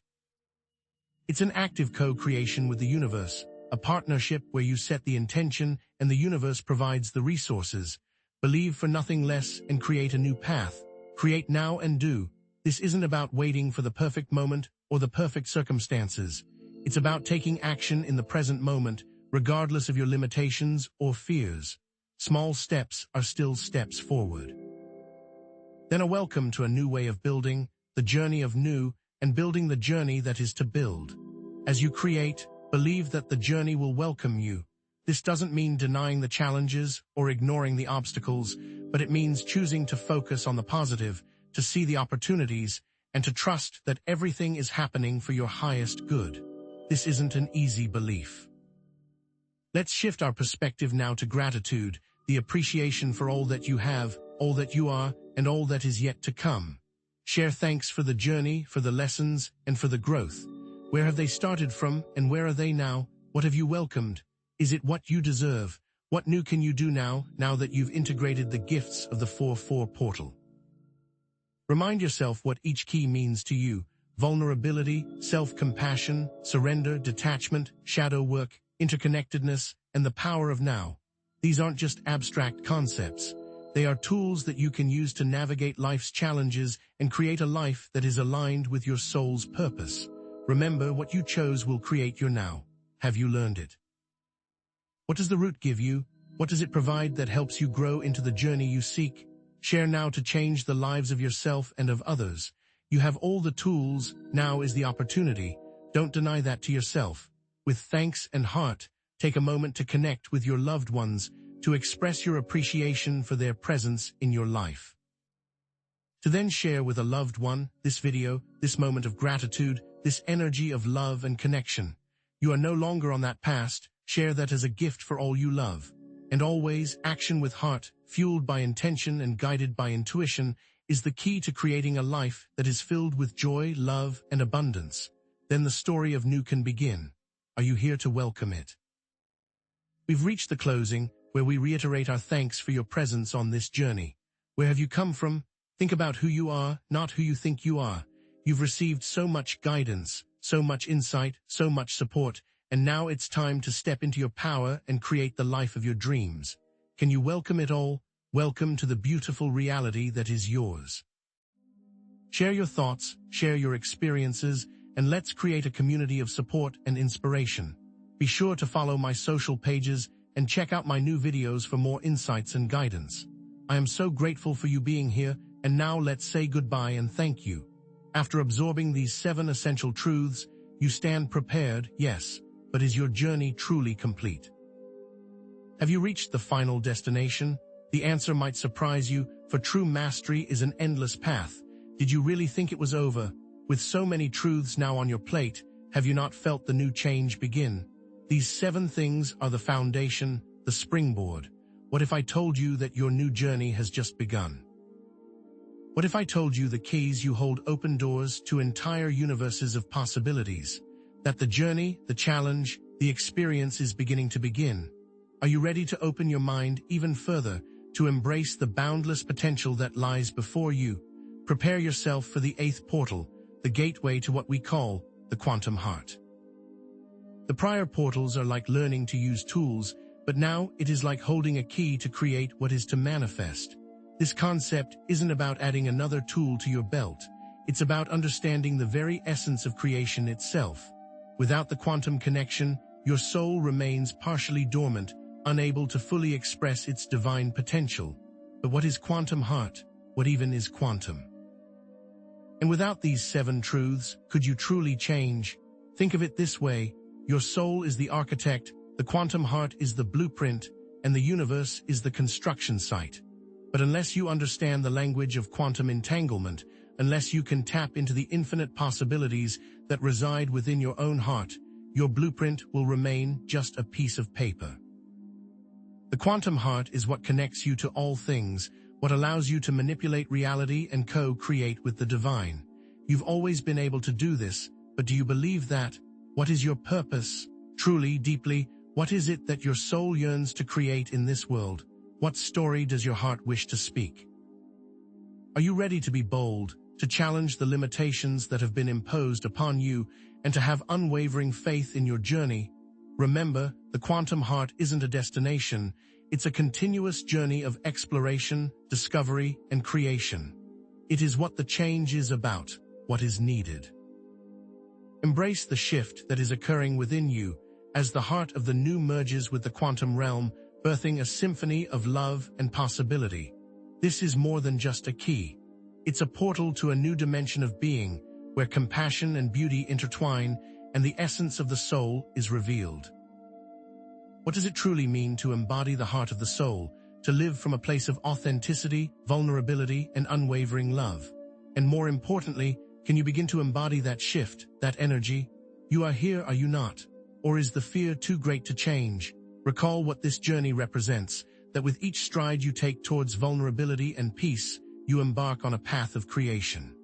It's an active co-creation with the universe, a partnership where you set the intention and the universe provides the resources. Believe for nothing less and create a new path. Create now and do. This isn't about waiting for the perfect moment or the perfect circumstances. It's about taking action in the present moment, regardless of your limitations or fears. Small steps are still steps forward. Then a welcome to a new way of building, the journey of new, and building the journey that is to build. As you create, believe that the journey will welcome you. This doesn't mean denying the challenges or ignoring the obstacles, but it means choosing to focus on the positive, to see the opportunities, and to trust that everything is happening for your highest good. This isn't an easy belief. Let's shift our perspective now to gratitude, the appreciation for all that you have, all that you are, and all that is yet to come. Share thanks for the journey, for the lessons, and for the growth. Where have they started from, and where are they now? What have you welcomed? Is it what you deserve? What new can you do now that you've integrated the gifts of the 4-4 portal? Remind yourself what each key means to you. Vulnerability, self-compassion, surrender, detachment, shadow work, interconnectedness, and the power of now. These aren't just abstract concepts. They are tools that you can use to navigate life's challenges and create a life that is aligned with your soul's purpose. Remember, what you chose will create your now. Have you learned it? What does the root give you? What does it provide that helps you grow into the journey you seek? Share now to change the lives of yourself and of others. You have all the tools, now is the opportunity. Don't deny that to yourself. With thanks and heart, take a moment to connect with your loved ones, to express your appreciation for their presence in your life. To then share with a loved one this video, this moment of gratitude, this energy of love and connection. You are no longer on that past. Share that as a gift for all you love. And always, action with heart, fueled by intention and guided by intuition, is the key to creating a life that is filled with joy, love, and abundance. Then the story of new can begin. Are you here to welcome it? We've reached the closing, where we reiterate our thanks for your presence on this journey. Where have you come from? Think about who you are, not who you think you are. You've received so much guidance, so much insight, so much support, and now it's time to step into your power and create the life of your dreams. Can you welcome it all? Welcome to the beautiful reality that is yours. Share your thoughts, share your experiences, and let's create a community of support and inspiration. Be sure to follow my social pages and check out my new videos for more insights and guidance. I am so grateful for you being here, and now let's say goodbye and thank you. After absorbing these 7 essential truths, you stand prepared, yes, but is your journey truly complete? Have you reached the final destination? The answer might surprise you, for true mastery is an endless path. Did you really think it was over? With so many truths now on your plate, have you not felt the new change begin? These 7 things are the foundation, the springboard. What if I told you that your new journey has just begun? What if I told you the keys you hold open doors to entire universes of possibilities? That the journey, the challenge, the experience is beginning to begin. Are you ready to open your mind even further, to embrace the boundless potential that lies before you? Prepare yourself for the 8th portal, the gateway to what we call the quantum heart. The prior portals are like learning to use tools, but now it is like holding a key to create what is to manifest. This concept isn't about adding another tool to your belt. It's about understanding the very essence of creation itself. Without the quantum connection, your soul remains partially dormant, unable to fully express its divine potential. But what is quantum heart? What even is quantum? And without these 7 truths, could you truly change? Think of it this way: your soul is the architect, the quantum heart is the blueprint, and the universe is the construction site. But unless you understand the language of quantum entanglement, unless you can tap into the infinite possibilities that reside within your own heart, your blueprint will remain just a piece of paper. The quantum heart is what connects you to all things, what allows you to manipulate reality and co-create with the divine. You've always been able to do this, but do you believe that? What is your purpose? Truly, deeply, what is it that your soul yearns to create in this world? What story does your heart wish to speak? Are you ready to be bold, to challenge the limitations that have been imposed upon you, and to have unwavering faith in your journey? Remember, the quantum heart isn't a destination. It's a continuous journey of exploration, discovery, and creation. It is what the change is about, what is needed. Embrace the shift that is occurring within you as the heart of the new merges with the quantum realm, birthing a symphony of love and possibility. This is more than just a key. It's a portal to a new dimension of being, where compassion and beauty intertwine and the essence of the soul is revealed. What does it truly mean to embody the heart of the soul, to live from a place of authenticity, vulnerability, and unwavering love? And more importantly, can you begin to embody that shift, that energy? You are here, are you not? Or is the fear too great to change? Recall what this journey represents, that with each stride you take towards vulnerability and peace, you embark on a path of creation.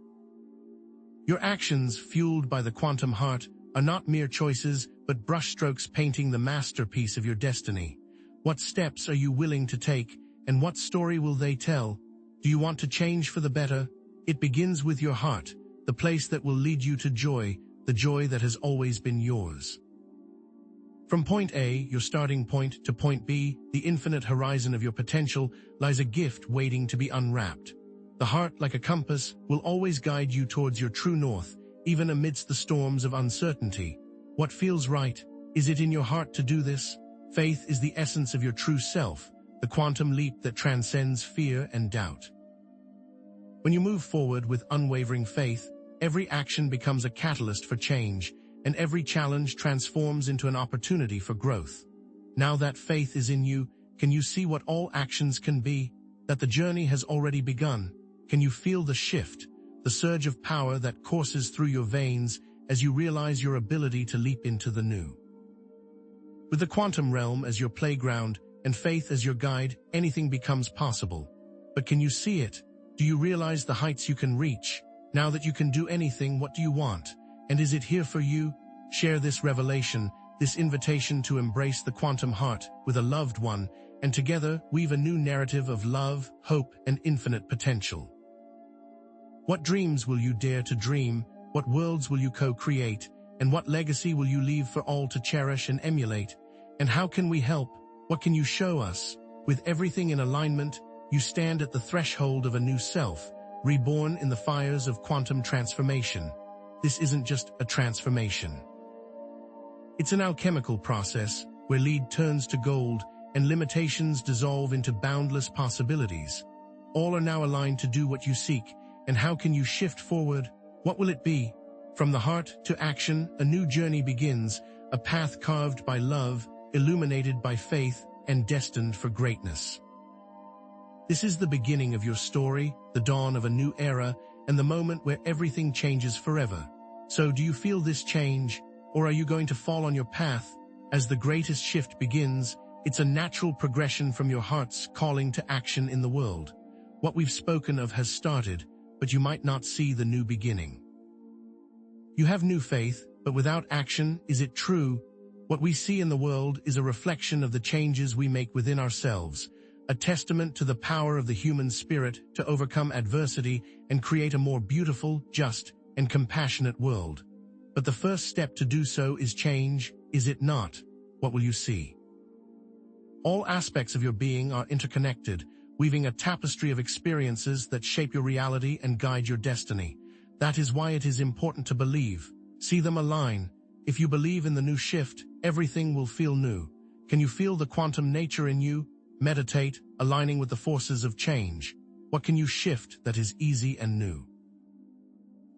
Your actions, fueled by the quantum heart, are not mere choices, but brushstrokes painting the masterpiece of your destiny. What steps are you willing to take, and what story will they tell? Do you want to change for the better? It begins with your heart, the place that will lead you to joy, the joy that has always been yours. From point A, your starting point, to point B, the infinite horizon of your potential, lies a gift waiting to be unwrapped. The heart, like a compass, will always guide you towards your true north, even amidst the storms of uncertainty. What feels right? Is it in your heart to do this? Faith is the essence of your true self, the quantum leap that transcends fear and doubt. When you move forward with unwavering faith, every action becomes a catalyst for change, and every challenge transforms into an opportunity for growth. Now that faith is in you, can you see what all actions can be? That the journey has already begun? Can you feel the shift, the surge of power that courses through your veins as you realize your ability to leap into the new? With the quantum realm as your playground and faith as your guide, anything becomes possible. But can you see it? Do you realize the heights you can reach? Now that you can do anything, what do you want? And is it here for you? Share this revelation, this invitation to embrace the quantum heart with a loved one, and together weave a new narrative of love, hope, and infinite potential. What dreams will you dare to dream? What worlds will you co-create? And what legacy will you leave for all to cherish and emulate? And how can we help? What can you show us? With everything in alignment, you stand at the threshold of a new self, reborn in the fires of quantum transformation. This isn't just a transformation. It's an alchemical process where lead turns to gold and limitations dissolve into boundless possibilities. All are now aligned to do what you seek. And how can you shift forward? What will it be? From the heart to action, a new journey begins, a path carved by love, illuminated by faith, and destined for greatness. This is the beginning of your story, the dawn of a new era, and the moment where everything changes forever. So do you feel this change, or are you going to fall on your path? As the greatest shift begins, it's a natural progression from your heart's calling to action in the world. What we've spoken of has started, but you might not see the new beginning. You have new faith, but without action, is it true? What we see in the world is a reflection of the changes we make within ourselves, a testament to the power of the human spirit to overcome adversity and create a more beautiful, just, and compassionate world. But the first step to do so is change. is it not? What will you see? All aspects of your being are interconnected, weaving a tapestry of experiences that shape your reality and guide your destiny. That is why it is important to believe. See them align. If you believe in the new shift, everything will feel new. Can you feel the quantum nature in you? Meditate, aligning with the forces of change. What can you shift that is easy and new?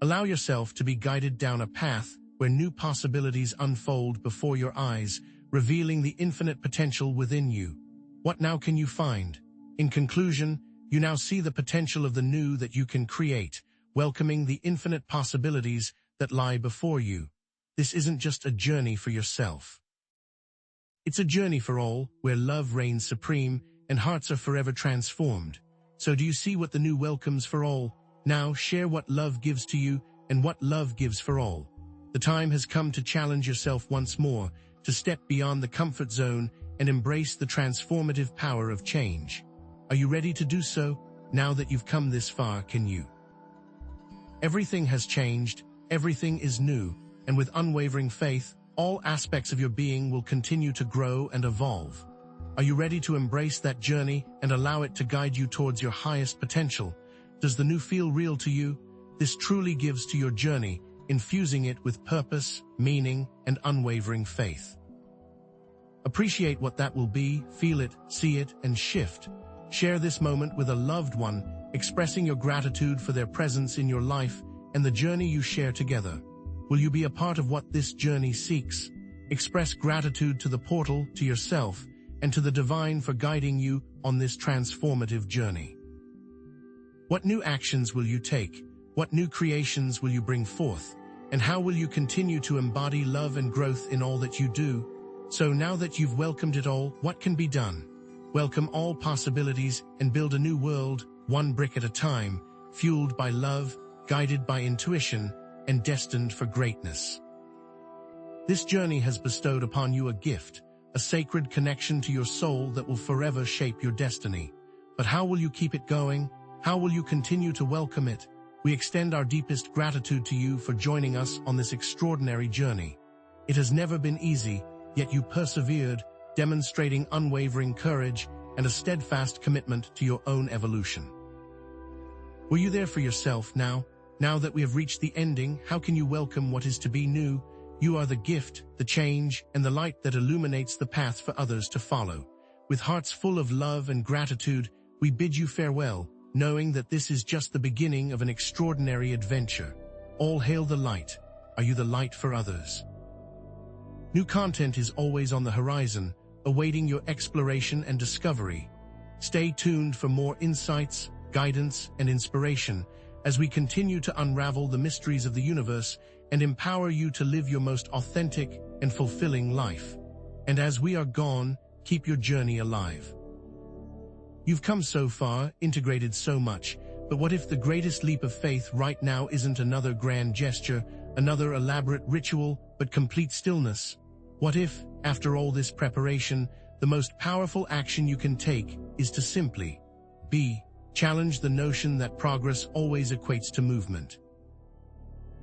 Allow yourself to be guided down a path where new possibilities unfold before your eyes, revealing the infinite potential within you. What now can you find? In conclusion, you now see the potential of the new that you can create, welcoming the infinite possibilities that lie before you. This isn't just a journey for yourself. It's a journey for all, where love reigns supreme and hearts are forever transformed. So do you see what the new welcomes for all? Now share what love gives to you and what love gives for all. The time has come to challenge yourself once more, to step beyond the comfort zone and embrace the transformative power of change. Are you ready to do so? Now that you've come this far, can you? Everything has changed, everything is new, and with unwavering faith, all aspects of your being will continue to grow and evolve. Are you ready to embrace that journey and allow it to guide you towards your highest potential? Does the new feel real to you? This truly gives to your journey, infusing it with purpose, meaning, and unwavering faith. Appreciate what that will be, feel it, see it, and shift. Share this moment with a loved one, expressing your gratitude for their presence in your life and the journey you share together. Will you be a part of what this journey seeks? Express gratitude to the portal, to yourself, and to the divine for guiding you on this transformative journey. What new actions will you take? What new creations will you bring forth? And how will you continue to embody love and growth in all that you do? So now that you've welcomed it all, what can be done? Welcome all possibilities and build a new world, one brick at a time, fueled by love, guided by intuition, and destined for greatness. This journey has bestowed upon you a gift, a sacred connection to your soul that will forever shape your destiny. But how will you keep it going? How will you continue to welcome it? We extend our deepest gratitude to you for joining us on this extraordinary journey. It has never been easy, yet you persevered, demonstrating unwavering courage and a steadfast commitment to your own evolution. Were you there for yourself now? Now that we have reached the ending, how can you welcome what is to be new? You are the gift, the change, and the light that illuminates the path for others to follow. With hearts full of love and gratitude, we bid you farewell, knowing that this is just the beginning of an extraordinary adventure. All hail the light. Are you the light for others? New content is always on the horizon, awaiting your exploration and discovery. Stay tuned for more insights, guidance, and inspiration as we continue to unravel the mysteries of the universe and empower you to live your most authentic and fulfilling life. And as we are gone, keep your journey alive. You've come so far, integrated so much, but what if the greatest leap of faith right now isn't another grand gesture, another elaborate ritual, but complete stillness? What if, after all this preparation, the most powerful action you can take is to simply be? Challenge the notion that progress always equates to movement.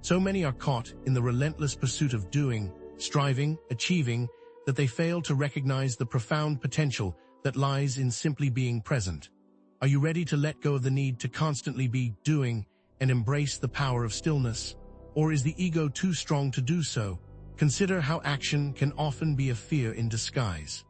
So many are caught in the relentless pursuit of doing, striving, achieving, that they fail to recognize the profound potential that lies in simply being present. Are you ready to let go of the need to constantly be doing and embrace the power of stillness? Or is the ego too strong to do so? Consider how action can often be a fear in disguise.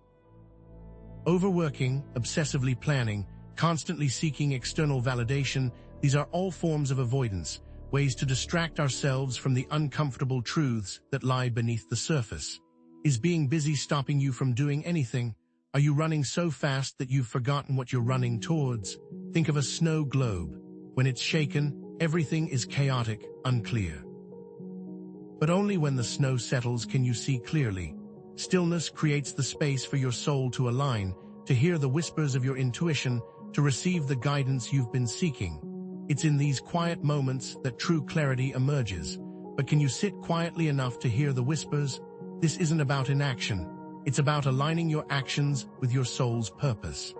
Overworking, obsessively planning, constantly seeking external validation, these are all forms of avoidance, ways to distract ourselves from the uncomfortable truths that lie beneath the surface. Is being busy stopping you from doing anything? Are you running so fast that you've forgotten what you're running towards? Think of a snow globe. When it's shaken, everything is chaotic, unclear. But only when the snow settles can you see clearly. Stillness creates the space for your soul to align, to hear the whispers of your intuition, to receive the guidance you've been seeking. It's in these quiet moments that true clarity emerges. But can you sit quietly enough to hear the whispers? This isn't about inaction. It's about aligning your actions with your soul's purpose.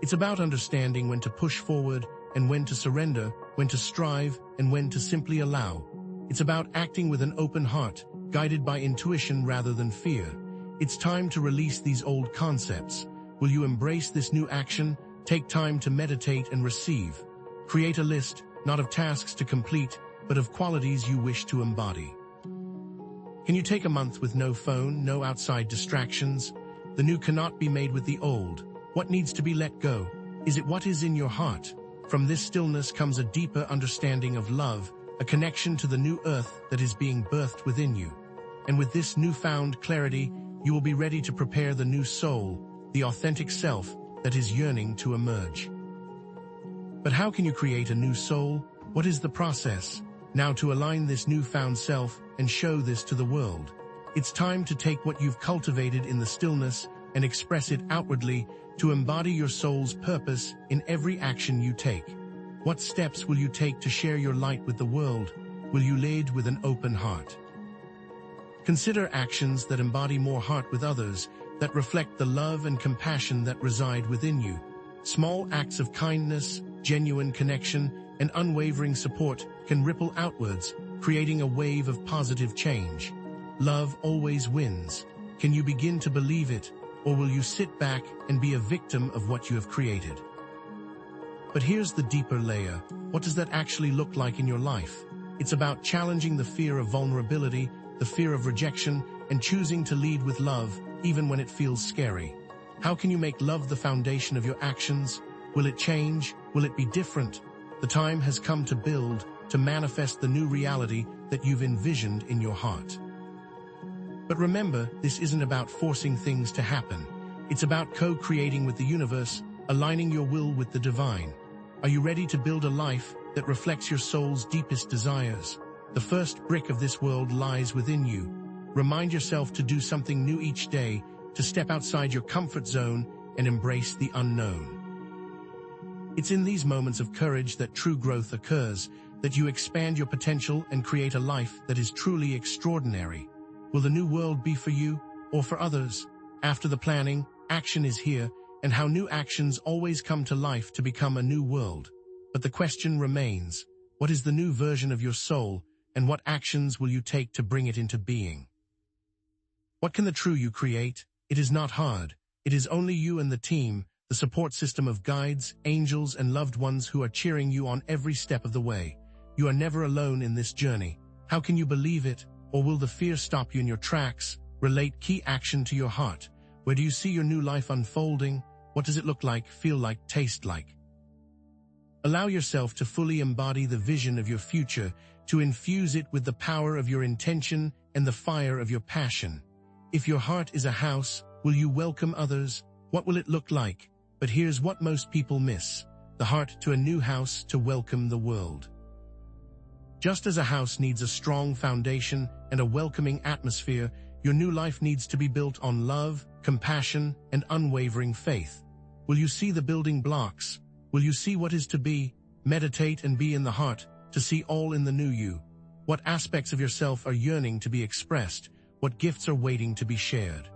It's about understanding when to push forward and when to surrender, when to strive and when to simply allow. It's about acting with an open heart, guided by intuition rather than fear. It's time to release these old concepts. Will you embrace this new action? Take time to meditate and receive. Create a list, not of tasks to complete, but of qualities you wish to embody. Can you take a month with no phone, no outside distractions? The new cannot be made with the old. What needs to be let go? Is it what is in your heart? From this stillness comes a deeper understanding of love, a connection to the new earth that is being birthed within you. And with this newfound clarity, you will be ready to prepare the new soul, the authentic self that is yearning to emerge. But how can you create a new soul? What is the process? Now to align this newfound self and show this to the world. It's time to take what you've cultivated in the stillness and express it outwardly to embody your soul's purpose in every action you take. What steps will you take to share your light with the world? Will you lead with an open heart? Consider actions that embody more heart with others, that reflect the love and compassion that reside within you. Small acts of kindness, genuine connection, and unwavering support can ripple outwards, creating a wave of positive change. Love always wins. Can you begin to believe it, or will you sit back and be a victim of what you have created? But here's the deeper layer. What does that actually look like in your life? It's about challenging the fear of vulnerability, the fear of rejection, and choosing to lead with love, even when it feels scary. How can you make love the foundation of your actions? Will it change? Will it be different? The time has come to build, to manifest the new reality that you've envisioned in your heart. But remember, this isn't about forcing things to happen. It's about co-creating with the universe, aligning your will with the divine. Are you ready to build a life that reflects your soul's deepest desires? The first brick of this world lies within you. Remind yourself to do something new each day, to step outside your comfort zone and embrace the unknown. It's in these moments of courage that true growth occurs, that you expand your potential and create a life that is truly extraordinary. Will the new world be for you or for others? After the planning, action is here, and how new actions always come to life to become a new world. But the question remains, what is the new version of your soul, and what actions will you take to bring it into being? What can the true you create? It is not hard. It is only you and the team, the support system of guides, angels, and loved ones who are cheering you on every step of the way. You are never alone in this journey. How can you believe it? Or will the fear stop you in your tracks? Relate key action to your heart. Where do you see your new life unfolding? What does it look like, feel like, taste like? Allow yourself to fully embody the vision of your future, to infuse it with the power of your intention and the fire of your passion. If your heart is a house, will you welcome others? What will it look like? But here's what most people miss: the heart to a new house to welcome the world. Just as a house needs a strong foundation and a welcoming atmosphere, your new life needs to be built on love, compassion, and unwavering faith. Will you see the building blocks? Will you see what is to be? Meditate and be in the heart, to see all in the new you. What aspects of yourself are yearning to be expressed? What gifts are waiting to be shared?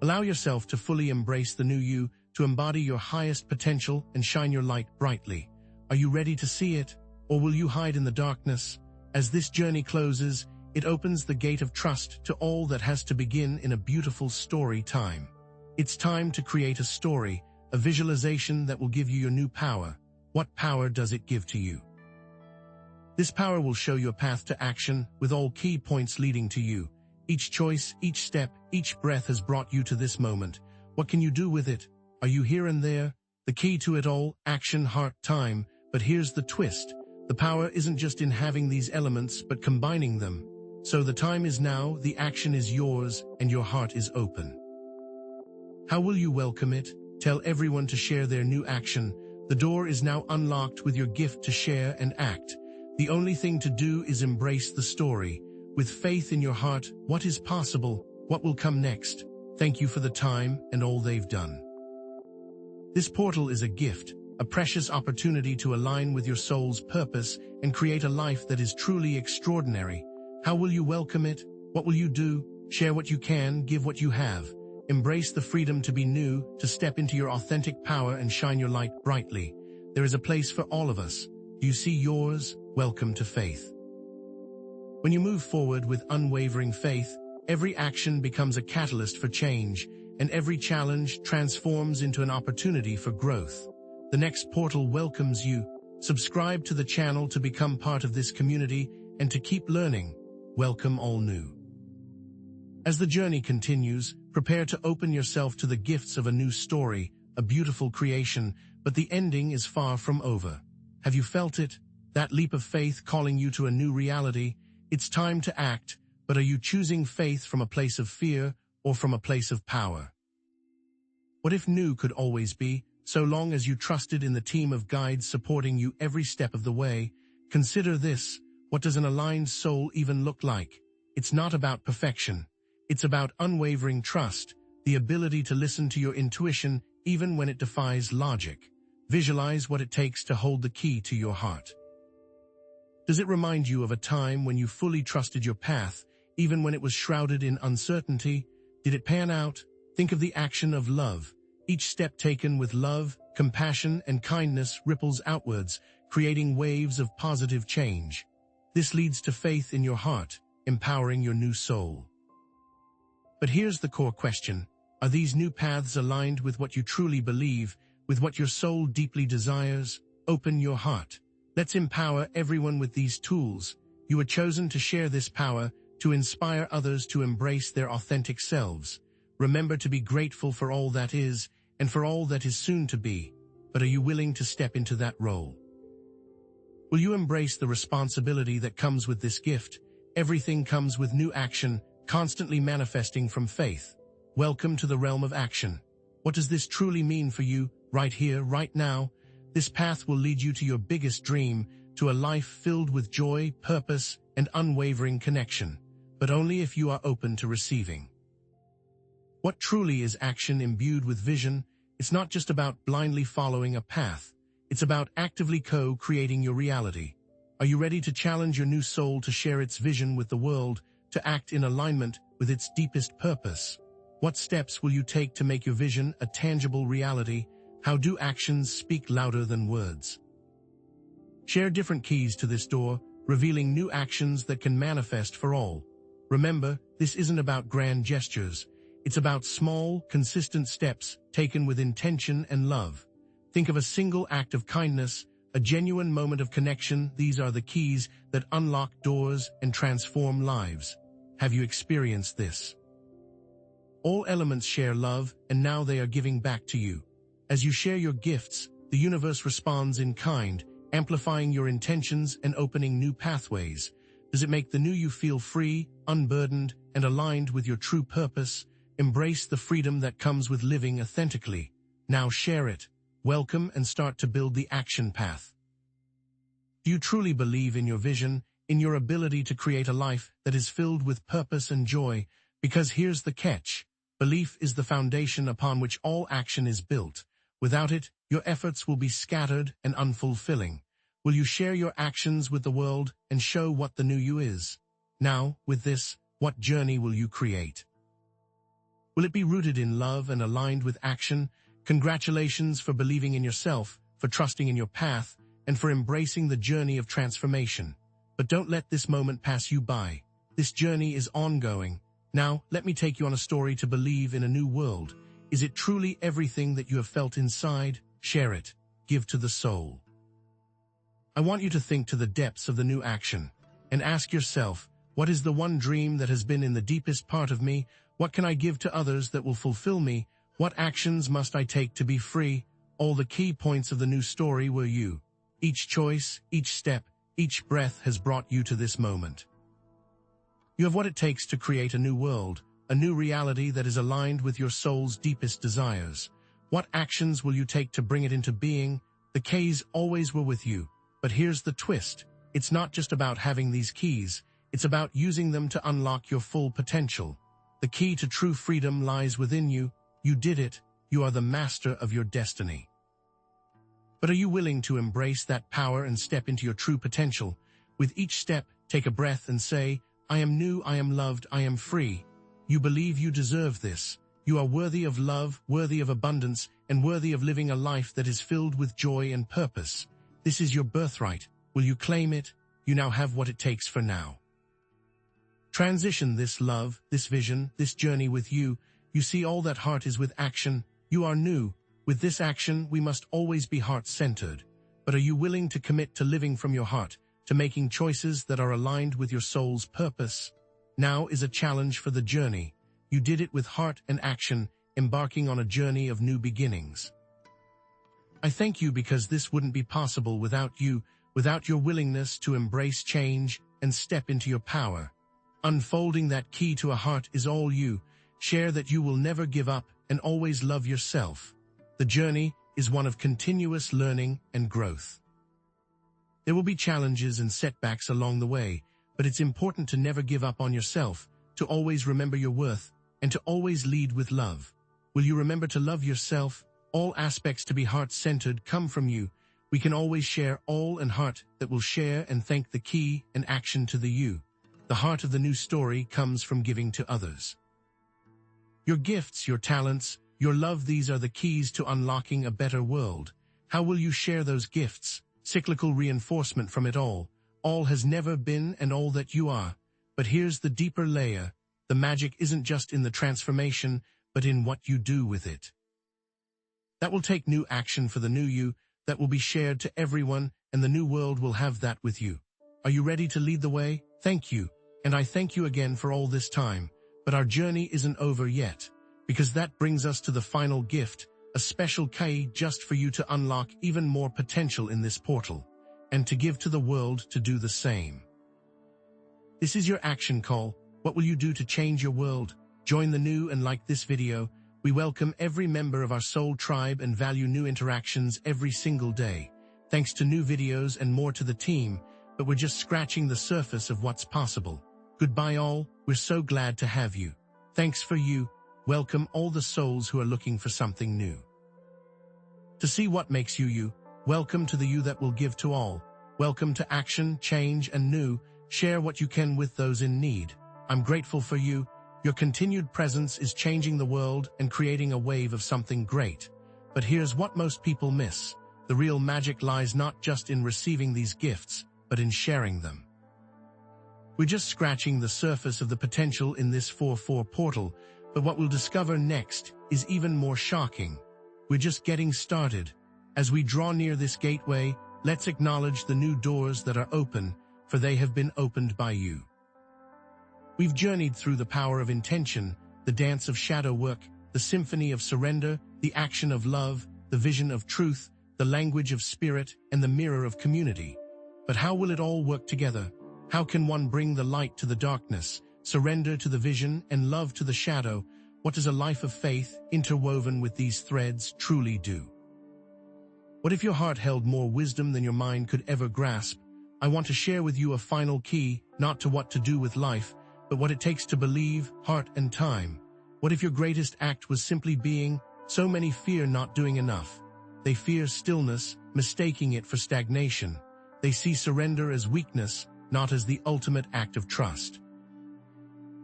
Allow yourself to fully embrace the new you, to embody your highest potential and shine your light brightly. Are you ready to see it? Or will you hide in the darkness? As this journey closes, it opens the gate of trust to all that has to begin in a beautiful story time. It's time to create a story, a visualization that will give you your new power. What power does it give to you? This power will show you a path to action, with all key points leading to you. Each choice, each step, each breath has brought you to this moment. What can you do with it? Are you here and there? The key to it all, action, heart, time. But here's the twist. The power isn't just in having these elements, but combining them. So the time is now, the action is yours, and your heart is open. How will you welcome it? Tell everyone to share their new action. The door is now unlocked with your gift to share and act. The only thing to do is embrace the story. With faith in your heart, what is possible? What will come next? Thank you for the time and all they've done. This portal is a gift, a precious opportunity to align with your soul's purpose and create a life that is truly extraordinary. How will you welcome it? What will you do? Share what you can, give what you have. Embrace the freedom to be new, to step into your authentic power and shine your light brightly. There is a place for all of us. Do you see yours? Welcome to faith. When you move forward with unwavering faith, every action becomes a catalyst for change, and every challenge transforms into an opportunity for growth. The next portal welcomes you. Subscribe to the channel to become part of this community and to keep learning. Welcome all new. As the journey continues, prepare to open yourself to the gifts of a new story, a beautiful creation, but the ending is far from over. Have you felt it? That leap of faith calling you to a new reality? It's time to act, but are you choosing faith from a place of fear or from a place of power? What if new could always be, so long as you trusted in the team of guides supporting you every step of the way? Consider this: what does an aligned soul even look like? It's not about perfection. It's about unwavering trust, the ability to listen to your intuition even when it defies logic. Visualize what it takes to hold the key to your heart. Does it remind you of a time when you fully trusted your path, even when it was shrouded in uncertainty? Did it pan out? Think of the action of love. Each step taken with love, compassion, and kindness ripples outwards, creating waves of positive change. This leads to faith in your heart, empowering your new soul. But here's the core question: are these new paths aligned with what you truly believe, with what your soul deeply desires? Open your heart. Let's empower everyone with these tools. You are chosen to share this power, to inspire others to embrace their authentic selves. Remember to be grateful for all that is, and for all that is soon to be. But are you willing to step into that role? Will you embrace the responsibility that comes with this gift? Everything comes with new action, constantly manifesting from faith. Welcome to the realm of action. What does this truly mean for you, right here, right now? This path will lead you to your biggest dream, to a life filled with joy, purpose, and unwavering connection, but only if you are open to receiving. What truly is action imbued with vision? It's not just about blindly following a path. It's about actively co-creating your reality. Are you ready to challenge your new soul to share its vision with the world, to act in alignment with its deepest purpose? What steps will you take to make your vision a tangible reality? How do actions speak louder than words? Share different keys to this door, revealing new actions that can manifest for all. Remember, this isn't about grand gestures. It's about small, consistent steps taken with intention and love. Think of a single act of kindness, a genuine moment of connection. These are the keys that unlock doors and transform lives. Have you experienced this? All elements share love, and now they are giving back to you. As you share your gifts, the universe responds in kind, amplifying your intentions and opening new pathways. Does it make the new you feel free, unburdened, and aligned with your true purpose? Embrace the freedom that comes with living authentically. Now share it. Welcome and start to build the action path. Do you truly believe in your vision, in your ability to create a life that is filled with purpose and joy? Because here's the catch: belief is the foundation upon which all action is built. Without it, your efforts will be scattered and unfulfilling. Will you share your actions with the world and show what the new you is? Now, with this, what journey will you create? Will it be rooted in love and aligned with action? Congratulations for believing in yourself, for trusting in your path, and for embracing the journey of transformation. But don't let this moment pass you by. This journey is ongoing. Now, let me take you on a story to believe in a new world. Is it truly everything that you have felt inside? Share it. Give to the soul. I want you to think to the depths of the new action and ask yourself, what is the one dream that has been in the deepest part of me? What can I give to others that will fulfill me? What actions must I take to be free? All the key points of the new story were you. Each choice, each step, each breath has brought you to this moment. You have what it takes to create a new world, a new reality that is aligned with your soul's deepest desires. What actions will you take to bring it into being? The keys always were with you, but here's the twist. It's not just about having these keys, it's about using them to unlock your full potential. The key to true freedom lies within you. You did it. You are the master of your destiny. But are you willing to embrace that power and step into your true potential? With each step, take a breath and say, I am new, I am loved, I am free. You believe you deserve this. You are worthy of love, worthy of abundance, and worthy of living a life that is filled with joy and purpose. This is your birthright. Will you claim it? You now have what it takes for now. Transition this love, this vision, this journey with you. You see, all that heart is with action. You are new. With this action, we must always be heart-centered. But are you willing to commit to living from your heart, to making choices that are aligned with your soul's purpose? Now is a challenge for the journey. You did it with heart and action, embarking on a journey of new beginnings. I thank you because this wouldn't be possible without you, without your willingness to embrace change and step into your power. Unfolding that key to a heart is all you. Share that you will never give up and always love yourself. The journey is one of continuous learning and growth. There will be challenges and setbacks along the way, but it's important to never give up on yourself, to always remember your worth, and to always lead with love. Will you remember to love yourself? All aspects to be heart-centered come from you. We can always share all and heart that will share and thank the key and action to the you. The heart of the new story comes from giving to others. Your gifts, your talents, your love, these are the keys to unlocking a better world. How will you share those gifts? Cyclical reinforcement from it all. All has never been and all that you are. But here's the deeper layer. The magic isn't just in the transformation, but in what you do with it. That will take new action for the new you, that will be shared to everyone, and the new world will have that with you. Are you ready to lead the way? Thank you. And I thank you again for all this time. But our journey isn't over yet, because that brings us to the final gift, a special key just for you to unlock even more potential in this portal, and to give to the world to do the same. This is your action call. What will you do to change your world? Join the new and like this video. We welcome every member of our soul tribe and value new interactions every single day. Thanks to new videos and more to the team, but we're just scratching the surface of what's possible. Goodbye all, we're so glad to have you. Thanks for you. Welcome all the souls who are looking for something new. To see what makes you you, welcome to the you that will give to all. Welcome to action, change and new. Share what you can with those in need. I'm grateful for you. Your continued presence is changing the world and creating a wave of something great. But here's what most people miss. The real magic lies not just in receiving these gifts, but in sharing them. We're just scratching the surface of the potential in this 4-4 portal, but what we'll discover next is even more shocking. We're just getting started. As we draw near this gateway, let's acknowledge the new doors that are open, for they have been opened by you. We've journeyed through the power of intention, the dance of shadow work, the symphony of surrender, the action of love, the vision of truth, the language of spirit, and the mirror of community. But how will it all work together? How can one bring the light to the darkness, surrender to the vision, and love to the shadow? What does a life of faith, interwoven with these threads, truly do? What if your heart held more wisdom than your mind could ever grasp? I want to share with you a final key, not to what to do with life, but what it takes to believe, heart and time. What if your greatest act was simply being? So many fear not doing enough. They fear stillness, mistaking it for stagnation. They see surrender as weakness, not as the ultimate act of trust.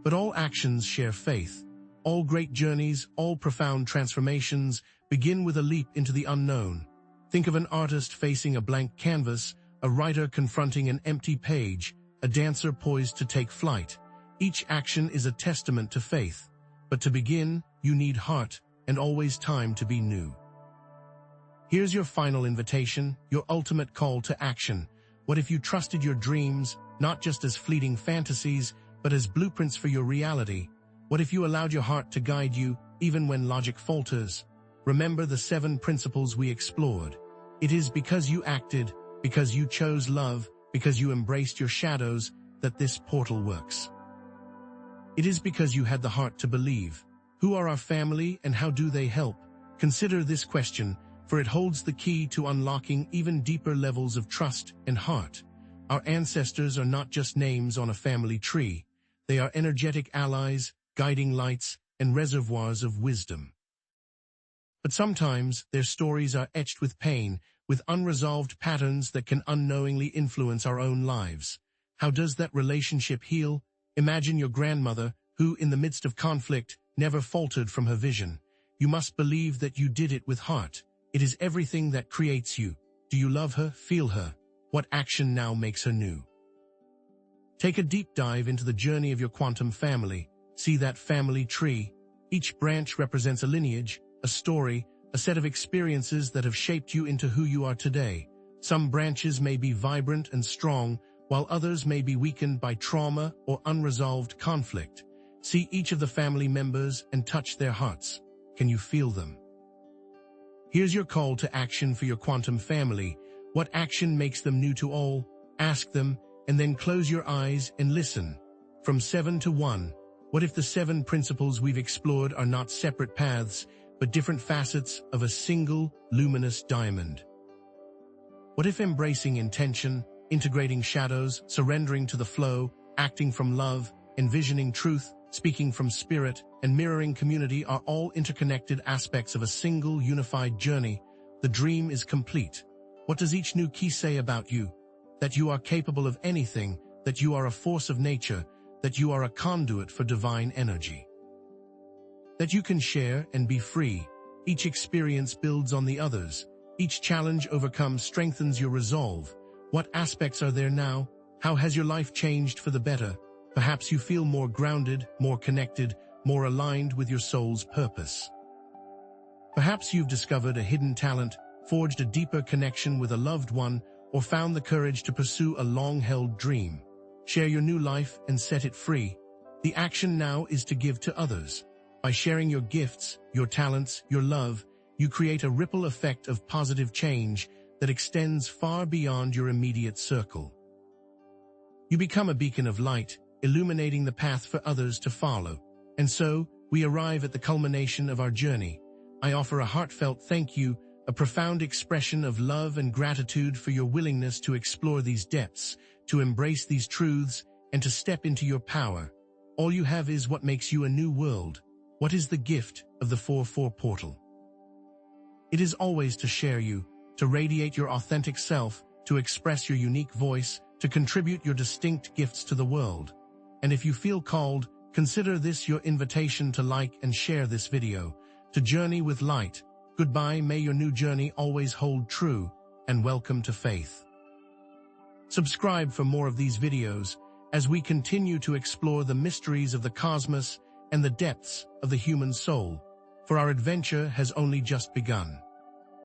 But all actions share faith. All great journeys, all profound transformations begin with a leap into the unknown. Think of an artist facing a blank canvas, a writer confronting an empty page, a dancer poised to take flight. Each action is a testament to faith. But to begin, you need heart and always time to be new. Here's your final invitation, your ultimate call to action. What if you trusted your dreams, not just as fleeting fantasies, but as blueprints for your reality? What if you allowed your heart to guide you, even when logic falters? Remember the 7 principles we explored. It is because you acted, because you chose love, because you embraced your shadows, that this portal works. It is because you had the heart to believe. Who are our family and how do they help? Consider this question, for it holds the key to unlocking even deeper levels of trust and heart. Our ancestors are not just names on a family tree. They are energetic allies, guiding lights, and reservoirs of wisdom. But sometimes their stories are etched with pain, with unresolved patterns that can unknowingly influence our own lives. How does that relationship heal? Imagine your grandmother, who, in the midst of conflict, never faltered from her vision. You must believe that you did it with heart. It is everything that creates you. Do you love her? Feel her? What action now makes her new? Take a deep dive into the journey of your quantum family. See that family tree. Each branch represents a lineage, a story, a set of experiences that have shaped you into who you are today. Some branches may be vibrant and strong, while others may be weakened by trauma or unresolved conflict. See each of the family members and touch their hearts. Can you feel them? Here's your call to action for your quantum family. What action makes them new to all? Ask them, and then close your eyes and listen. From 7 to 1, what if the 7 principles we've explored are not separate paths, but different facets of a single, luminous diamond? What if embracing intention, integrating shadows, surrendering to the flow, acting from love, envisioning truth, speaking from spirit, and mirroring community are all interconnected aspects of a single, unified journey? The dream is complete. What does each new key say about you? That you are capable of anything, that you are a force of nature, that you are a conduit for divine energy. That you can share and be free. Each experience builds on the others. Each challenge overcome strengthens your resolve. What aspects are there now? How has your life changed for the better? Perhaps you feel more grounded, more connected, more aligned with your soul's purpose. Perhaps you've discovered a hidden talent, forged a deeper connection with a loved one, or found the courage to pursue a long-held dream. Share your new life and set it free. The action now is to give to others. By sharing your gifts, your talents, your love, you create a ripple effect of positive change that extends far beyond your immediate circle. You become a beacon of light, illuminating the path for others to follow. And so, we arrive at the culmination of our journey. I offer a heartfelt thank you, a profound expression of love and gratitude for your willingness to explore these depths, to embrace these truths, and to step into your power. All you have is what makes you a new world. What is the gift of the 4-4 portal? It is always to share you, to radiate your authentic self, to express your unique voice, to contribute your distinct gifts to the world. And if you feel called, consider this your invitation to like and share this video, to journey with light. Goodbye, may your new journey always hold true, and welcome to faith. Subscribe for more of these videos as we continue to explore the mysteries of the cosmos and the depths of the human soul, for our adventure has only just begun.